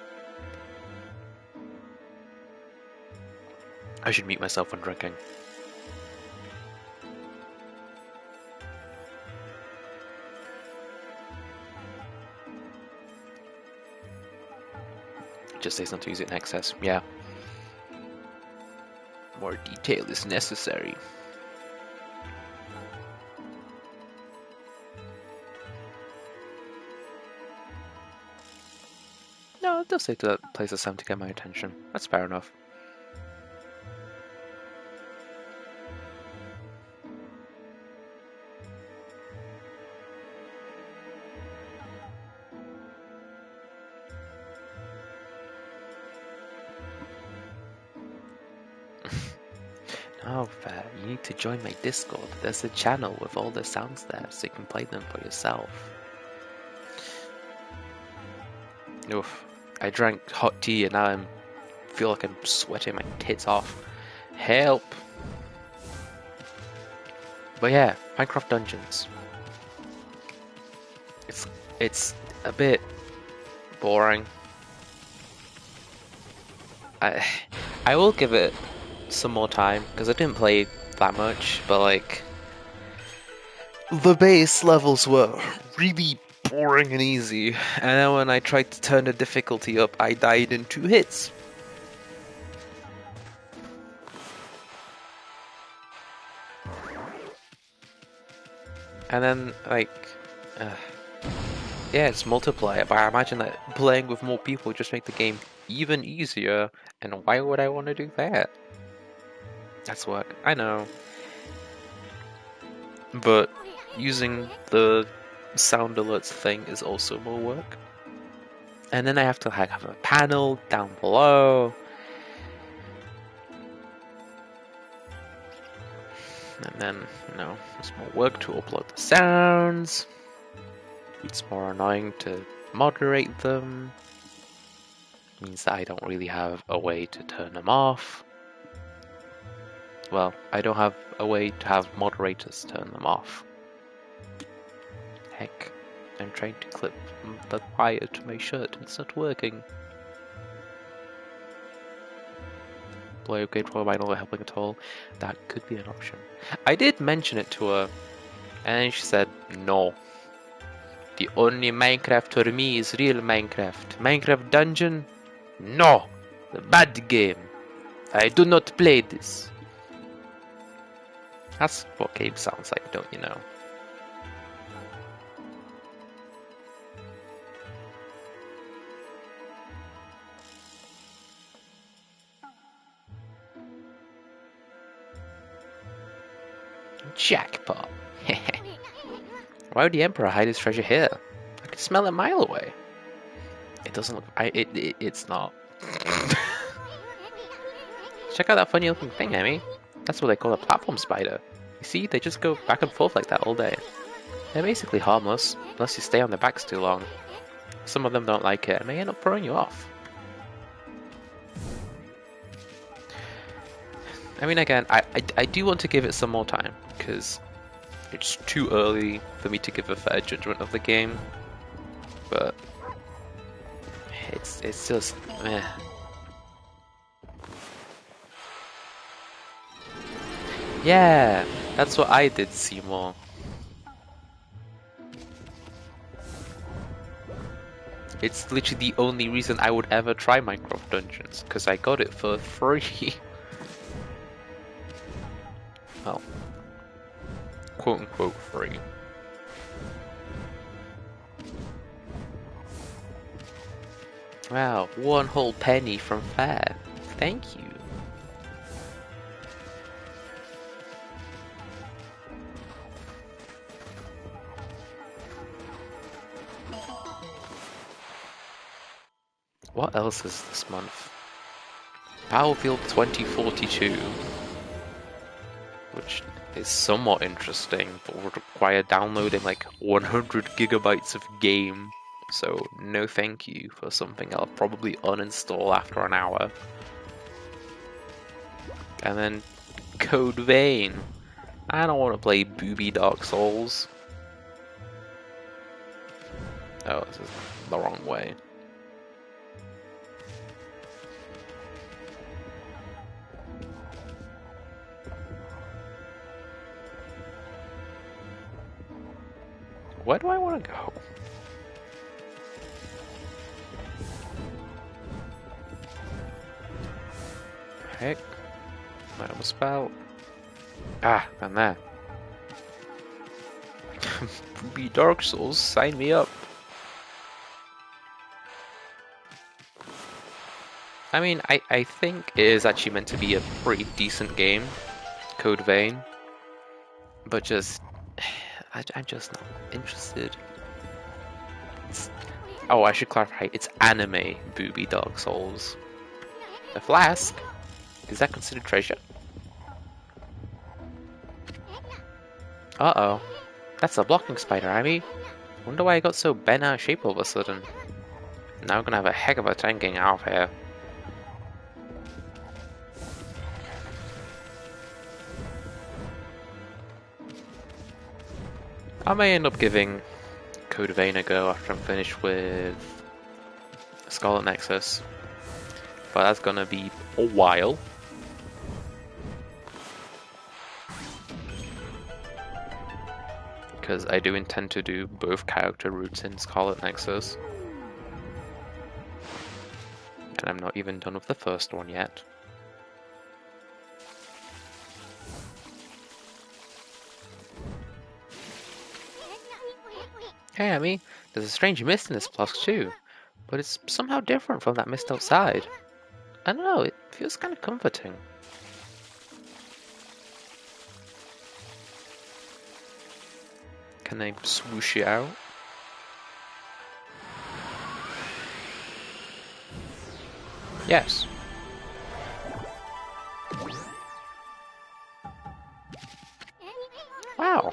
I should mute myself when drinking. Just says not to use it in excess. Yeah. More detail is necessary. No, it does say to place a sound to get my attention. That's fair enough. Oh, fair. You need to join my Discord. There's a channel with all the sounds there, so you can play them for yourself. Oof. I drank hot tea and now I feel like I'm sweating my tits off. Help! But yeah, Minecraft Dungeons. It's a bit boring. I will give it some more time because I didn't play that much, but like the base levels were really boring and easy, and then when I tried to turn the difficulty up, I died in 2 hits. And then like yeah, it's multiplayer, but I imagine that playing with more people would just make the game even easier, and why would I want to do that? That's work, I know. But using the sound alerts thing is also more work. And then I have to like have a panel down below. And then, you know, it's more work to upload the sounds. It's more annoying to moderate them. Means that I don't really have a way to turn them off. Well, I don't have a way to have moderators turn them off. Heck, I'm trying to clip the wire to my shirt and it's not working. Play okay, probably not helping at all. That could be an option. I did mention it to her, and she said no. The only Minecraft for me is real Minecraft. Minecraft Dungeon? No! The bad game. I do not play this. That's what game sounds like, don't you know? Jackpot. Why would the Emperor hide his treasure here? I could smell it a mile away. It doesn't look... it's not. Check out that funny looking thing, Emmy. That's what they call a platform spider. You see, they just go back and forth like that all day. They're basically harmless, unless you stay on their backs too long. Some of them don't like it and may end up throwing you off. I mean, again, I do want to give it some more time, because it's too early for me to give a fair judgment of the game. But it's just meh. Yeah, that's what I did, Seymour. It's literally the only reason I would ever try Minecraft Dungeons, because I got it for free. quote-unquote free. Wow, 1 whole penny from Fair. Thank you. What else is this month? Battlefield 2042, which is somewhat interesting, but would require downloading like 100 gigabytes of game. So no thank you for something I'll probably uninstall after an hour. And then Code Vein. I don't want to play booby Dark Souls. Oh, this is the wrong way. Where do I want to go? Heck. I almost fell. Ah, I'm there. Booby Dark Souls, sign me up. I mean, I think it is actually meant to be a pretty decent game, Code Vein, but just, I'm just not interested. Oh, I should clarify, it's anime Booby Dark Souls. A flask? Is that considered treasure? Uh-oh. That's a blocking spider, Amy. Wonder why I got so bent out of shape all of a sudden. Now I'm gonna have a heck of a time getting out of here. I may end up giving Code Vein a go after I'm finished with Scarlet Nexus, but that's gonna be a while. Because I do intend to do both character routes in Scarlet Nexus. And I'm not even done with the first one yet. Hey Amy, there's a strange mist in this flask too, but it's somehow different from that mist outside. I don't know, it feels kind of comforting. Can I swoosh it out? Yes. Wow,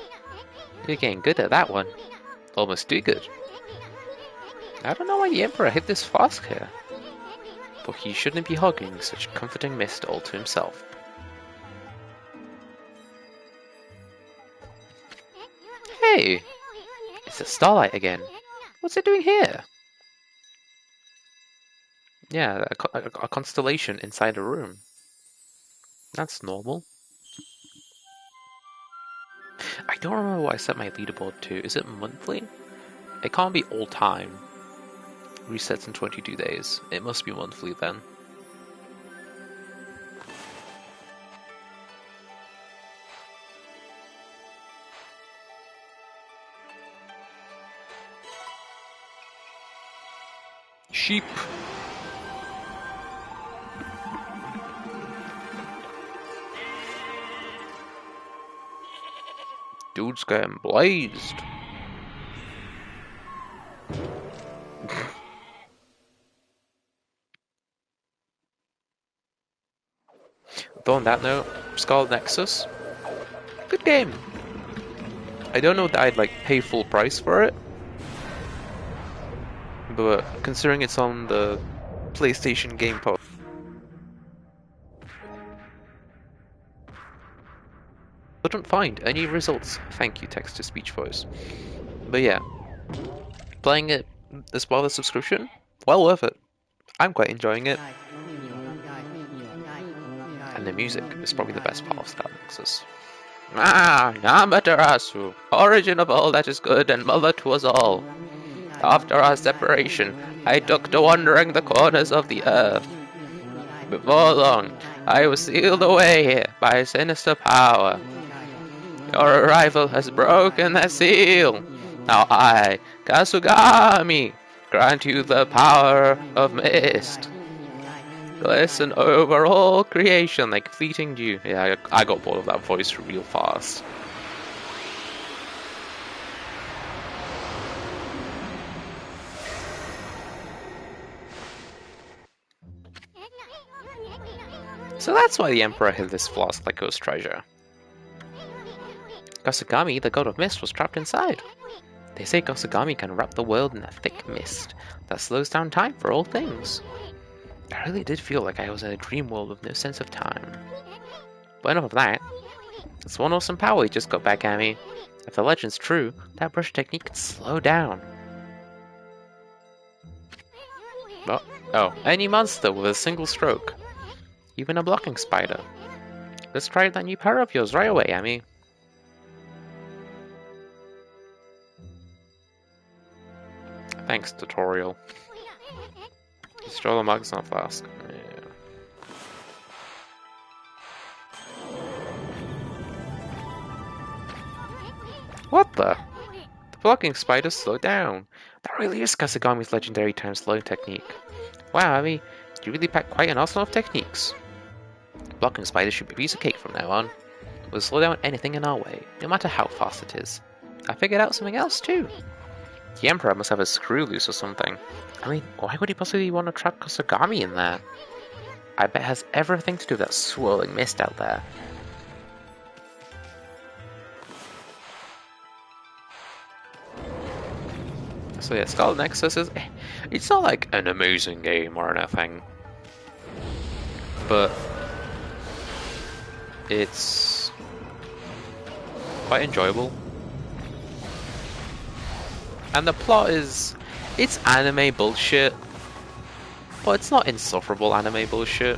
you're getting good at that one. Almost too good. I don't know why the Emperor hid this flask here, but he shouldn't be hugging such comforting mist all to himself. Hey! It's the starlight again. What's it doing here? Yeah, a constellation inside a room. That's normal. I don't remember what I set my leaderboard to. Is it monthly? It can't be all time. Resets in 22 days. It must be monthly then. Sheep. Dude's getting blazed. Though on that note, Scarlet Nexus, good game. I don't know that I'd like pay full price for it, but considering it's on the PlayStation Game Pass, couldn't find any results. Thank you, text-to-speech voice. But yeah, playing it as well as subscription, well worth it. I'm quite enjoying it. And the music is probably the best part of Scarlet Nexus. Ah, Amaterasu, origin of all that is good and mother to us all. After our separation, I took to wandering the corners of the earth. Before long, I was sealed away by a sinister power. Your arrival has broken the seal. Now I, Kasugami, grant you the power of mist. Glisten over all creation like fleeting dew. Yeah, I got bored of that voice real fast. So that's why the Emperor hid this flask like ghost treasure. Kasugami, the god of mist, was trapped inside. They say Kasugami can wrap the world in a thick mist that slows down time for all things. I really did feel like I was in a dream world with no sense of time. But enough of that. It's one awesome power he just got back at me. If the legend's true, that brush technique can slow down. Oh, any monster with a single stroke. Even a blocking spider. Let's try that new power of yours right away, Amy. Thanks, tutorial. Destroy the mugs on a flask. Yeah. What the? The blocking spider slowed down. That really is Kasugami's legendary time slowing technique. Wow, Amy, you really pack quite an arsenal of techniques. Blocking spiders should be a piece of cake from now on. We'll slow down anything in our way, no matter how fast it is. I figured out something else too. The Emperor must have a screw loose or something. I mean, why would he possibly want to trap Kasugami in there? I bet it has everything to do with that swirling mist out there. So yeah, Scarlet Nexus is... It's not like an amazing game or anything. But... it's... quite enjoyable. And the plot is... it's anime bullshit. But it's not insufferable anime bullshit.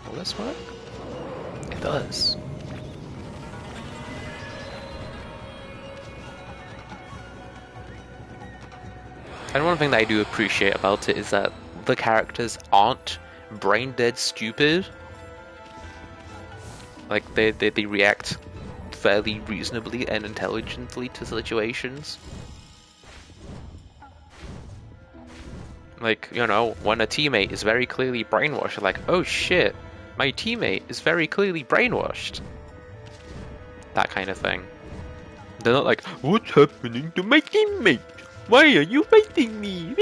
Will this work? It does. And one thing that I do appreciate about it is that the characters aren't brain dead stupid. Like, they react fairly reasonably and intelligently to situations. Like, you know, when a teammate is very clearly brainwashed, you're like, oh shit, my teammate is very clearly brainwashed. That kind of thing. They're not like, what's happening to my teammate? Why are you fighting me?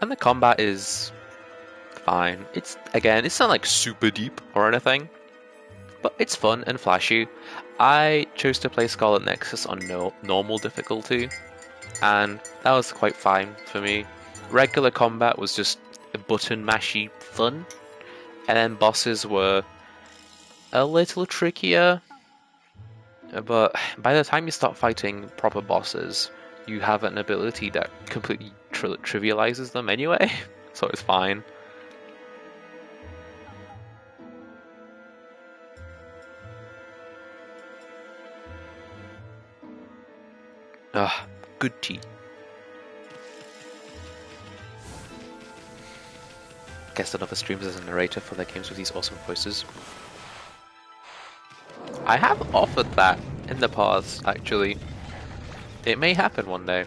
And the combat is fine. It's not like super deep or anything, but it's fun and flashy. I chose to play Scarlet Nexus on normal difficulty, and that was quite fine for me. Regular combat was just button mashy fun, and then bosses were a little trickier, but by the time you start fighting proper bosses, you have an ability that completely trivializes them anyway, so it's fine. Ah, good tea. Guess another streams as a narrator for their games with these awesome voices. I have offered that in the past, actually. It may happen one day.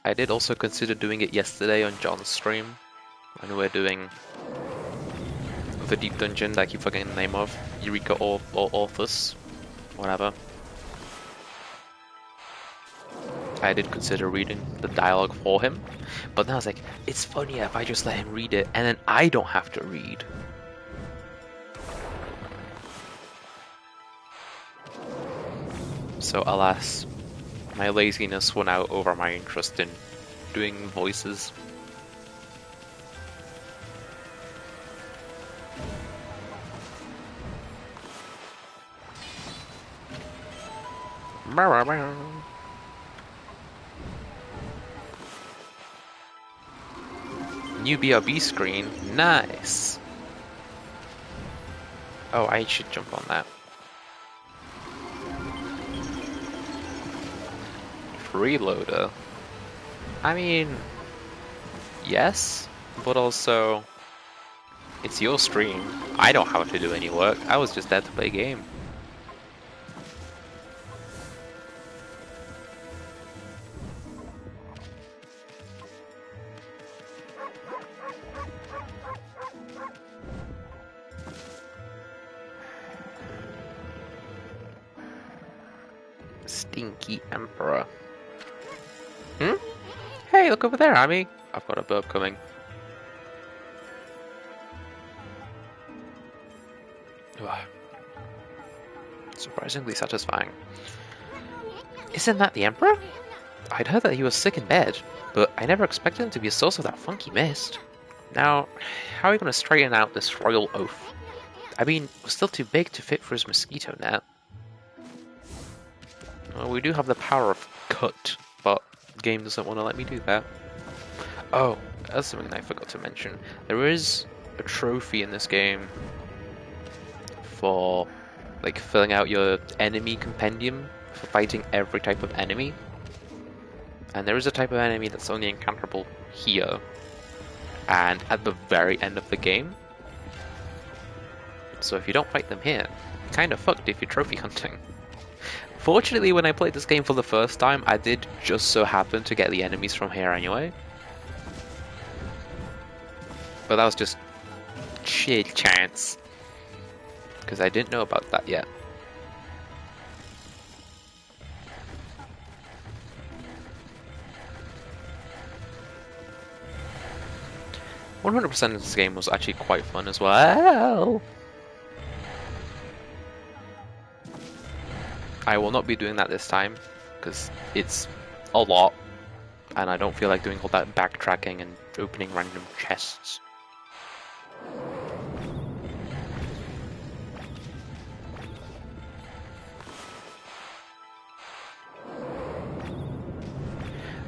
I did also consider doing it yesterday on John's stream, when we were doing the deep dungeon that I keep forgetting the name of, Eureka or Orthus, whatever. I did consider reading the dialogue for him, but then I was like, it's funnier if I just let him read it, and then I don't have to read. So alas, my laziness won out over my interest in doing voices. New BRB screen. Nice. Oh, I should jump on that. Freeloader. I mean, yes, but also, it's your stream. I don't have to do any work. I was just there to play a game. Stinky Emperor. Hmm? Hey, look over there, Amy. I've got a burp coming. Surprisingly satisfying. Isn't that the Emperor? I'd heard that he was sick in bed, but I never expected him to be a source of that funky mist. Now, how are we going to straighten out this royal oaf? I mean, we're still too big to fit for his mosquito net. Well, we do have the power of cut, but the game doesn't want to let me do that. Oh, that's something I forgot to mention. There is a trophy in this game for, like, filling out your enemy compendium for fighting every type of enemy. And there is a type of enemy that's only encounterable here, and at the very end of the game. So if you don't fight them here, you're kind of fucked if you're trophy hunting. Fortunately, when I played this game for the first time, I did just so happen to get the enemies from here anyway. But that was just sheer chance, because I didn't know about that yet. "100% of this game was actually quite fun as well. I will not be doing that this time, because it's a lot, and I don't feel like doing all that backtracking and opening random chests.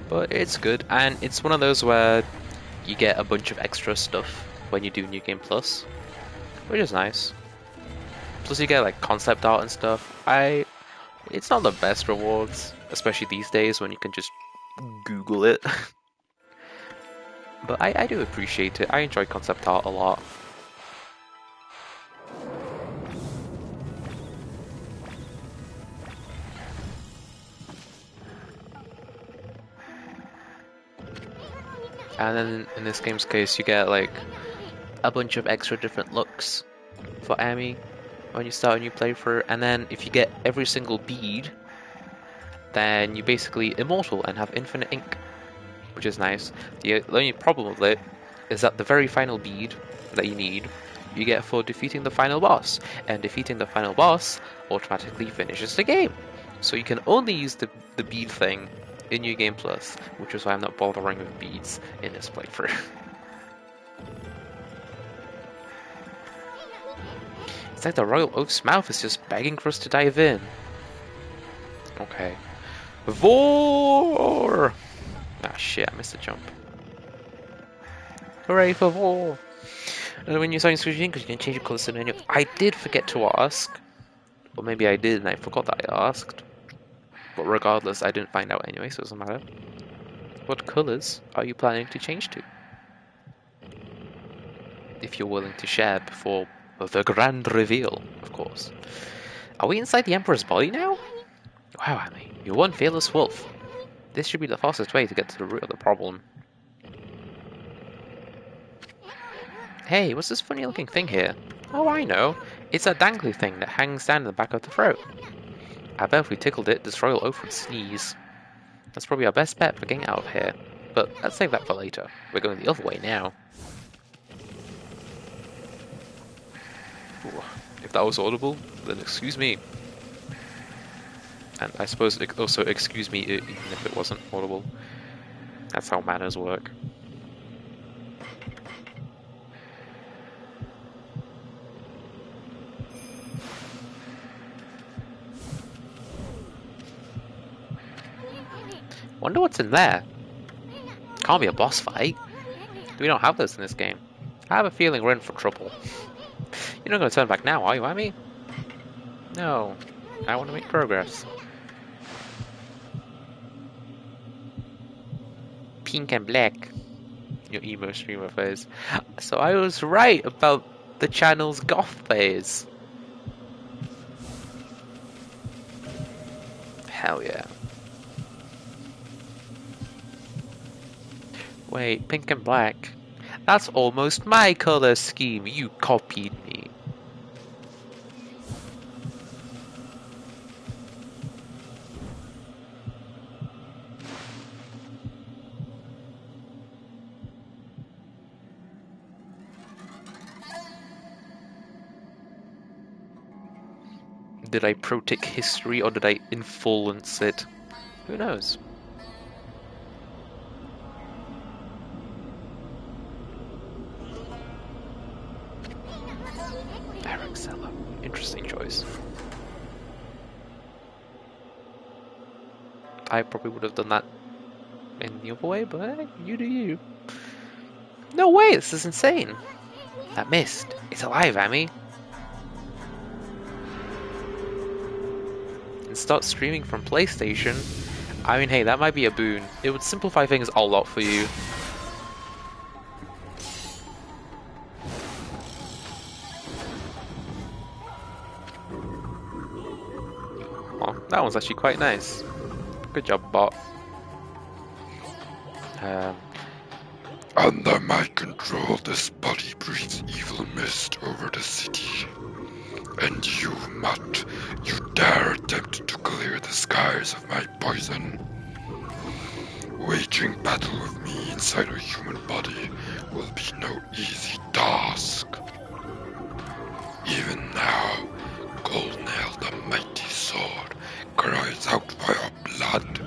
But it's good, and it's one of those where you get a bunch of extra stuff when you do New Game Plus, which is nice. Plus you get like concept art and stuff. It's not the best rewards, especially these days when you can just Google it. But I do appreciate it. I enjoy concept art a lot. And then in this game's case, you get like a bunch of extra different looks for Amy when you start a new playthrough. And then if you get every single bead, then you're basically immortal and have infinite ink, which is nice. The only problem with it is that the very final bead that you need, you get for defeating the final boss. And defeating the final boss automatically finishes the game. So you can only use the bead thing in New Game Plus, which is why I'm not bothering with beads in this playthrough. It's like the Royal Oaf's mouth is just begging for us to dive in. Okay. Vor! Ah shit, I missed the jump. Hooray for Vor! And when you're starting screen, because you can change your colours in the menu. I did forget to ask. Or maybe I did and I forgot that I asked. But regardless, I didn't find out anyway, so it doesn't matter. What colours are you planning to change to? If you're willing to share before the grand reveal, of course. Are we inside the Emperor's body now? Wow, Amy, you're one fearless wolf. This should be the fastest way to get to the root of the problem. Hey, what's this funny looking thing here? Oh, I know. It's a dangly thing that hangs down in the back of the throat. I bet if we tickled it, this royal oaf would sneeze. That's probably our best bet for getting out of here. But let's save that for later. We're going the other way now. Ooh, if that was audible, then excuse me. And I suppose also excuse me even if it wasn't audible. That's how manners work. Wonder what's in there. Can't be a boss fight. We don't have this in this game. I have a feeling we're in for trouble. You're not going to turn back now, are you, Amy? No. I want to make progress. Pink and black. Your emo streamer phase. So I was right about the channel's goth phase. Hell yeah. Wait, pink and black. That's almost my color scheme. You copied me. Did I pro-tick history or did I influence it? Who knows? Eric Seller. Interesting choice. I probably would have done that in the other way, but hey, you do you. No way, this is insane. That mist. It's alive, Amy. And start streaming from PlayStation. I mean, hey, that might be a boon. It would simplify things a lot for you. Oh, that one's actually quite nice. Good job, bot. Under my control, this body breathes evil mist over the city. And you, Mutt, you dare attempt to clear the skies of my poison. Waging battle with me inside a human body will be no easy task. Even now, Goldnail, the mighty sword, cries out for your blood.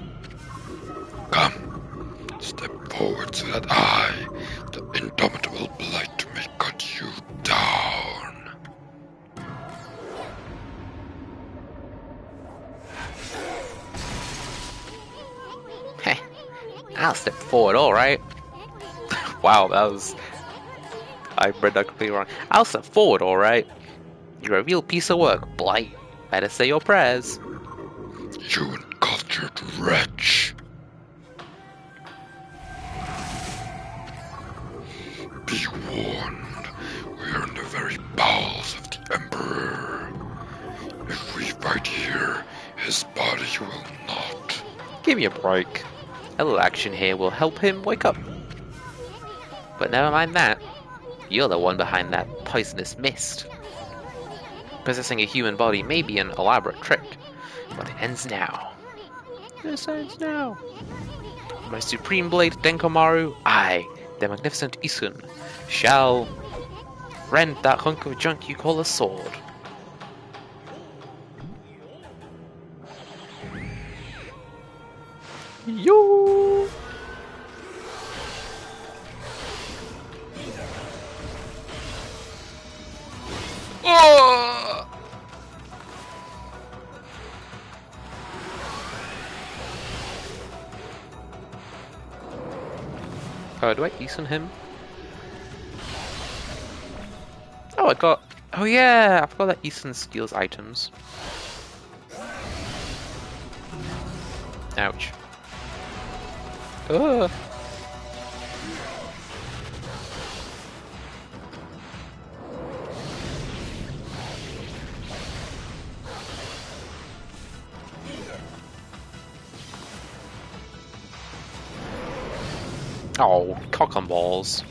Come, step forward so that I, the indomitable blight, may cut you down. Heh, I'll step forward, alright. Wow, that was... I read that completely wrong. I'll step forward, alright. You're a real piece of work, Blight. Better say your prayers. You uncultured wretch. Be warned, we are in the very bowels of the Emperor. If we fight here, his body will not. Give me a break. A little action here will help him wake up. But never mind that. You're the one behind that poisonous mist. Possessing a human body may be an elaborate trick, but it ends now. This ends now. My supreme blade Denkomaru, I, the magnificent Isun, shall rend that hunk of junk you call a sword. Yo! Oh! Do I Eason him? Oh, I got... Oh yeah, I forgot that Eason steals items. Ouch. Ugh. Oh, cock and balls.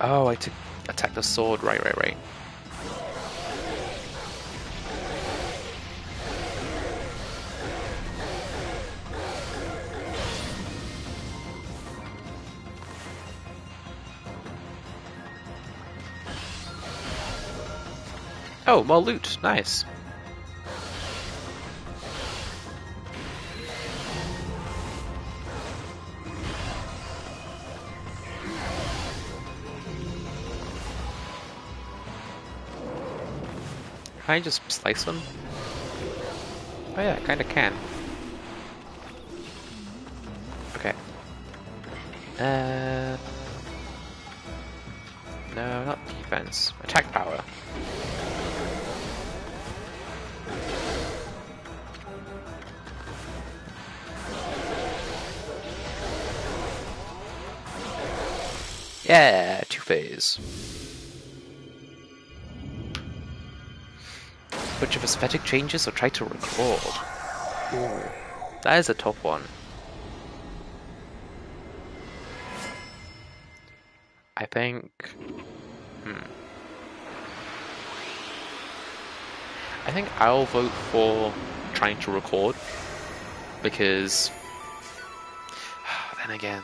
Oh, I took attack the sword. Right. Oh, more loot. Nice. Can I just slice them? Oh yeah, I kinda can. No, not defense. Attack power. Yeah, two-phase. Bunch of aesthetic changes or try to record. Ooh, that is a tough one. I think... I think I'll vote for trying to record, because... then again...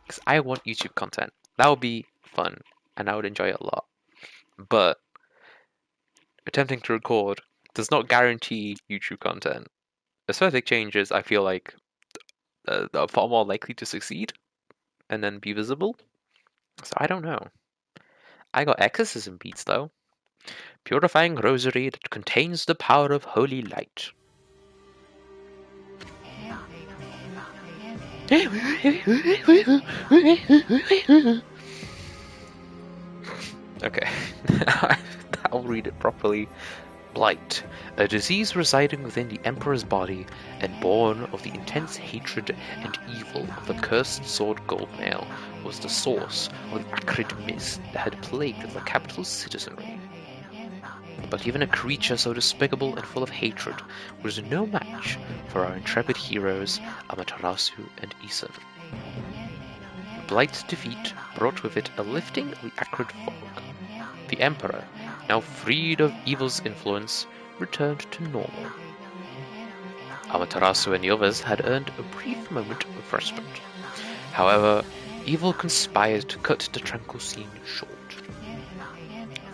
because I want YouTube content. That would be fun, and I would enjoy it a lot. But attempting to record does not guarantee YouTube content. Aesthetic changes, I feel like, are far more likely to succeed and then be visible. So I don't know. I got exorcism beats though. Purifying rosary that contains the power of holy light. Okay, I'll read it properly. Blight, a disease residing within the Emperor's body and born of the intense hatred and evil of the cursed sword Goldmail, was the source of the acrid mist that had plagued the capital's citizenry. But even a creature so despicable and full of hatred was no match for our intrepid heroes Amaterasu and Isun. Blight's defeat brought with it a lifting of the acrid fog. The Emperor, now freed of evil's influence, returned to normal. Amaterasu and the others had earned a brief moment of respite. However, evil conspired to cut the tranquil scene short.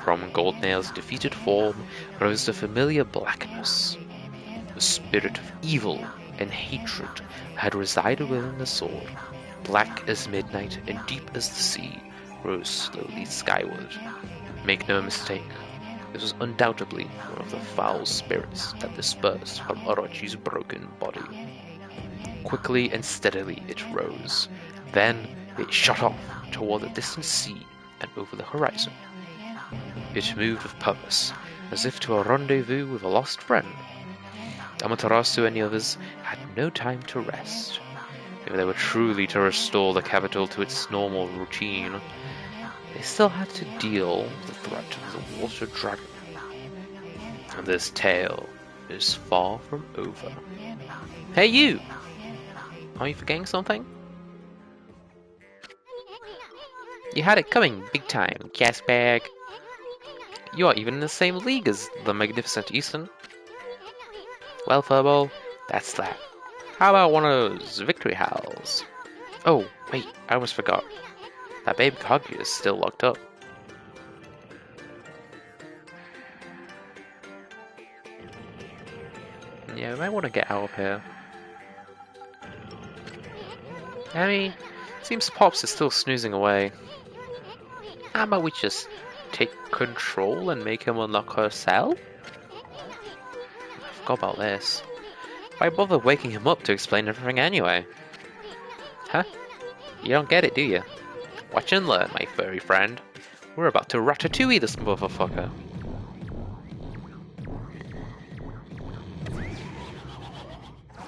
From Goldnail's defeated form rose the familiar blackness. The spirit of evil and hatred had resided within the sword, black as midnight and deep as the sea, rose slowly skyward. Make no mistake, this was undoubtedly one of the foul spirits that dispersed from Orochi's broken body. Quickly and steadily it rose. Then it shot off toward the distant sea and over the horizon. It moved with purpose, as if to a rendezvous with a lost friend. Amaterasu and the others had no time to rest. If they were truly to restore the capital to its normal routine, they still had to deal with the threat of the water dragon. And this tale is far from over. Hey you! Are you forgetting something? You had it coming big time, gasbag. You are even in the same league as the magnificent Isun. Well, Furball, that's that. How about one of those victory howls? Oh, wait, I almost forgot. That baby Kaguya is still locked up. Yeah, we might want to get out of here. I mean, seems Pops is still snoozing away. How about we just take control and make him unlock her cell? I forgot about this. Why bother waking him up to explain everything anyway? Huh? You don't get it, do you? Watch and learn, my furry friend. We're about to ratatouille this motherfucker.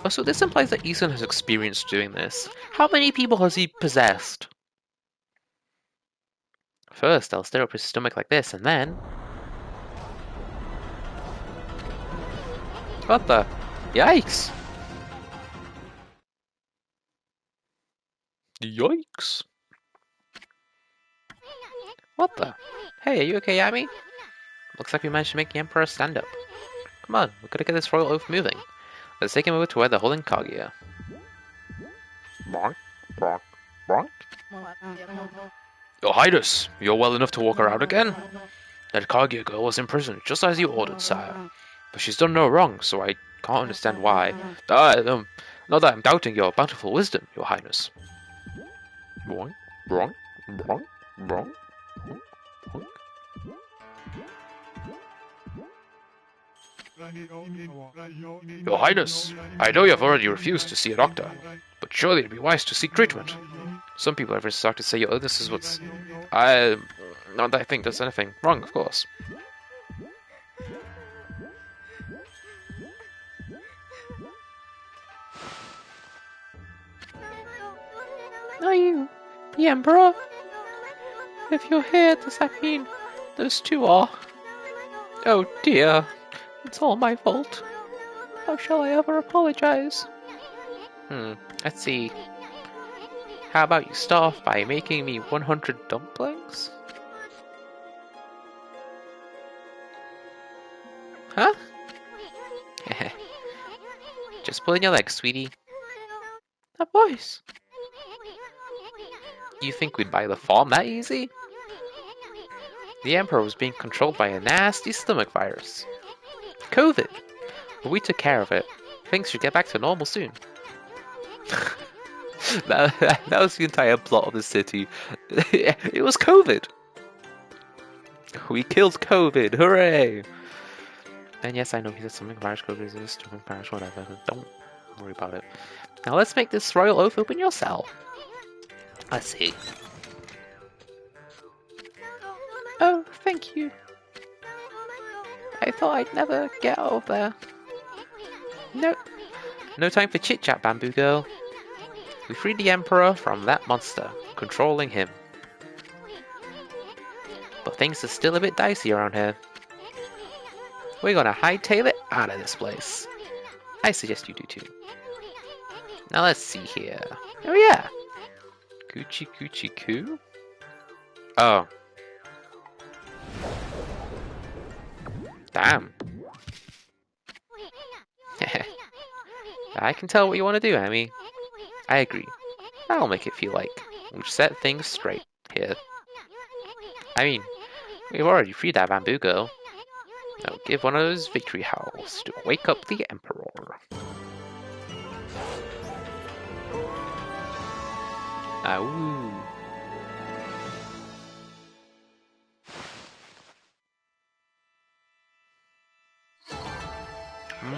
Oh, so this implies that Isun has experience doing this. How many people has he possessed? First, I'll stir up his stomach like this, and then... What the? Yikes! Yikes! What the? Hey, are you okay, Yami? Looks like we managed to make the Emperor stand up. Come on, we gotta get this royal oath moving. Let's take him over to where they're holding Kaguya. Bonk, bonk, bonk. Your Highness, you're well enough to walk her out again? That Kaguya girl was imprisoned just as you ordered, sire. But she's done no wrong, so I can't understand why. Not that I'm doubting your bountiful wisdom, your Highness. Boing, boing, boing, boing, boing. Your Highness, I know you have already refused to see a doctor, but But surely it'd be wise to seek treatment. Some people have started to say your illness is what's... Not that I think there's anything wrong, of course. Are you the Emperor? If you're here, does that mean those two are? Oh dear, it's all my fault. How shall I ever apologize? Let's see. How about you start off by making me 100 dumplings? Huh? Just pulling your leg, sweetie. That voice. You think we'd buy the farm that easy? The Emperor was being controlled by a nasty stomach virus. COVID. But we took care of it. Things should get back to normal soon. that was the entire plot of the city. It was COVID. We killed COVID. Hooray! And yes, I know he said something virus, COVID is stomach virus, whatever. Don't worry about it. Now let's make this royal oath open your cell. Let's see. Oh, thank you. I thought I'd never get out of there. No time for chit-chat, Bamboo Girl. We freed the Emperor from that monster, controlling him. But things are still a bit dicey around here. We're gonna hightail it out of this place. I suggest you do too. Now let's see here. Oh yeah! Coochie coochie coo? Oh. Damn. I can tell what you want to do, Amy. I agree. That'll make it feel like we've set things straight here. I mean, we've already freed that Bamboo Girl. Now give one of those victory howls to wake up the Emperor. Awoo.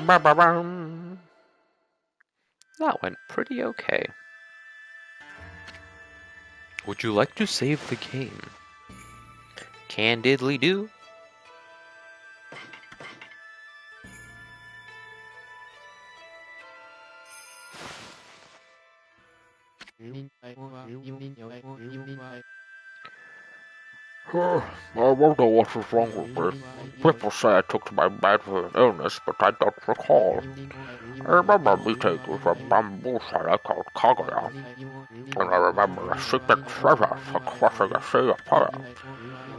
Ba-ba-bum. That went pretty okay. Would you like to save the game? Candidly do. I wonder what was wrong with me. People say I took to my bed for an illness, but I don't recall. I remember meeting with a bamboo seller called Kaguya, and I remember a secret treasure for crossing a sea of pearls.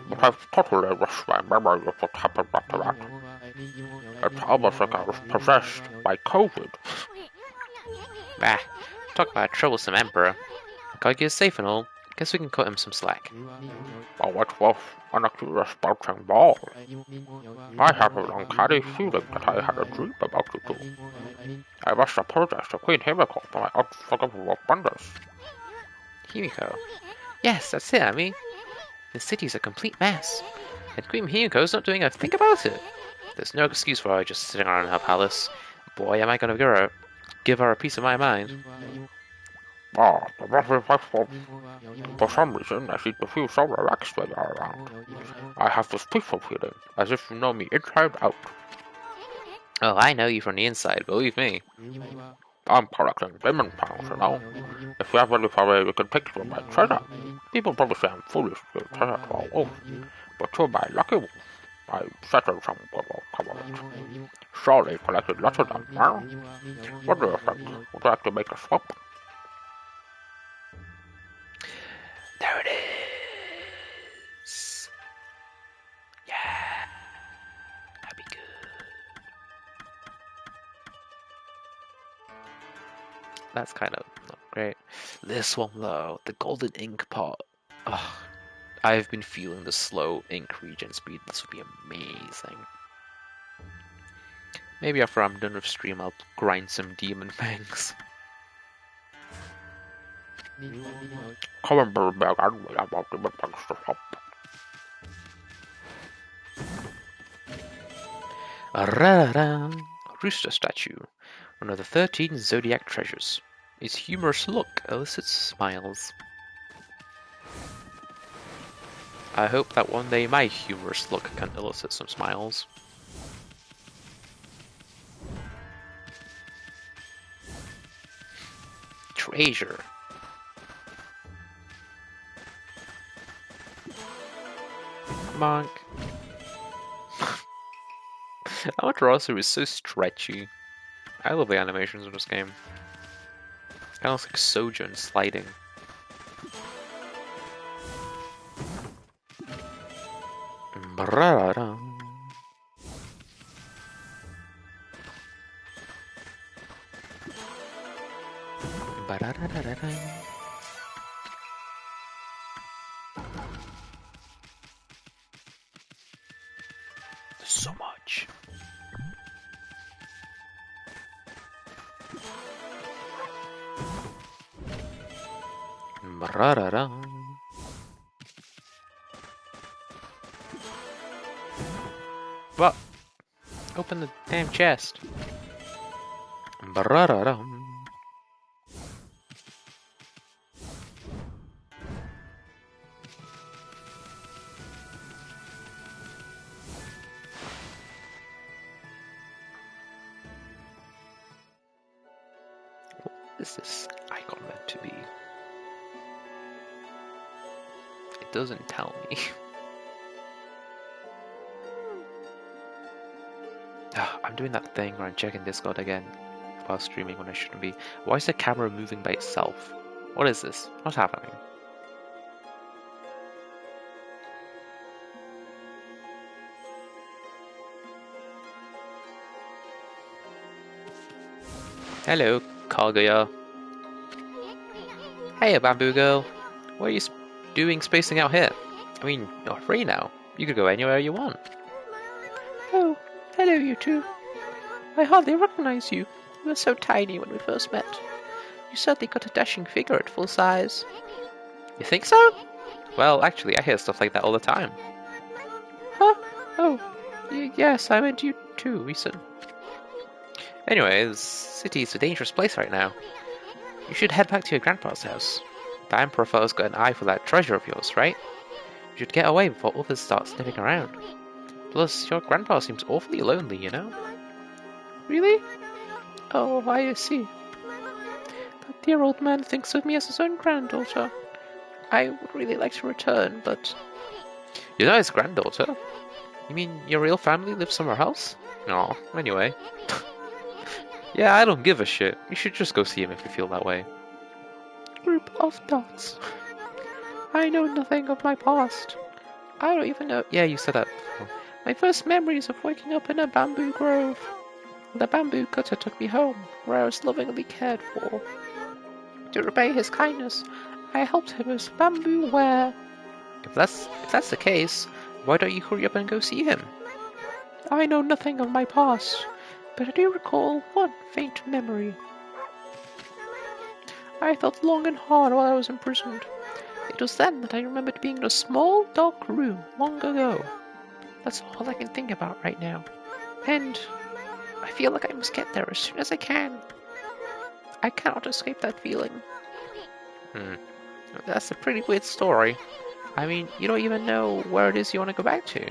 But I've totally lost my memory of what happened after that. It's almost like I was possessed by COVID. Bah, talk about a troublesome Emperor. Kaguya's safe and all. Guess we can cut him some slack. Oh, it was an curious bouncing ball. I have an uncanny feeling that I had a dream about you two. I must apologize to Queen Himiko for my unforgivable blunders. Himiko? Yes, that's it, Amy. The city's a complete mess, and Queen Himiko's not doing a thing about it. There's no excuse for her just sitting around in her palace. Boy, am I gonna give her a piece of my mind. Ah, but that is my fault. For some reason, I seem to feel so relaxed when you're around. I have this peaceful feeling, as if you know me inside out. Oh, I know you from the inside, believe me. I'm collecting demon pounds, you know. If you have any way you can take from my treasure, people probably say I'm foolish to give treasure to a wolf, but you're my lucky wolf. I settled some good will come of it. Surely collected lots of them, huh? What do you think? Would you like to make a swap? There it is. Yeah. That'd be good. That's kind of not great. This one though, the golden ink pot. Ugh. I've been feeling the slow ink regen speed. This would be amazing. Maybe after I'm done with stream, I'll grind some demon fangs. Come and bring back and we have demon fangs to swap. Rooster statue, one of the 13 zodiac treasures. His humorous look elicits smiles. I hope that one day my humorous look can elicit some smiles. Treasure. Monk. Amaterasu is so stretchy. I love the animations in this game. Kind of looks like Sojourn sliding. There's so much. What? Open the damn chest. What is this icon meant to be? It doesn't tell me. I'm doing that thing where I'm checking Discord again while streaming when I shouldn't be. Why is the camera moving by itself? What is this? What's happening? Hello, Kaguya. Hey, Bamboo Girl. What are you doing spacing out here? I mean, you're free now. You could go anywhere you want. Oh, hello you two. I hardly recognize you. You were so tiny when we first met. You certainly got a dashing figure at full size. You think so? Well, actually, I hear stuff like that all the time. Huh? Oh, yes, I meant you too, Reason. Anyway, the city's a dangerous place right now. You should head back to your grandpa's house. The Emperor has got an eye for that treasure of yours, right? You should get away before others start sniffing around. Plus, your grandpa seems awfully lonely, you know? Really? Oh, I see. That dear old man thinks of me as his own granddaughter. I would really like to return, but... You're not his granddaughter? You mean your real family lives somewhere else? No, anyway. Yeah, I don't give a shit. You should just go see him if you feel that way. Group of dots. I know nothing of my past. I don't even know... Yeah, you said that before. My first memories of waking up in a bamboo grove. The bamboo cutter took me home, where I was lovingly cared for. To repay his kindness, I helped him with bamboo ware. If that's the case, why don't you hurry up and go see him? I know nothing of my past, but I do recall one faint memory. I thought long and hard while I was imprisoned. It was then that I remembered being in a small, dark room long ago. That's all I can think about right now. And I feel like I must get there as soon as I can. I cannot escape that feeling. That's a pretty weird story. I mean, you don't even know where it is you want to go back to.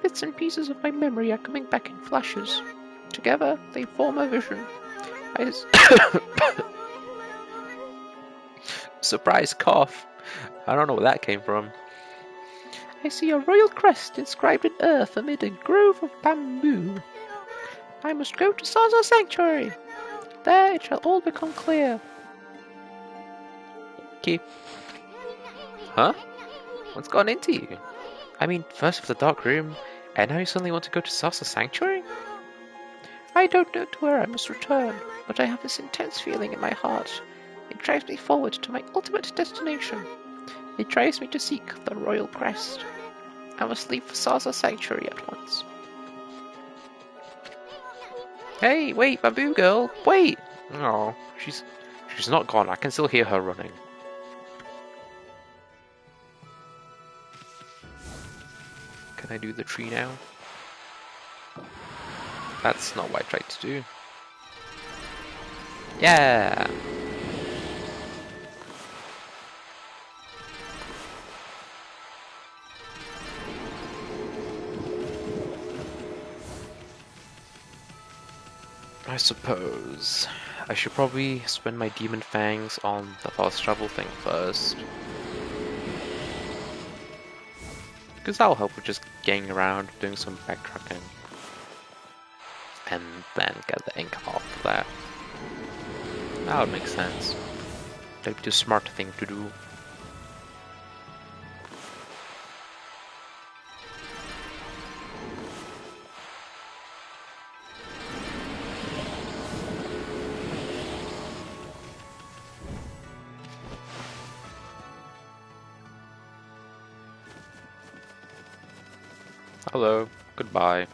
Bits and pieces of my memory are coming back in flashes. Together, they form a vision. Surprise cough. I don't know where that came from. I see a royal crest inscribed in earth amid a grove of bamboo. I must go to Saza Sanctuary. There it shall all become clear. Okay. Huh? What's gone into you? I mean, first with the dark room, and now you suddenly want to go to Sasa Sanctuary? I don't know to where I must return, but I have this intense feeling in my heart. It drives me forward to my ultimate destination. It drives me to seek the royal crest. I must leave for Sasa Sanctuary at once. Hey, wait, Bamboo Girl, wait! Oh, she's not gone. I can still hear her running. Can I do the tree now? That's not what I tried to do. Yeah! I suppose I should probably spend my demon fangs on the fast travel thing first. Because that'll help with just getting around, doing some backtracking. And then get the ink after that. That would make sense. That'd be the smart thing to do. Hello, goodbye.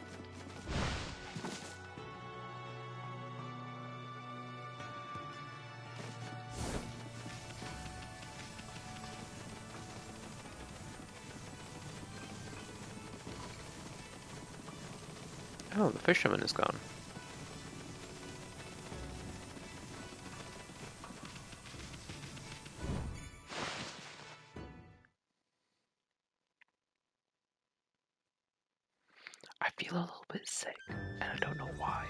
Oh, the fisherman is gone. I feel a little bit sick, and I don't know why.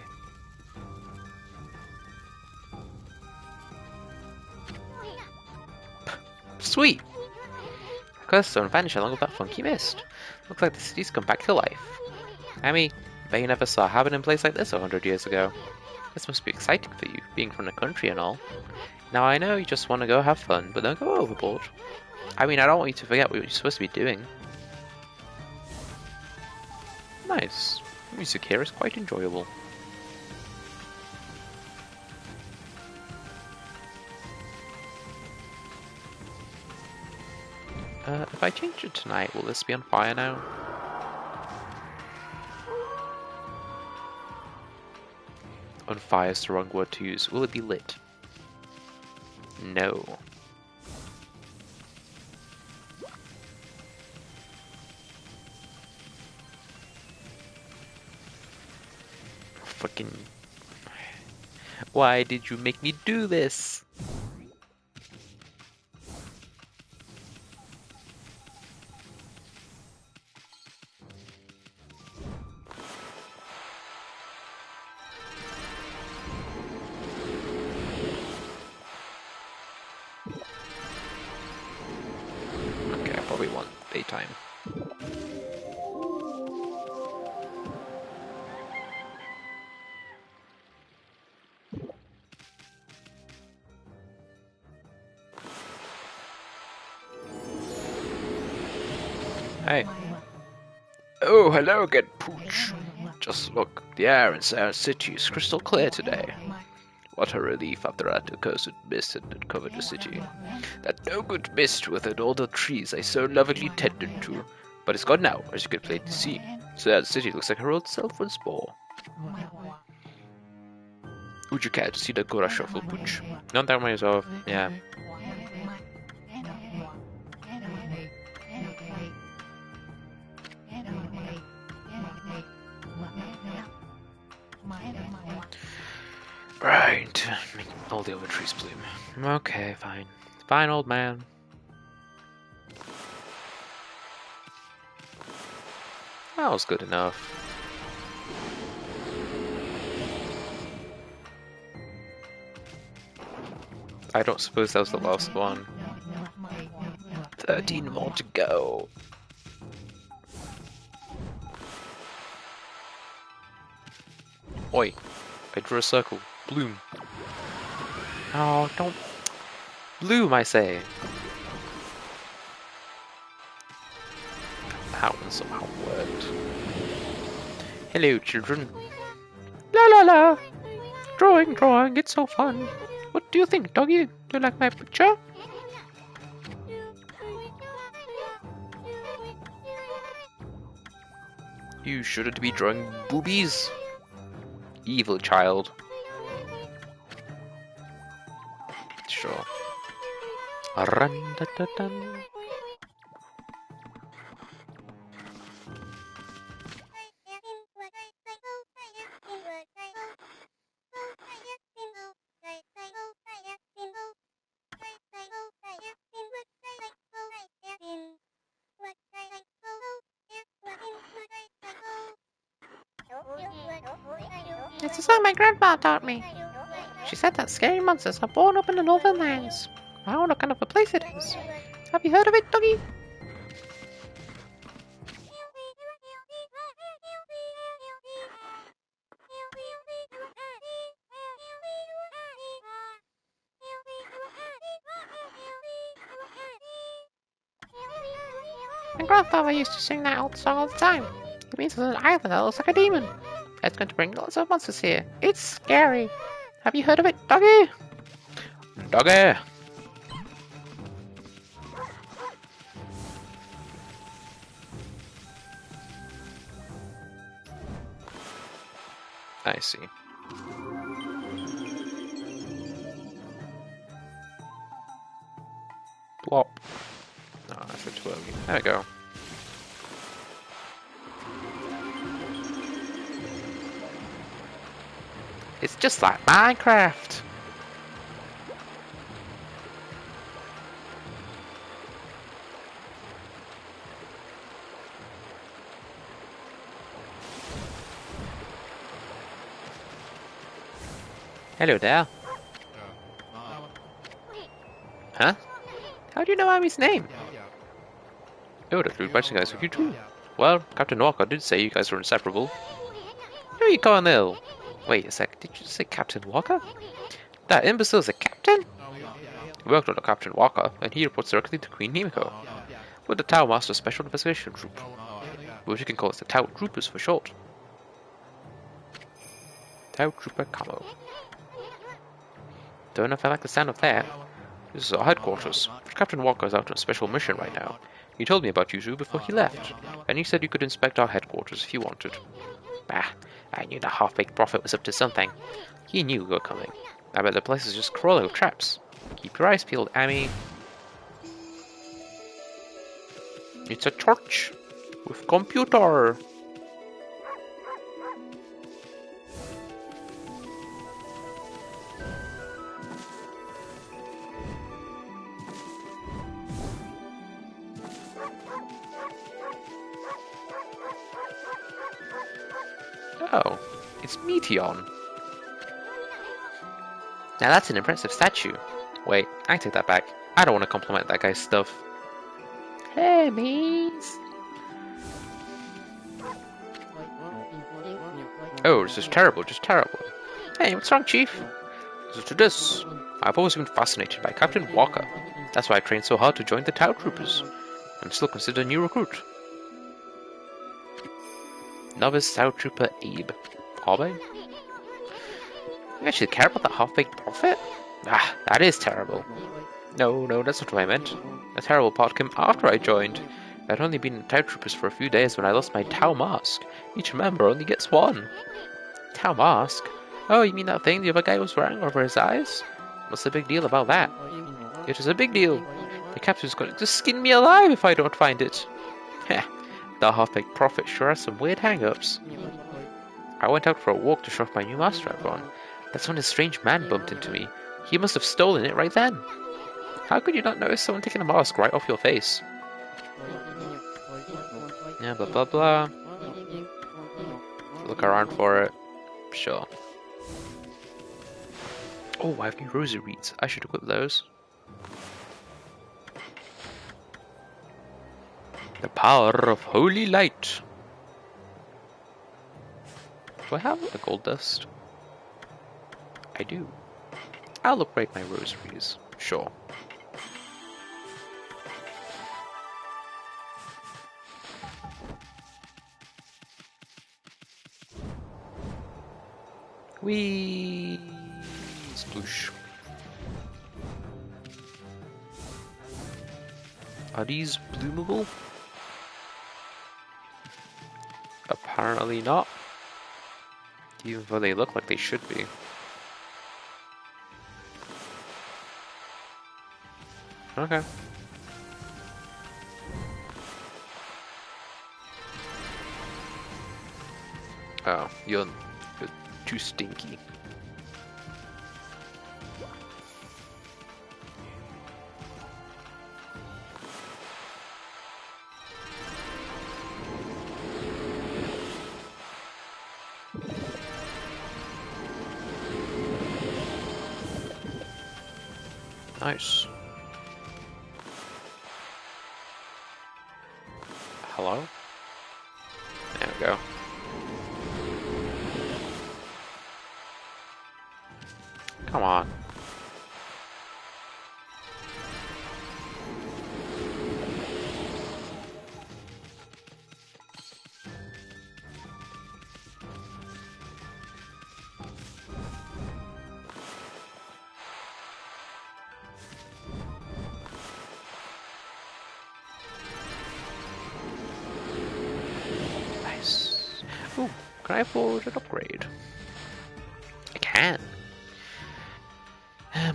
Sweet! Curstone vanished along with that funky mist. Looks like the city's come back to life. I mean, bet you never saw a happening place like this 100 years ago. This must be exciting for you, being from the country and all. Now I know you just want to go have fun, but don't go overboard. I mean, I don't want you to forget what you're supposed to be doing. Nice. Music here is quite enjoyable. If I change it tonight, will this be on fire now? On fire is the wrong word to use. Will it be lit? No. Fucking... Why did you make me do this? Okay, I probably want daytime. Hey. Oh, hello again, Pooch. Just look, the air in Sand City is crystal clear today. What a relief after that accursed mist that covered the city. That no-good mist with all the trees I so lovingly tended to. But it's gone now, as you can plainly see. So that city looks like her old self once more. Would you care to see the Gora shuffle, Pooch? Not that myself, yeah. Right, make all the other trees bloom. Okay, fine. Fine, old man. That was good enough. I don't suppose that was the last one. 13 more to go. Oi, I drew a circle. Bloom. Oh, don't... Bloom, I say. That one somehow worked. Hello, children. La la la! Drawing, drawing, it's so fun. What do you think, doggy? Do you like my picture? You shouldn't be drawing boobies. Evil child. Sure. Run-da-da-dun. It's a song my grandma taught me. She said that scary monsters are born up in the northern lands. I don't know what kind of a place it is. Have you heard of it, Doggy? My grandfather used to sing that old song all the time. It means there's an island that looks like a demon. It's going to bring lots of monsters here. It's scary. Have you heard of it, Doggy? Doggy! I see. Plop. No, that's too early. There we go. It's just like Minecraft. Hello there. Huh? How do you know I'm his name? Oh, that's rude biting guys with you too. Well, Captain Walker did say you guys were inseparable. Who are you calling ill? Wait a sec, did you say Captain Walker? That imbecile's a captain? We worked under Captain Walker, and he reports directly to Queen Nimiko. We're the Tau Master Special Investigation Group. But you can call us the Tau Troopers for short. Tau Trooper Camo. Don't know if I like the sound of that. This is our headquarters, but Captain Walker is out on a special mission right now. He told me about you two before he left, and he said you could inspect our headquarters if you wanted. Ah, I knew the half-baked prophet was up to something. He knew we were coming. I bet the place is just crawling with traps. Keep your eyes peeled, Amy. It's a church with computer. Oh, it's Meteon. Now that's an impressive statue. Wait, I take that back. I don't want to compliment that guy's stuff. Hey, Mees. Oh, this is terrible, just terrible. Hey, what's wrong, Chief? Listen to this. I've always been fascinated by Captain Walker. That's why I trained so hard to join the Tau Troopers. I'm still considered a new recruit. Novice Tau Trooper Abe. Abe? You actually care about the half-baked prophet? Ah, that is terrible. No, that's not what I meant. The terrible part came after I joined. I'd only been in Tau Troopers for a few days when I lost my Tau mask. Each member only gets one. Tau mask? Oh, you mean that thing the other guy was wearing over his eyes? What's the big deal about that? It is a big deal. The captain's going to skin me alive if I don't find it. Heh, the half-baked prophet sure has some weird hang-ups. I went out for a walk to show off my new mask strap on. That's when a strange man bumped into me. He must have stolen it right then. How could you not notice someone taking a mask right off your face? Yeah, blah blah blah. Look around for it. Sure. Oh, I have new rosary reeds. I should equip those. The power of holy light. Do I have a gold dust? I do. I'll upgrade my rosaries. Sure. Whee! Sploosh. Are these bloomable? Apparently not. Even though they look like they should be. Okay. Oh, you're too stinky. Nice. Hello? There we go. Come on. Nice. Ooh, can I afford an upgrade? I can.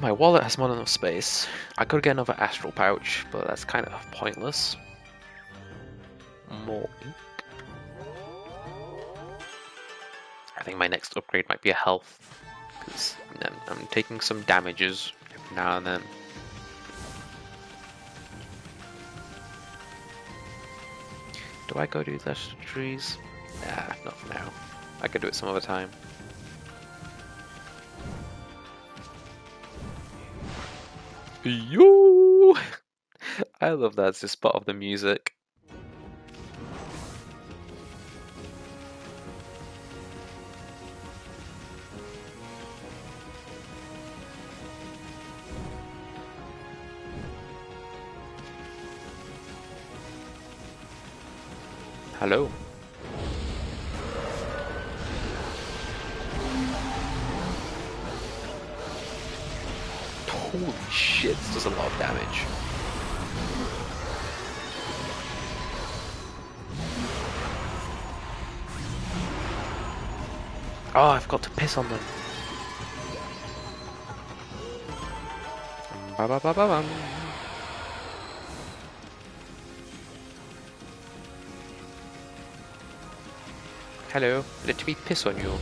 My wallet has more than enough space. I could get another astral pouch, but that's kind of pointless. More ink. I think my next upgrade might be a health, because I'm taking some damages every now and then. Do I go do the trees? Nah, not for now. I could do it some other time. Yo! I love that. It's just part of the music. Hello. Holy shit, this does a lot of damage. Oh, I've got to piss on them. Ba ba ba ba bum. Hello, let me piss on you.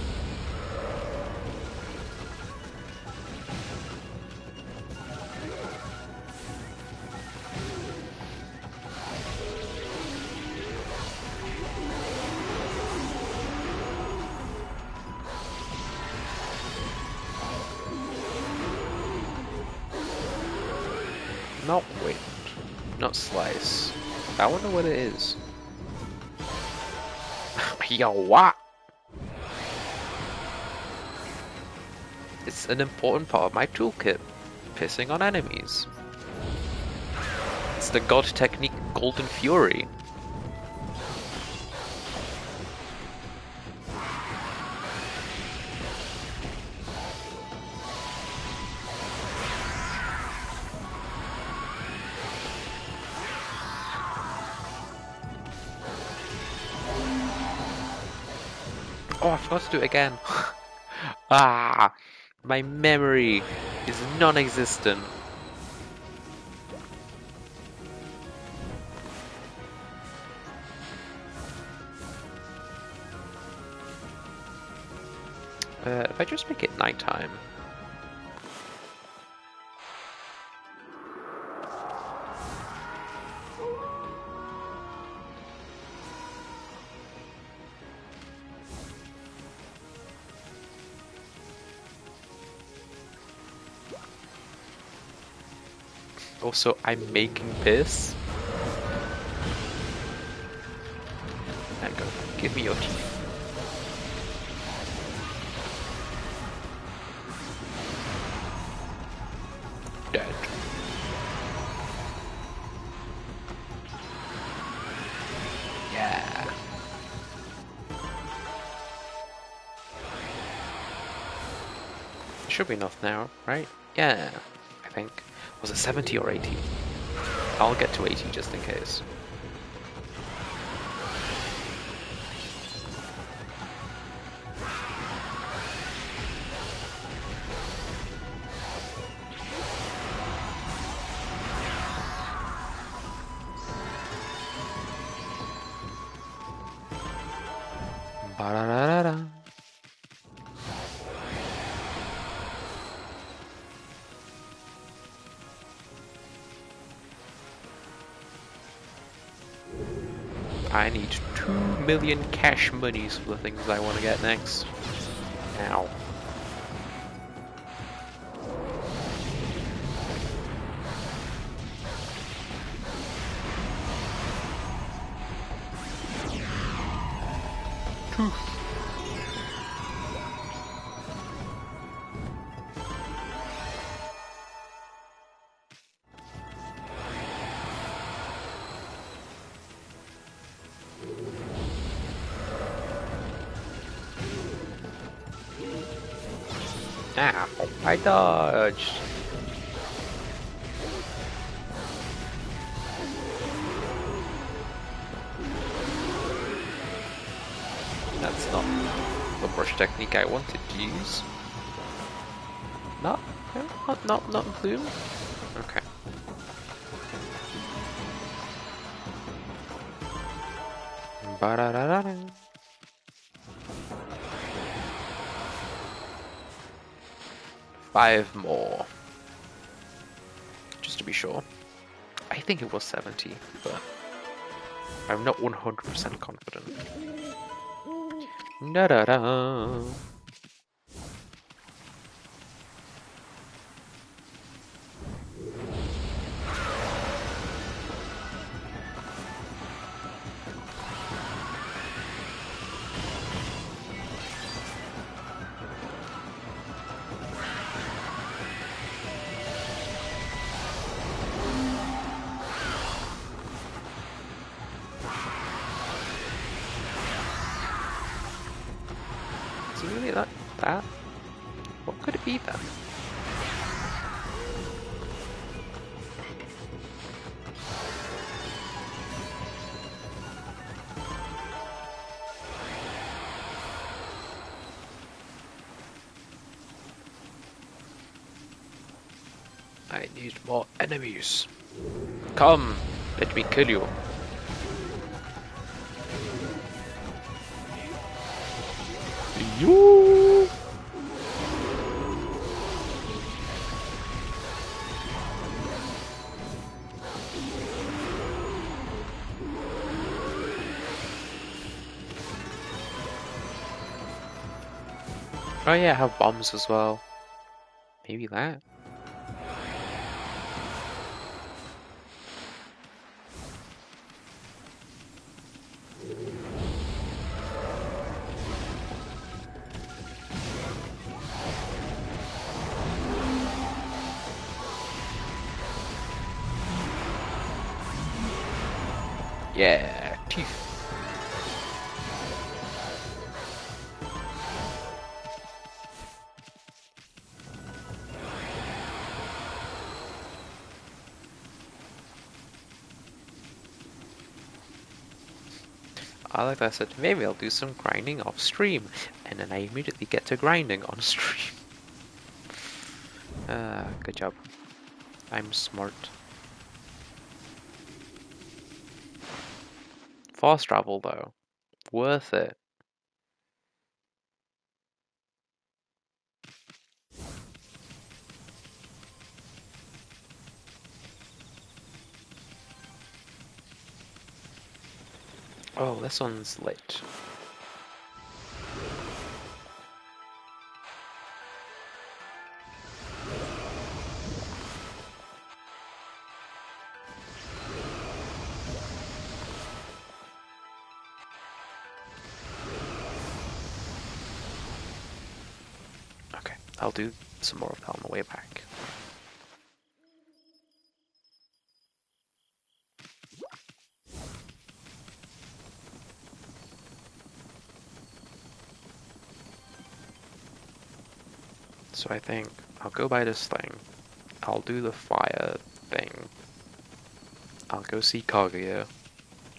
Not wind, not slice. I wonder what it is. Yo, what? It's an important part of my toolkit. Pissing on enemies. It's the god technique Golden Fury. Oh, I forgot to do it again. Ah, my memory is non-existent. If I just make it nighttime. Also, I'm making piss. There you go. Give me your teeth. Dead. Yeah. Should be enough now, right? Yeah, I think. Was it 70 or 80? I'll get to 80 just in case. Ba-da-da-da-da. I need 2 million cash monies for the things I want to get next. Ow. tooth. Ah, I dodged. That's not the brush technique I wanted to use. Not bloom. Okay. Ba-da-da-da-da. 5 more. Just to be sure. I think it was 70, but I'm not 100% confident. Da-da-da. Is it really that? What could it be then? I need more enemies. Come, let me kill you. You. Oh yeah, I have bombs as well. Maybe that. Yeah, teeth. I like that I said, maybe I'll do some grinding off stream, and then I immediately get to grinding on stream. Good job. I'm smart. Fast travel though, worth it. Oh, this one's lit. Okay, I'll do some more of that on the way back. So I think I'll go buy this thing. I'll do the fire thing. I'll go see Kaguya,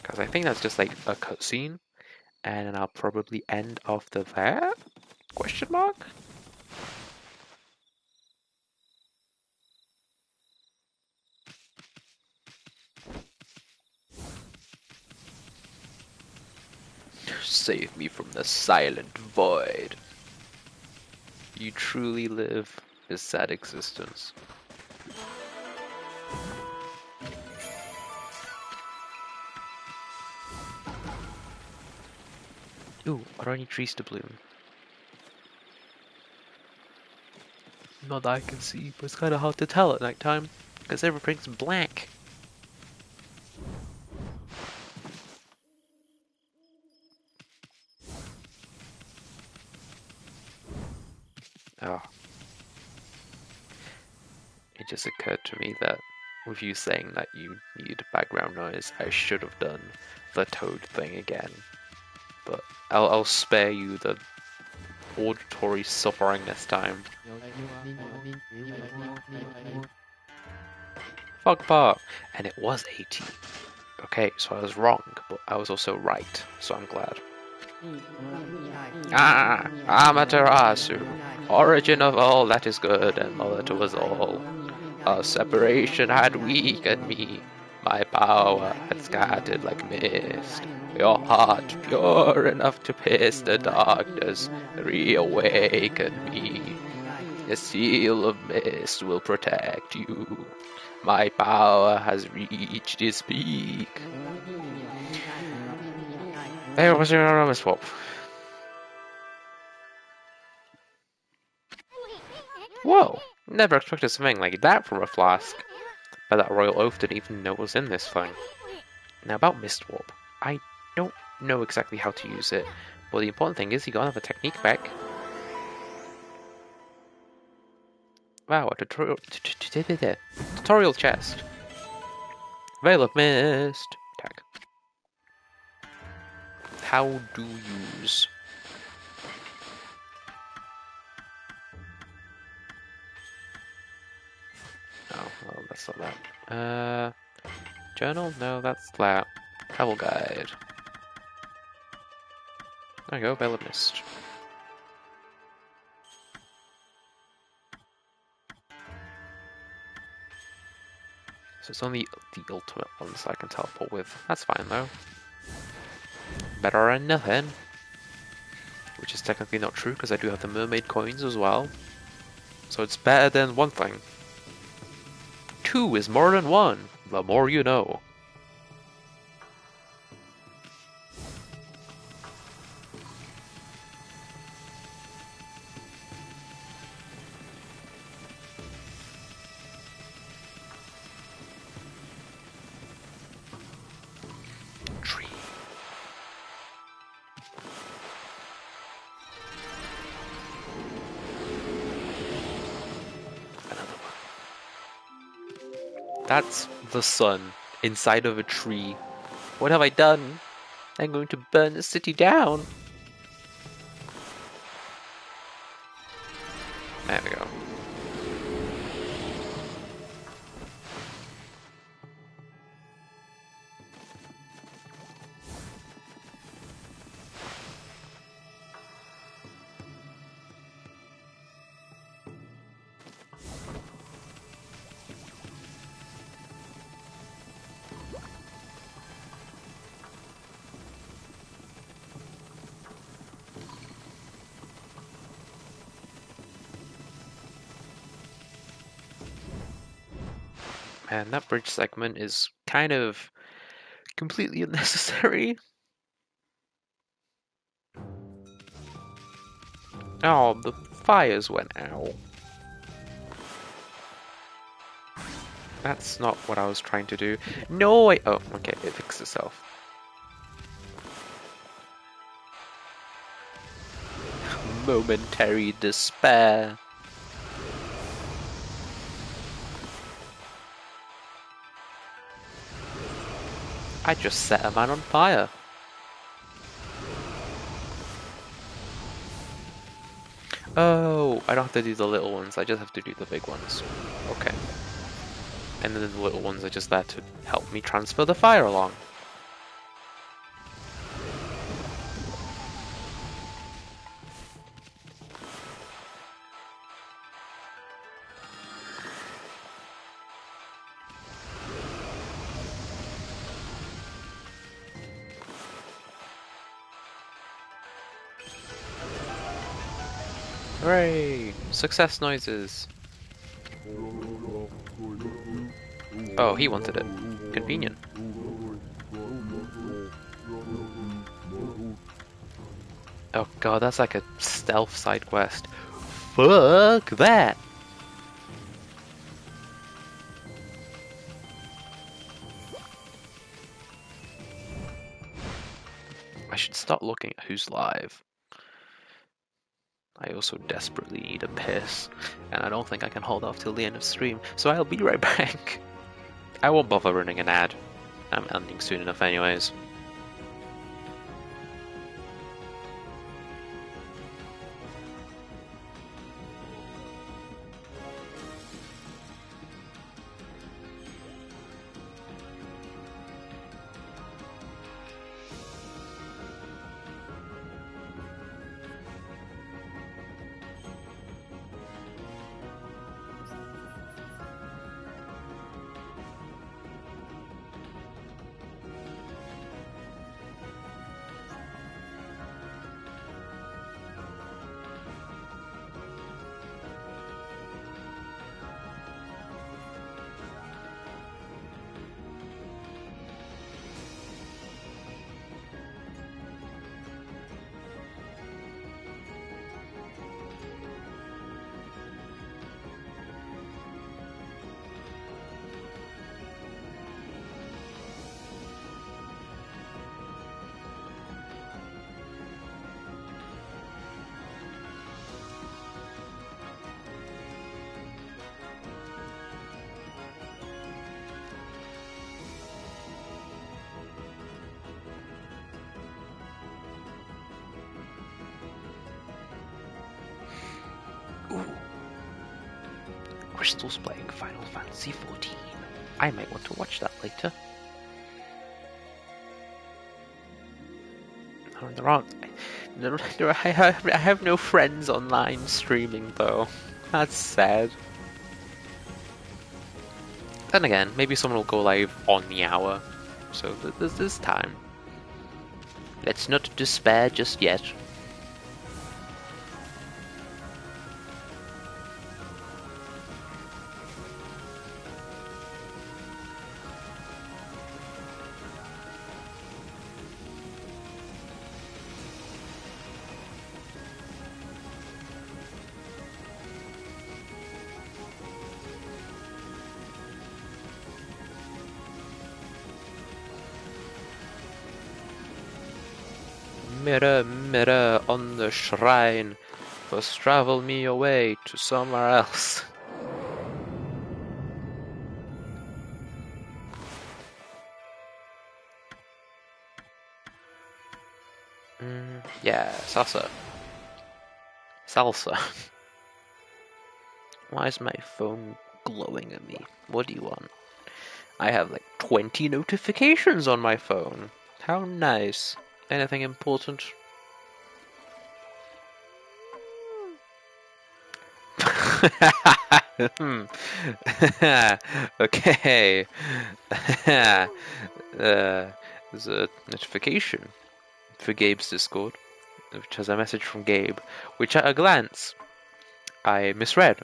because I think that's just like a cutscene, and then I'll probably end after that? Question mark? Save me from the silent void. You truly live a sad existence. Ooh, are there any trees to bloom? Not that I can see, but it's kind of hard to tell at night time, because everything's black. Oh, it just occurred to me that with you saying that you need background noise, I should have done the toad thing again. But I'll spare you the auditory suffering this time. Fog Park! And it was 80. Okay, so I was wrong, but I was also right, so I'm glad. Ah, Amaterasu, origin of all that is good and mother to us all. Our separation had weakened me, my power had scattered like mist. Your heart, pure enough to pierce the darkness, reawaken me. A seal of mist will protect you. My power has reached its peak. There was your swap. Whoa! Never expected something like that from a flask. But that royal oath didn't even know what was in this thing. Now about Mist Warp. I don't know exactly how to use it, but the important thing is you got another technique back. Wow, a tutorial chest. Veil of Mist. Tag. How do use? Oh, well, that's not that. Journal? No, that's that. Travel guide. There you go, Veil of Mist. So it's only the ultimate ones I can teleport with. That's fine though. Better than nothing. Which is technically not true because I do have the mermaid coins as well. So it's better than one thing. 2 is more than 1, the more you know. Tree. Another one. That's the sun inside of a tree. What have I done? I'm going to burn the city down. There we go. Man, that bridge segment is kind of completely unnecessary. Oh, the fires went out. That's not what I was trying to do. No, oh, okay, it fixed itself. Momentary despair. I just set a man on fire. Oh, I don't have to do the little ones, I just have to do the big ones. Okay. And then the little ones are just there to help me transfer the fire along. Hooray! Success noises! Oh, he wanted it. Convenient. Oh god, that's like a stealth side quest. Fuck that! I should start looking at who's live. I also desperately need a piss, and I don't think I can hold off till the end of stream, so I'll be right back. I won't bother running an ad. I'm ending soon enough anyways. Ooh. Crystal's playing Final Fantasy XIV. I might want to watch that later. I have no friends online streaming though. That's sad. Then again, maybe someone will go live on the hour, so there's time. Let's not despair just yet. Mirror, mirror on the shrine, first travel me away to somewhere else. Yeah, salsa. Salsa. Why is my phone glowing at me? What do you want? I have like 20 notifications on my phone. How nice. Anything important? Okay. There's a notification for Gabe's Discord, which has a message from Gabe, which at a glance I misread.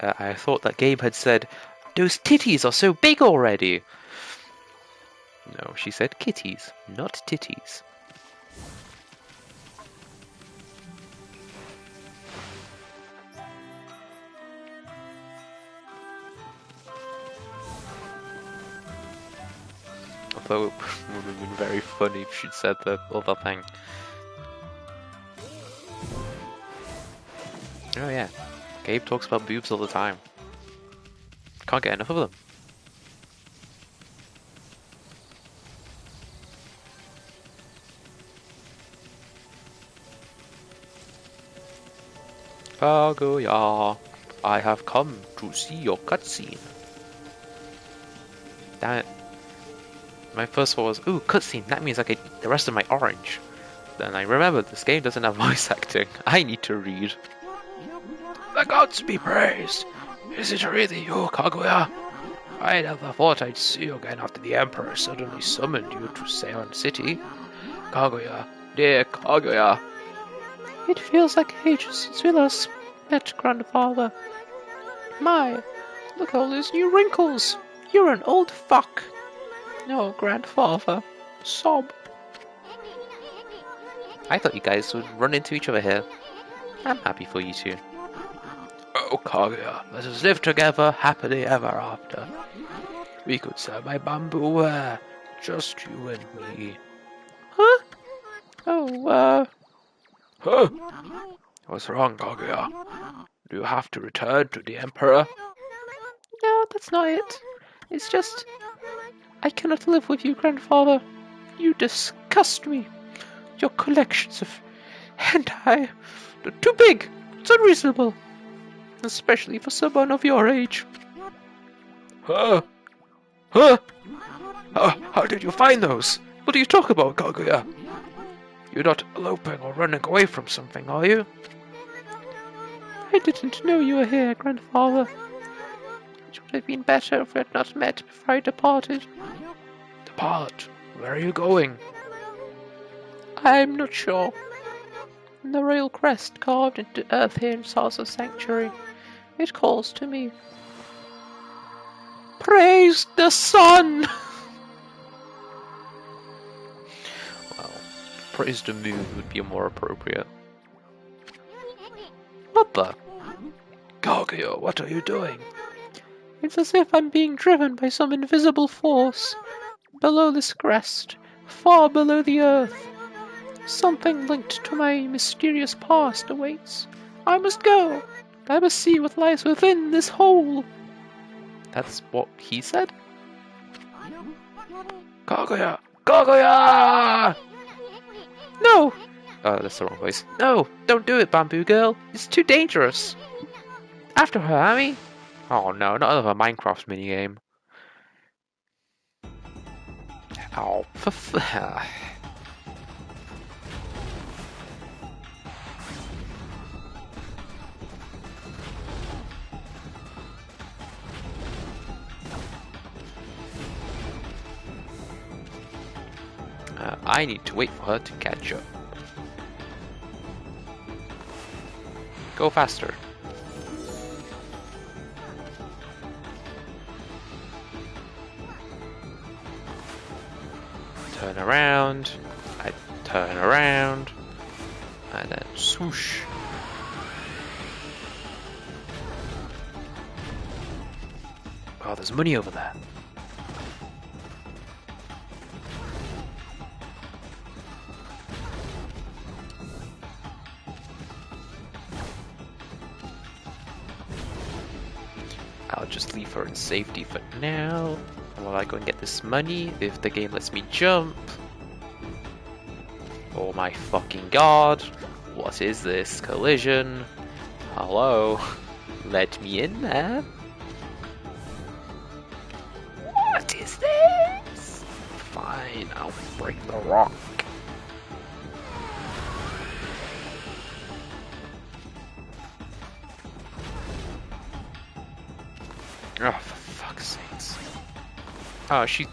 I thought that Gabe had said, "Those titties are so big already." No, she said kitties, not titties. Although it would have been very funny if she'd said the other thing. Oh yeah, Gabe talks about boobs all the time. Can't get enough of them. Kaguya, I have come to see your cutscene. Damn it. My first thought was, ooh, cutscene, that means I could eat the rest of my orange. Then I remembered this game doesn't have voice acting. I need to read. The gods be praised! Is it really you, Kaguya? I never thought I'd see you again after the Emperor suddenly summoned you to Seion City. Kaguya, dear Kaguya. It feels like ages since we last met, Grandfather. My, look at all these new wrinkles. You're an old fuck. No, Grandfather. Sob. I thought you guys would run into each other here. I'm happy for you two. Oh, Kaguya, let us live together happily ever after. We could sell my bamboo ware, just you and me. Huh? Oh, Huh? What's wrong, Kaguya? Do you have to return to the Emperor? No, that's not it. It's just I cannot live with you, grandfather. You disgust me. Your collections of hentai are too big. It's unreasonable, especially for someone of your age. Huh? Huh? How did you find those? What do you talk about, Kaguya? You're not eloping or running away from something, are you? I didn't know you were here, grandfather. It would have been better if we had not met before I departed. Depart. Where are you going? I'm not sure. The royal crest carved into earth here in Salsa Sanctuary. It calls to me. Praise the sun! Well, praise the moon would be more appropriate. What the? Kaguya, what are you doing? It's as if I'm being driven by some invisible force. Below this crest, far below the earth. Something linked to my mysterious past awaits. I must go. I must see what lies within this hole. That's what he said? Kaguya! Kaguya! No! Oh, that's the wrong voice. No! Don't do it, Bamboo Girl! It's too dangerous! After her, Amy! Oh no, not another Minecraft minigame. Oh, I need to wait for her to catch up. Go faster. Turn around. I turn around. And then swoosh. Oh, there's money over there. I'll just leave her in safety for now. And while I go and get this money, if the game lets me jump. Oh my fucking god. What is this? Collision? Hello? Let me in there. What is this? Fine, I'll break the rock. Oh, for fuck's sakes. Oh, she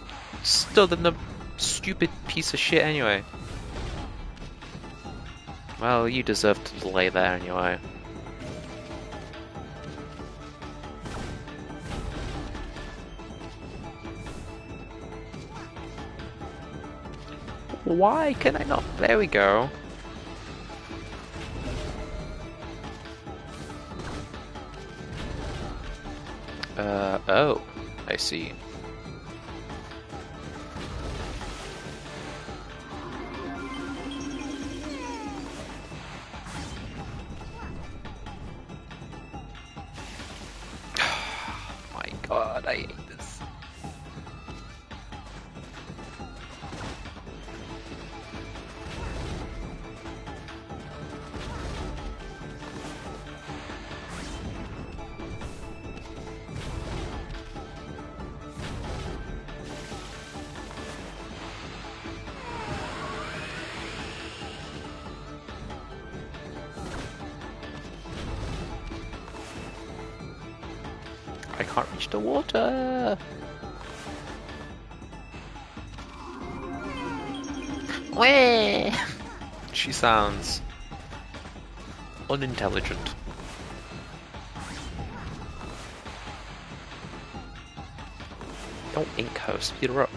stood in the stupid piece of shit anyway. Well, you deserve to lay there anyway. Why can I not? There we go. Oh, I see. My god, I hate this. I can't reach the water. Where? She sounds unintelligent. Don't ink her, speed her up.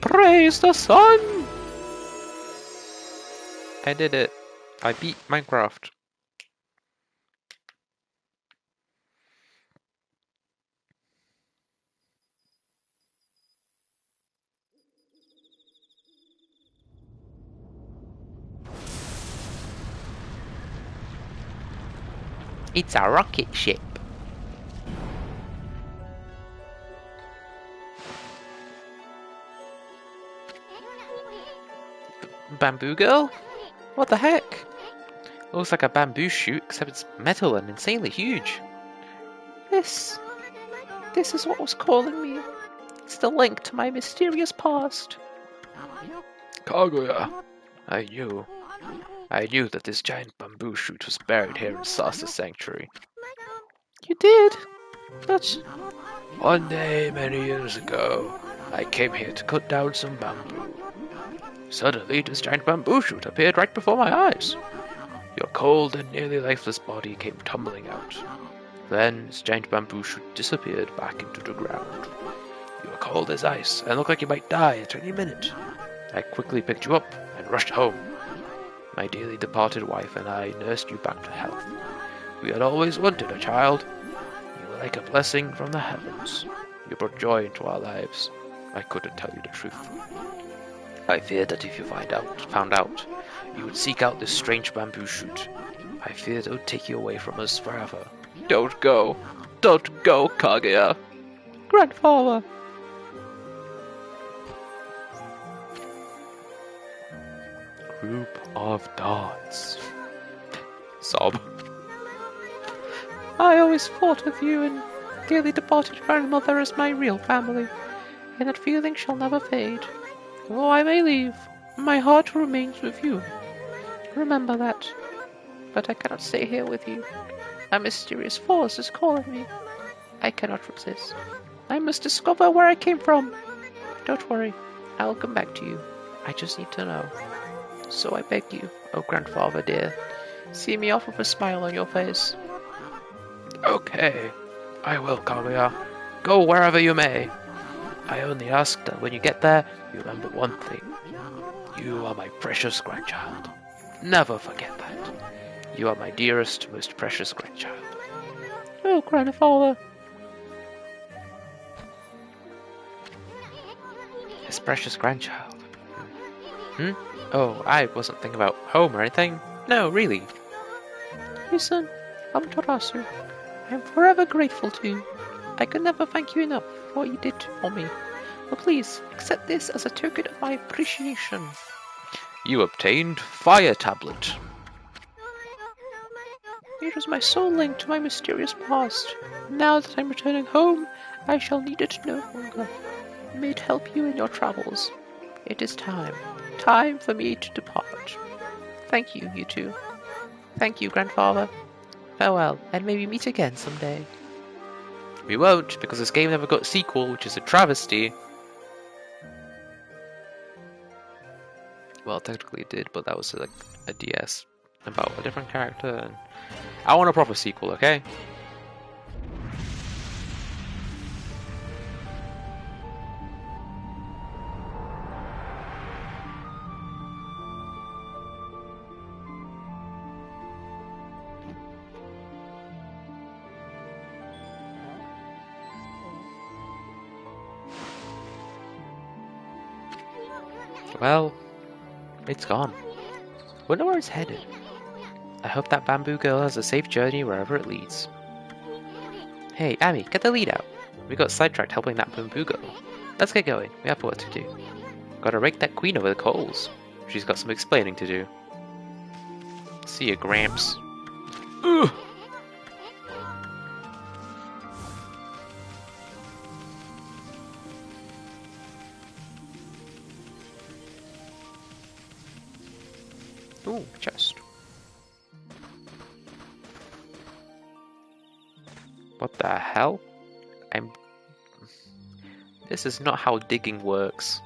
Praise the sun! I did it. I beat Minecraft. It's a rocket ship. Bamboo girl? What the heck? Looks like a bamboo shoot, except it's metal and insanely huge. This is what was calling me. It's the link to my mysterious past. Kaguya, I knew that this giant bamboo shoot was buried here in Sasa Sanctuary. You did? But one day many years ago, I came here to cut down some bamboo. Suddenly, this giant bamboo shoot appeared right before my eyes. Your cold and nearly lifeless body came tumbling out. Then, this giant bamboo shoot disappeared back into the ground. You were cold as ice and looked like you might die at any minute. I quickly picked you up and rushed home. My dearly departed wife and I nursed you back to health. We had always wanted a child. You were like a blessing from the heavens. You brought joy into our lives. I couldn't tell you the truth. I feared that if you found out, you would seek out this strange bamboo shoot. I feared it would take you away from us forever. Don't go, Kaguya. grandfather. Group of dots. Sob. I always thought of you and dearly departed grandmother as my real family, and that feeling shall never fade. Though I may leave, my heart remains with you. Remember that. But I cannot stay here with you. A mysterious force is calling me. I cannot resist. I must discover where I came from. Don't worry, I will come back to you. I just need to know. So I beg you, oh grandfather dear, see me off with a smile on your face. Okay, I will, Kaguya. Go wherever you may. I only ask that when you get there, you remember one thing. You are my precious grandchild. Never forget that. You are my dearest, most precious grandchild. Oh, grandfather. His precious grandchild. Oh, I wasn't thinking about home or anything. No, really. Listen, Amaterasu, I am forever grateful to you. I can never thank you enough for what you did for me. But please, accept this as a token of my appreciation. You obtained Fire Tablet. It was my sole link to my mysterious past. Now that I'm returning home, I shall need it no longer. May it help you in your travels. It is time. Time for me to depart. Thank you, you two. Thank you, grandfather. Farewell, and maybe meet again someday. We won't, because this game never got a sequel, which is a travesty. Well, technically it did, but that was like a DS about a different character. And I want a proper sequel, okay? Well, it's gone. Wonder where it's headed. I hope that bamboo girl has a safe journey wherever it leads. Hey, Ami, get the lead out. We got sidetracked helping that bamboo girl. Let's get going. We have work to do. Gotta rake that queen over the coals. She's got some explaining to do. See ya, Gramps. Ugh. Ooh, chest. What the hell? This is not how digging works.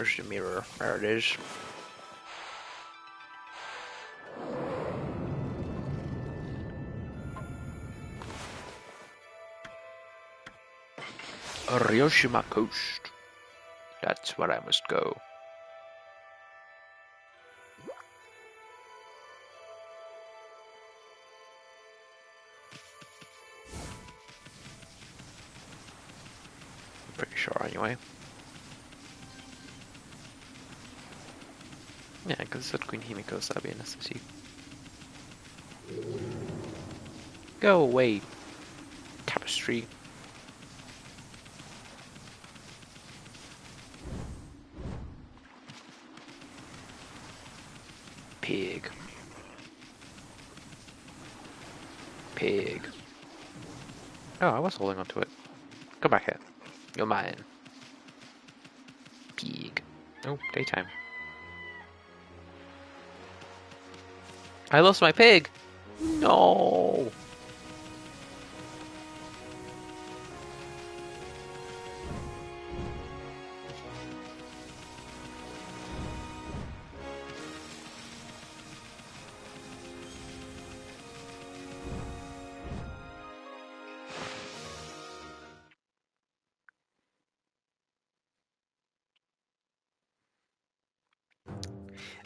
Where's the mirror? There it is. Ryoshima Coast. That's where I must go. Pretty sure anyway. Yeah, because it said Queen Himiko, so that'd be a necessity. Go away, tapestry. Pig. Pig. Oh, I was holding onto it. Come back here. You're mine. Pig. Oh, daytime. I lost my pig! No!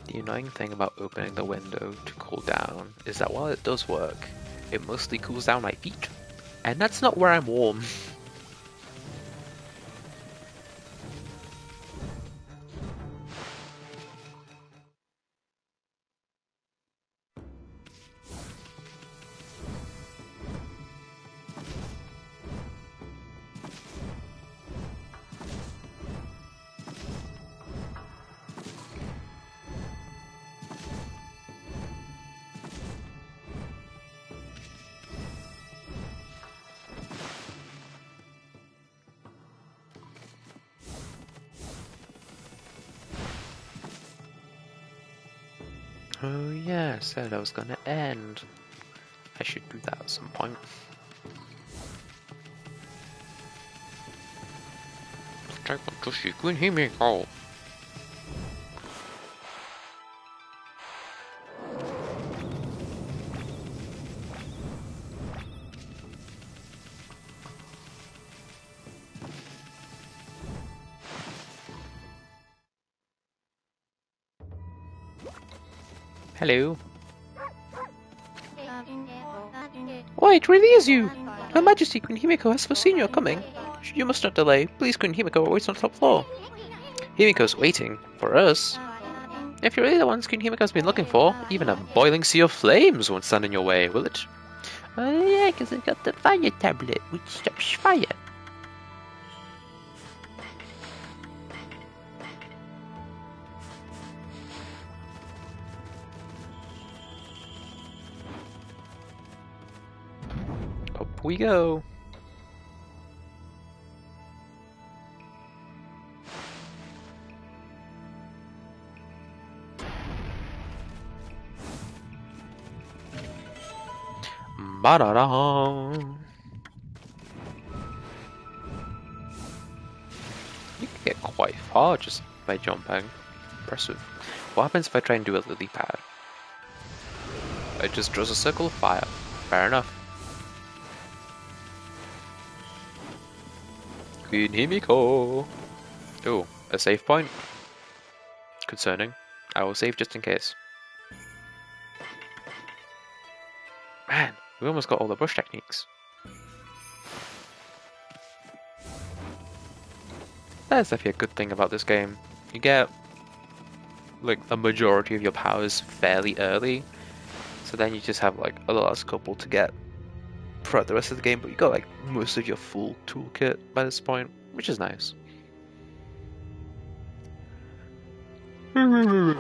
The annoying thing about opening the window to cool down is that while it does work, it mostly cools down my feet. And that's not where I'm warm. Oh yeah, I said I was gonna end. I should do that at some point. Hello. Oh, it really is you! Her Majesty Queen Himiko has foreseen your coming. You must not delay. Please, Queen Himiko waits on the top floor. Himiko's waiting for us. If you're really the ones Queen Himiko's been looking for, even a boiling sea of flames won't stand in your way, will it? Oh yeah, because I got the fire tablet, which stops fire. Up we go. Ba-da-da. You can get quite far just by jumping. Impressive. What happens if I try and do a lily pad? It just draws a circle of fire. Fair enough. Queen Himiko! Oh, a save point? Concerning. I will save just in case. Man, we almost got all the bush techniques. That's definitely a good thing about this game. You get like a majority of your powers fairly early, so then you just have like a last couple to get throughout the rest of the game, but you got like most of your full toolkit by this point, which is nice. Hey,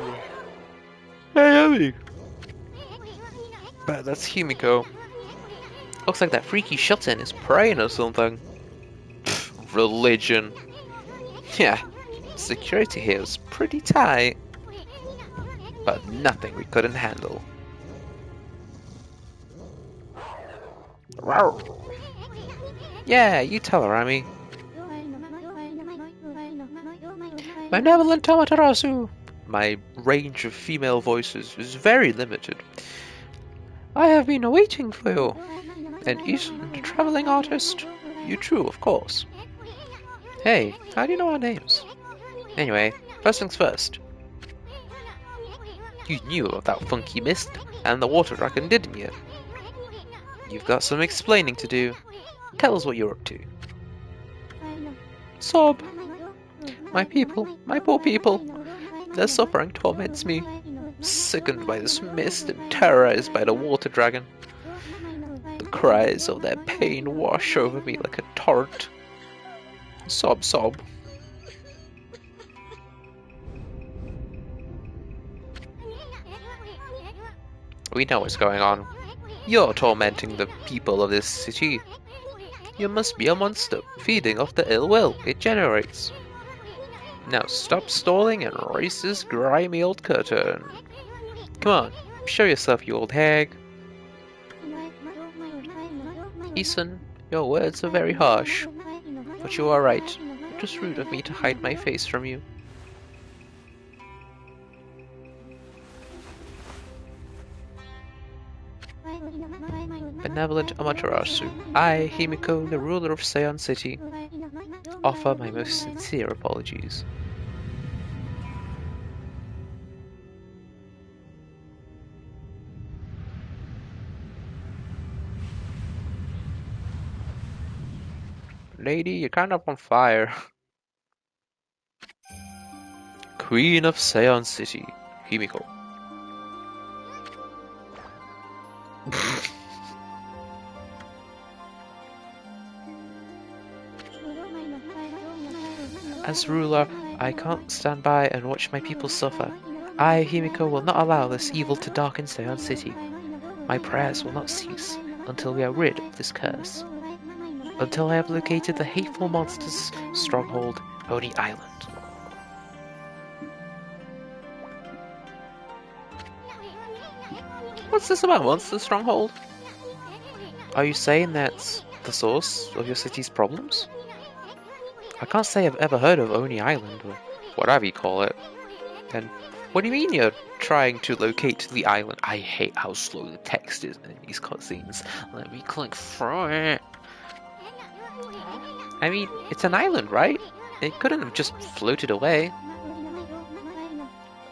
Abby! But that's Himiko. Looks like that freaky shut-in is praying or something. Pfft, religion. Yeah, security here is pretty tight, but nothing we couldn't handle. Rawr. Yeah, you tell her, Amy. Benevolent Amaterasu! My range of female voices is very limited. I have been waiting for you. And Ethan, the traveling artist? You too, of course. Hey, how do you know our names? Anyway, first things first. You knew of that funky mist and the water dragon, didn't you? You've got some explaining to do. Tell us what you're up to. Sob. My people, my poor people. Their suffering torments me. Sickened by this mist and terrorized by the water dragon. The cries of their pain wash over me like a torrent. Sob, sob. We know what's going on. You're tormenting the people of this city. You must be a monster, feeding off the ill will it generates. Now stop stalling and raise this grimy old curtain. Come on, show yourself, you old hag. Ethan, your words are very harsh, but you are right. It was rude of me to hide my face from you. Benevolent Amaterasu, I, Himiko, the ruler of Seion City, offer my most sincere apologies. Lady, you're kind of on fire. Queen of Seion City, Himiko. As ruler, I can't stand by and watch my people suffer. I, Himiko, will not allow this evil to darken Seion City. My prayers will not cease until we are rid of this curse. Until I have located the hateful monster's stronghold, Oni Island. What's this about, Monster Stronghold? Are you saying that's the source of your city's problems? I can't say I've ever heard of Oni Island, or whatever you call it. And what do you mean you're trying to locate the island? I hate how slow the text is in these cutscenes. Let me click through it. I mean, it's an island, right? It couldn't have just floated away.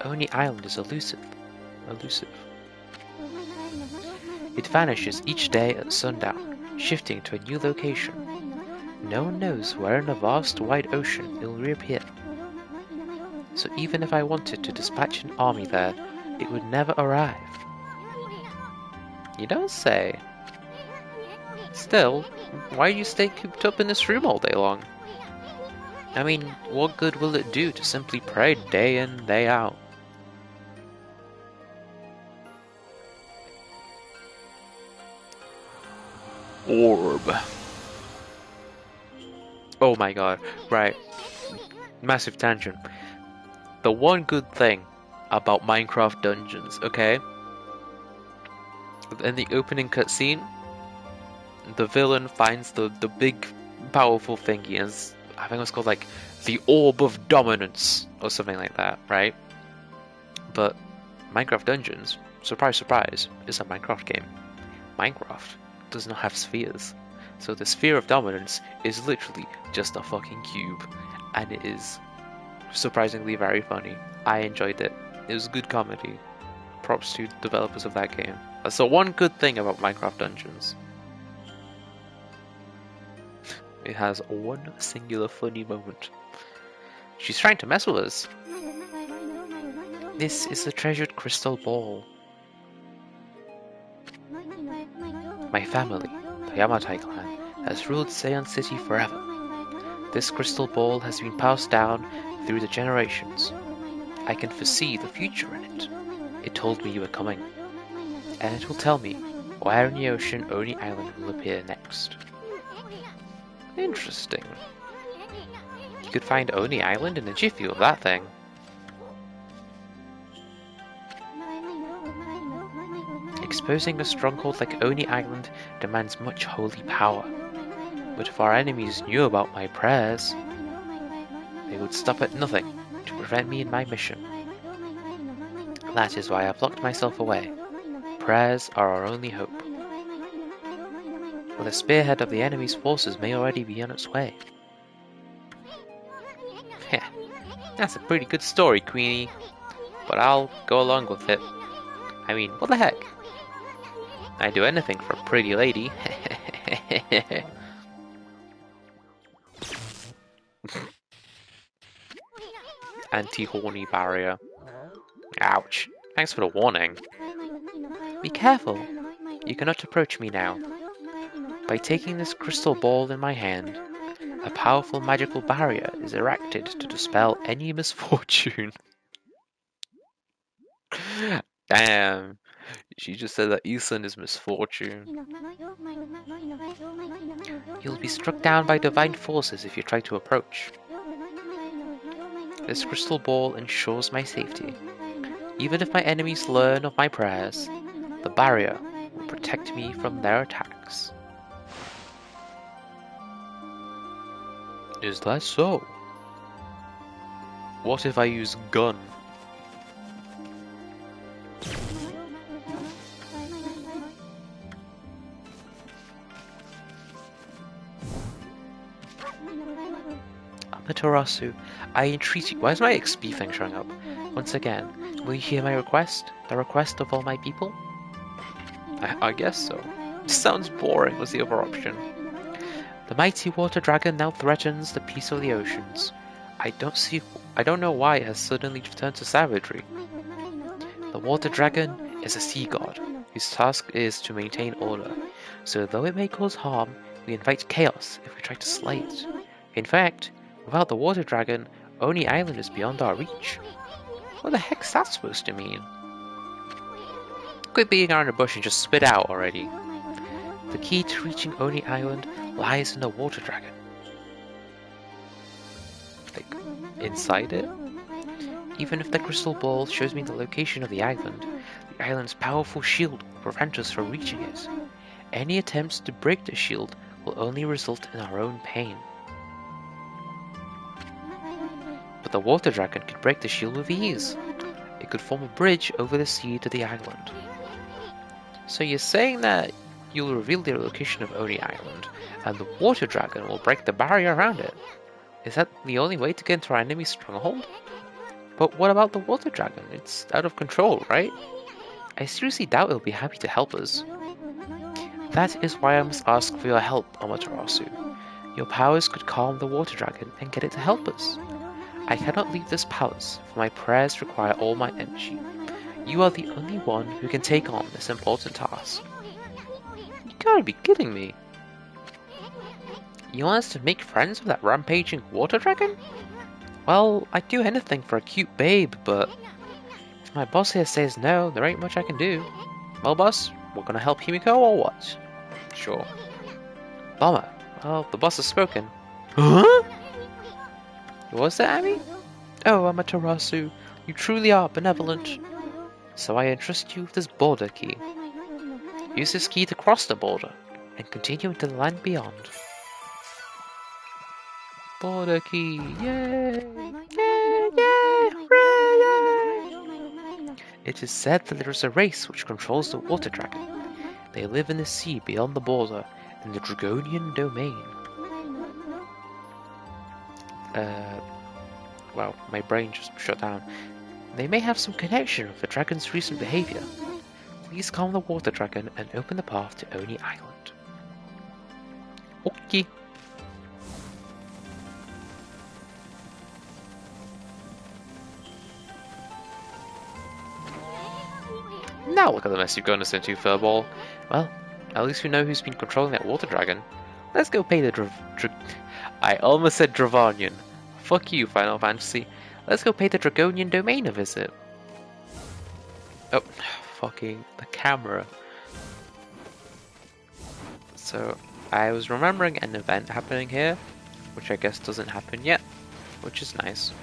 Oni Island is elusive. It vanishes each day at sundown, shifting to a new location. No one knows where in the vast wide ocean it will reappear. So even if I wanted to dispatch an army there, it would never arrive. You don't say. Still, why do you stay cooped up in this room all day long? I mean, what good will it do to simply pray day in, day out? Orb. Oh my god, right. Massive tangent. The one good thing about Minecraft Dungeons, okay? In the opening cutscene, the villain finds the big, powerful thingy, and I think it was called like the Orb of Dominance, or something like that, right? But Minecraft Dungeons, surprise surprise, is a Minecraft game. Minecraft does not have spheres. So the sphere of dominance is literally just a fucking cube, and it is surprisingly very funny. I enjoyed it. It was good comedy. Props to developers of that game. That's the one good thing about Minecraft Dungeons. It has one singular funny moment. She's trying to mess with us. This is the treasured crystal ball. My family, the Yamatai clan, has ruled Seion City forever. This crystal ball has been passed down through the generations. I can foresee the future in it. It told me you were coming. And it will tell me where in the ocean Oni Island will appear next. Interesting. You could find Oni Island in a jiffy with that thing. Exposing a stronghold like Oni Island demands much holy power. But if our enemies knew about my prayers, they would stop at nothing to prevent me in my mission. That is why I've locked myself away. Prayers are our only hope. Well, the spearhead of the enemy's forces may already be on its way. Heh, that's a pretty good story, Queenie. But I'll go along with it. I mean, what the heck? I'd do anything for a pretty lady. Anti-horny barrier. Ouch. Thanks for the warning. Be careful. You cannot approach me now. By taking this crystal ball in my hand, a powerful magical barrier is erected to dispel any misfortune. Damn. She just said that Ethan is misfortune. You'll be struck down by divine forces if you try to approach. This crystal ball ensures my safety. Even if my enemies learn of my prayers, the barrier will protect me from their attacks. Is that so? What if I use gun? Amaterasu, I entreat you. Why is my XP thing showing up? Once again, will you hear my request? The request of all my people? I guess so. Sounds boring, was the other option. The mighty water dragon now threatens the peace of the oceans. I don't know why it has suddenly turned to savagery. The water dragon is a sea god, whose task is to maintain order. So though it may cause harm, we invite chaos if we try to slay it. In fact, without the water dragon, Oni Island is beyond our reach. What the heck's that supposed to mean? Quit beating around the bush and just spit out already. The key to reaching Oni Island lies in the water dragon. Like, inside it? Even if the crystal ball shows me the location of the island's powerful shield will prevent us from reaching it. Any attempts to break the shield will only result in our own pain. But the water dragon could break the shield with ease. It could form a bridge over the sea to the island. So you're saying that you'll reveal the location of Oni Island, and the water dragon will break the barrier around it? Is that the only way to get into our enemy's stronghold? But what about the water dragon? It's out of control, right? I seriously doubt it'll be happy to help us. That is why I must ask for your help, Amaterasu. Your powers could calm the water dragon and get it to help us. I cannot leave this palace, for my prayers require all my energy. You are the only one who can take on this important task. You gotta be kidding me. You want us to make friends with that rampaging water dragon? Well, I'd do anything for a cute babe, but if my boss here says no, there ain't much I can do. Well, boss, we're gonna help Himiko or what? Sure. Bummer. Well, the boss has spoken. Huh? Was that, Abby? Oh, Amaterasu, you truly are benevolent. So I entrust you with this border key. Use this key to cross the border and continue into the land beyond. Border key, yay! Yay, yay, hooray, yay! It is said that there is a race which controls the water dragon. They live in the sea beyond the border, in the Dragonian domain. Well, my brain just shut down. They may have some connection with the dragon's recent behavior. Please calm the water dragon and open the path to Oni Island. Okay. Now look at the mess you've gotten us into, Furball. Well, at least we know who's been controlling that water dragon. Let's go pay the I almost said Dravonian. Fuck you, Final Fantasy. Let's go pay the Dragonian domain a visit. Oh, fucking the camera. So, I was remembering an event happening here, which I guess doesn't happen yet, which is nice.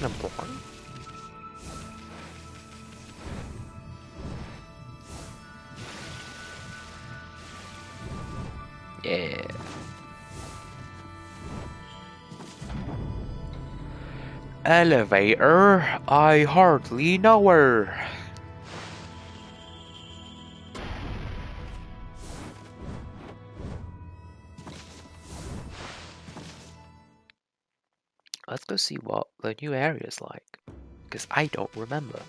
Number 1. Yeah. Elevator? I hardly know her. Let's go see what the new area is like, because I don't remember.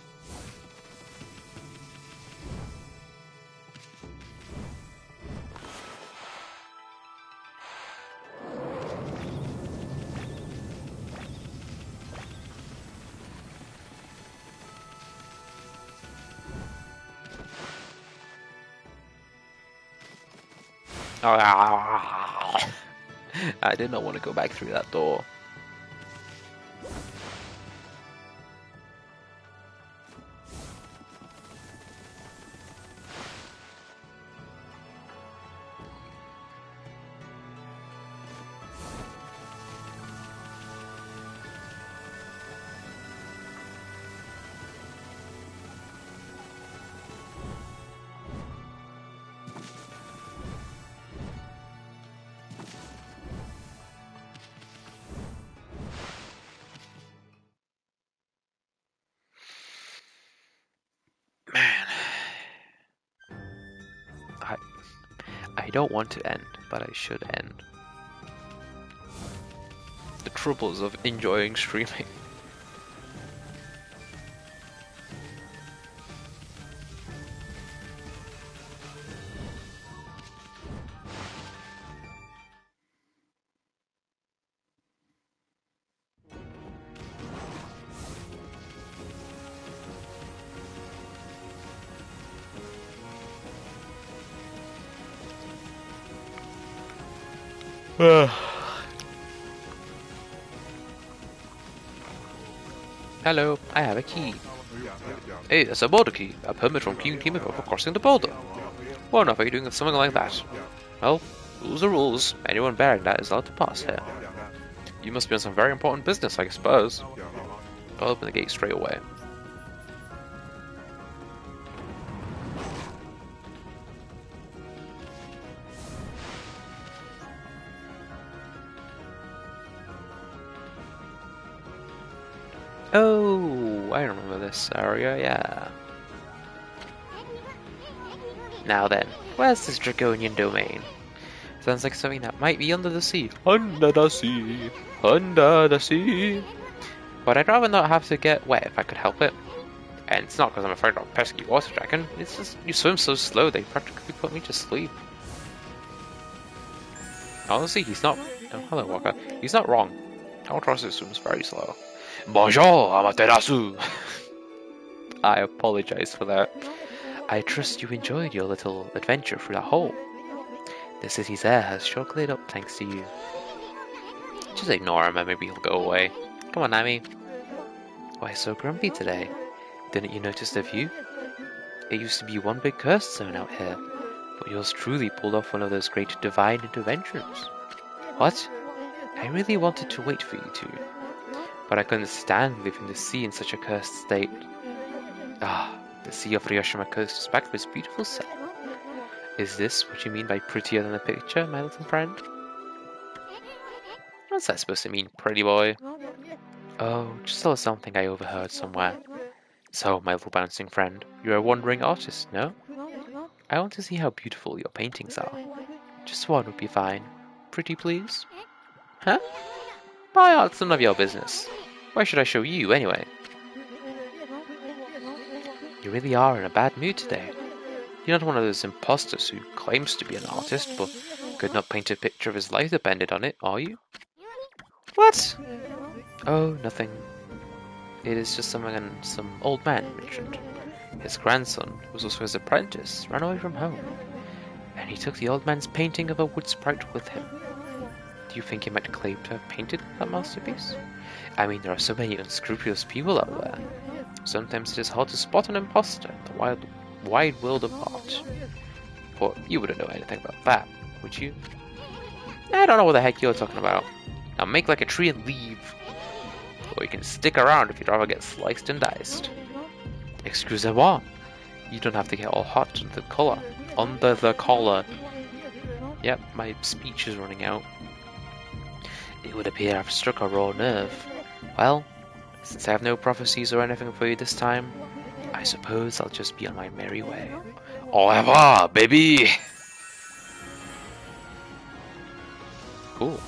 I did not want to go back through that door. Man. I don't want to end, but I should end. The troubles of enjoying streaming. Hello, I have a key. Hey, that's a border key. A permit from King Timothy for crossing the border. Well enough, are you doing something like that? Well, rules are rules. Anyone bearing that is allowed to pass here. You must be on some very important business, I suppose. I'll open the gate straight away. Oh, I remember this area, yeah. Now then, where's this draconian domain? Sounds like something that might be under the sea. Under the sea, under the sea. But I'd rather not have to get wet if I could help it. And it's not because I'm afraid of a pesky water dragon, it's just you swim so slow they practically put me to sleep. Honestly, he's not... Oh, hello, Walker. He's not wrong. Amaterasu swims very slow. Bonjour, Amaterasu! I apologize for that. I trust you enjoyed your little adventure through that hole. The city's air has sure cleared up thanks to you. Just ignore him and maybe he'll go away. Come on, Nami. Why so grumpy today? Didn't you notice the view? It used to be one big cursed zone out here, but yours truly pulled off one of those great divine interventions. What? I really wanted to wait for you to, but I couldn't stand leaving the sea in such a cursed state. Ah, the sea of Ryoshima Coast is back to its beautiful self. Is this what you mean by prettier than the picture, my little friend? What's that supposed to mean, pretty boy? Oh, just tell us something I overheard somewhere. So, my little bouncing friend, you're a wandering artist, no? I want to see how beautiful your paintings are. Just one would be fine. Pretty please? Huh? My art's none of your business. Why should I show you, anyway? You really are in a bad mood today. You're not one of those imposters who claims to be an artist, but could not paint a picture of his life depended on it, are you? What? Oh, nothing. It is just something some old man mentioned. His grandson, who was also his apprentice, ran away from home, and he took the old man's painting of a wood sprite with him. Do you think he might claim to have painted that masterpiece? I mean, there are so many unscrupulous people out there. Sometimes it is hard to spot an imposter in the wide world of art. But you wouldn't know anything about that, would you? I don't know what the heck you're talking about. Now make like a tree and leave. Or you can stick around if you'd rather get sliced and diced. Excusez-moi. You don't have to get all hot under the collar. Under the collar. Yep, my speech is running out. It would appear I've struck a raw nerve. Well, Since I have no prophecies or anything for you this time, I suppose I'll just be on my merry way. Au revoir, baby! Cool.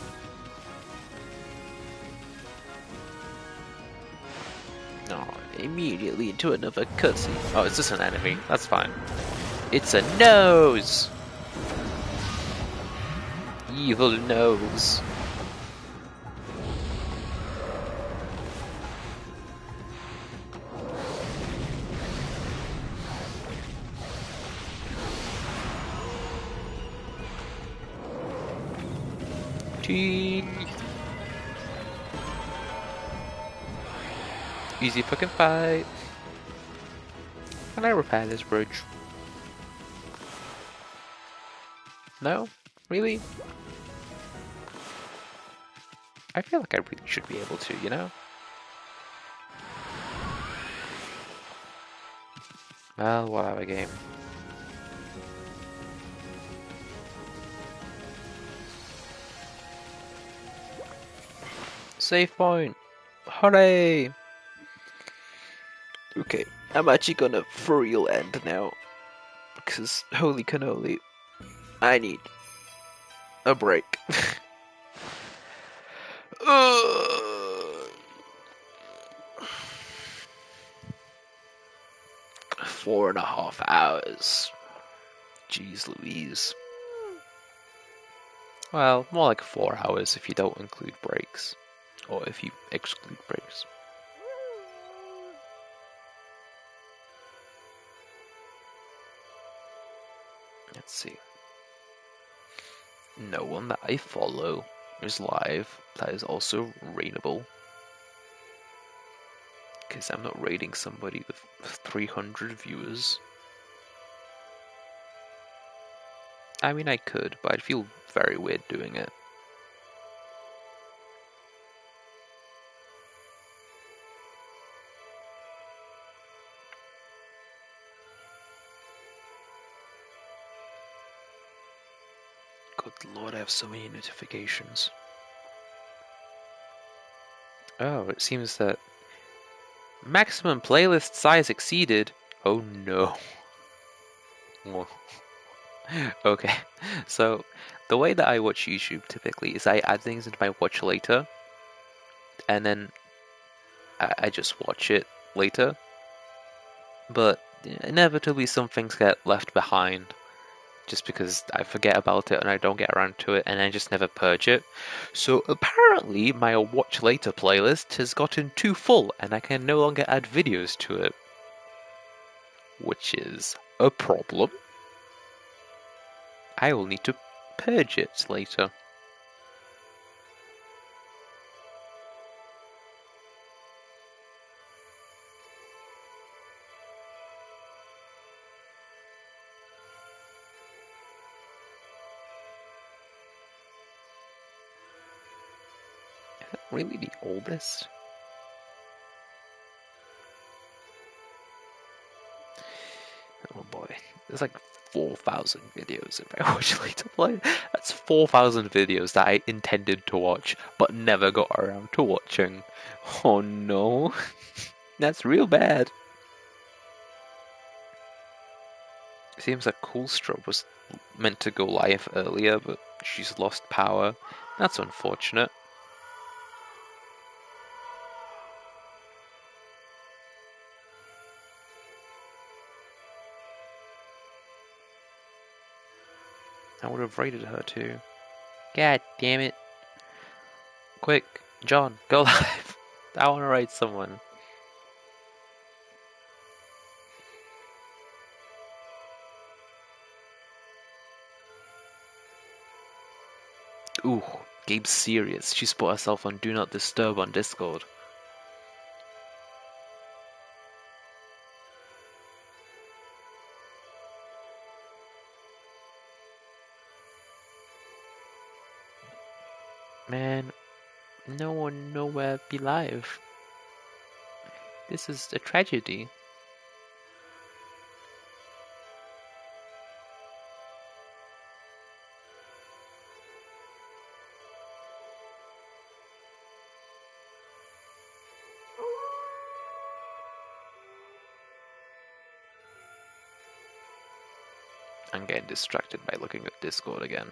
No, immediately into another cutscene. Oh, it's just an enemy. That's fine. It's a nose! Evil nose. Teeth. Easy fucking fight. Can I repair this bridge? No? Really? I feel like I really should be able to, you know? Well, whatever, game. Save point! Hooray! Okay, I'm actually gonna for real end now. Because, holy cannoli, I need a break. Ugh. 4.5 hours. Jeez Louise. Well, more like 4 hours if you don't include breaks. Or if you exclude breaks. Let's see. No one that I follow is live that is also raidable. Because I'm not raiding somebody with 300 viewers. I mean, I could, but I'd feel very weird doing it. Good lord, I have so many notifications. Oh, it seems that maximum playlist size exceeded. Oh no. Okay, so the way that I watch YouTube typically is I add things into my watch later, and then I just watch it later. But inevitably some things get left behind just because I forget about it and I don't get around to it and I just never purge it. So apparently my watch later playlist has gotten too full and I can no longer add videos to it. Which is a problem. I will need to purge it later. Is it really the oldest? Oh boy, there's like 4,000 videos in my watch later play. That's 4,000 videos that I intended to watch, but never got around to watching. Oh no, that's real bad. Seems like Coolstrup was meant to go live earlier, but she's lost power. That's unfortunate. I would have rated her too. God damn it. Quick, John, go live. I want to raid someone. Ooh, Gabe's serious. She's put herself on Do Not Disturb on Discord. Man, no one nowhere be live. This is a tragedy. I'm getting distracted by looking at Discord again.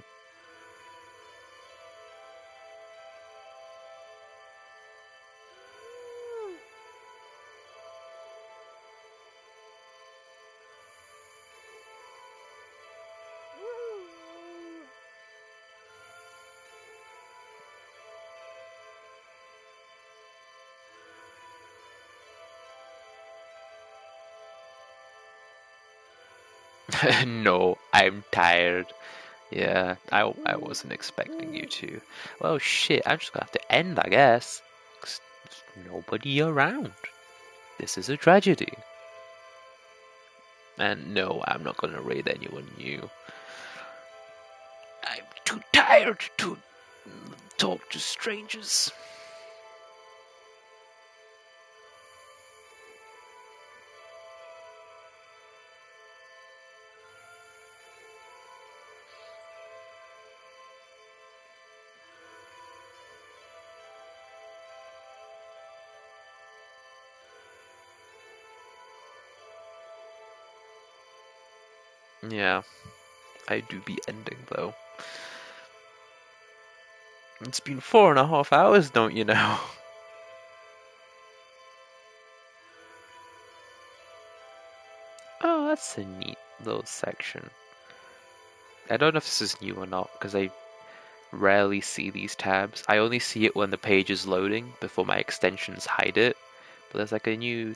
No, I'm tired. Yeah, I wasn't expecting you to. Well, shit, I'm just gonna have to end, I guess. 'Cause there's nobody around. This is a tragedy. And no, I'm not gonna raid anyone new. I'm too tired to talk to strangers. Yeah, I do be ending though. It's been 4.5 hours, don't you know? Oh, that's a neat little section. I don't know if this is new or not, because I rarely see these tabs. I only see it when the page is loading before my extensions hide it. But there's like a new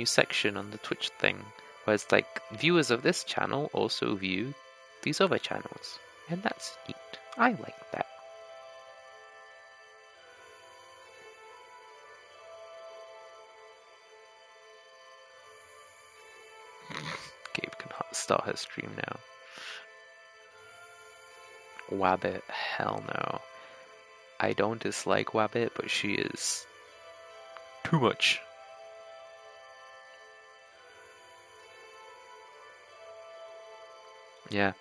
section on the Twitch thing where it's like viewers of this channel also view these other channels. And that's neat. I like that. Gabe can start her stream now. Wabbit, hell no. I don't dislike Wabbit, but she is too much. Yeah,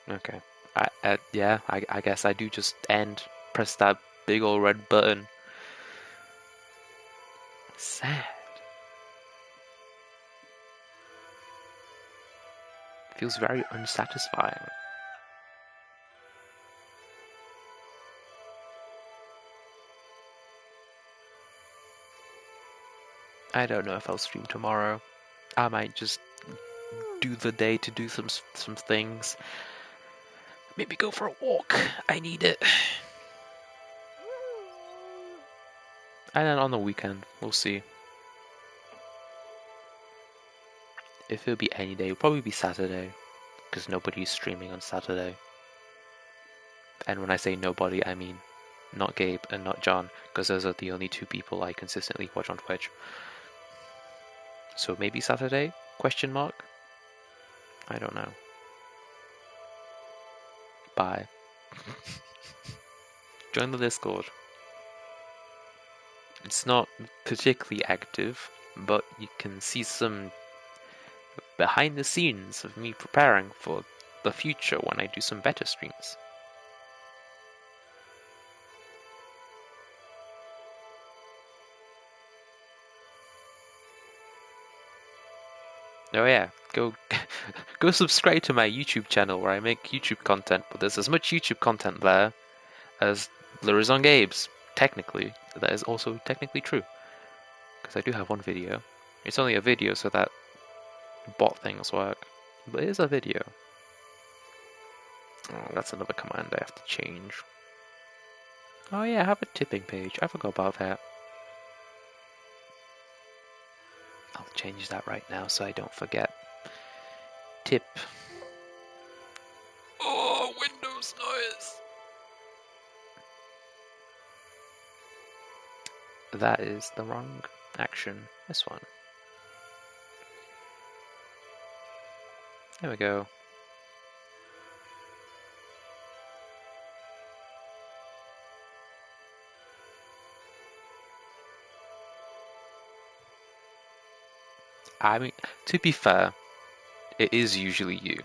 okay. I guess I do just end, press that big old red button. Sad. Feels very unsatisfying. I don't know if I'll stream tomorrow. I might just do the day to do some things. Maybe go for a walk. I need it. And then on the weekend, we'll see. If it'll be any day, it'll probably be Saturday, because nobody's streaming on Saturday. And when I say nobody, I mean not Gabe and not John, because those are the only two people I consistently watch on Twitch. So maybe Saturday? Question mark? I don't know. Bye. Join the Discord. It's not particularly active, but you can see some behind the scenes of me preparing for the future when I do some better streams. Oh yeah, go go subscribe to my YouTube channel where I make YouTube content, but there's as much YouTube content there as there is on Gabe's. Technically, that is also technically true, because I do have one video. It's only a video, so that bot things work, but it is a video. Oh, that's another command I have to change. Oh yeah, I have a tipping page. I forgot about that. I'll change that right now so I don't forget. Tip. Oh, Windows noise! That is the wrong action. This one. There we go. I mean, to be fair, it is usually you.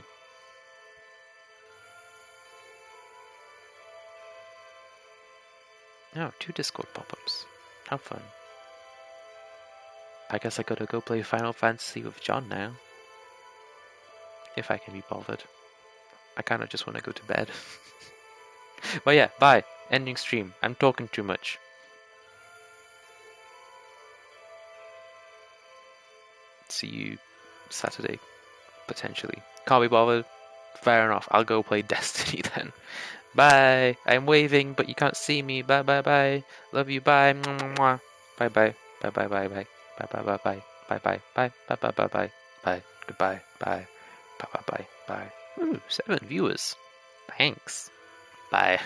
Oh, 2 Discord pop-ups. How fun. I guess I gotta go play Final Fantasy with John now. If I can be bothered. I kind of just want to go to bed. But yeah, bye. Ending stream. I'm talking too much. See you Saturday, potentially. Can't be bothered. Fair enough. I'll go play Destiny then. Bye. I'm waving, but you can't see me. Bye, bye, bye. Love you. Bye. Mwah, mwah, mwah. Bye, bye. Bye, bye, bye, bye. Bye, bye, bye, bye. Bye, bye, bye. Bye, bye, bye, bye. Bye. Goodbye. Bye. Bye, bye, bye, bye. Ooh, 7 viewers. Thanks. Bye.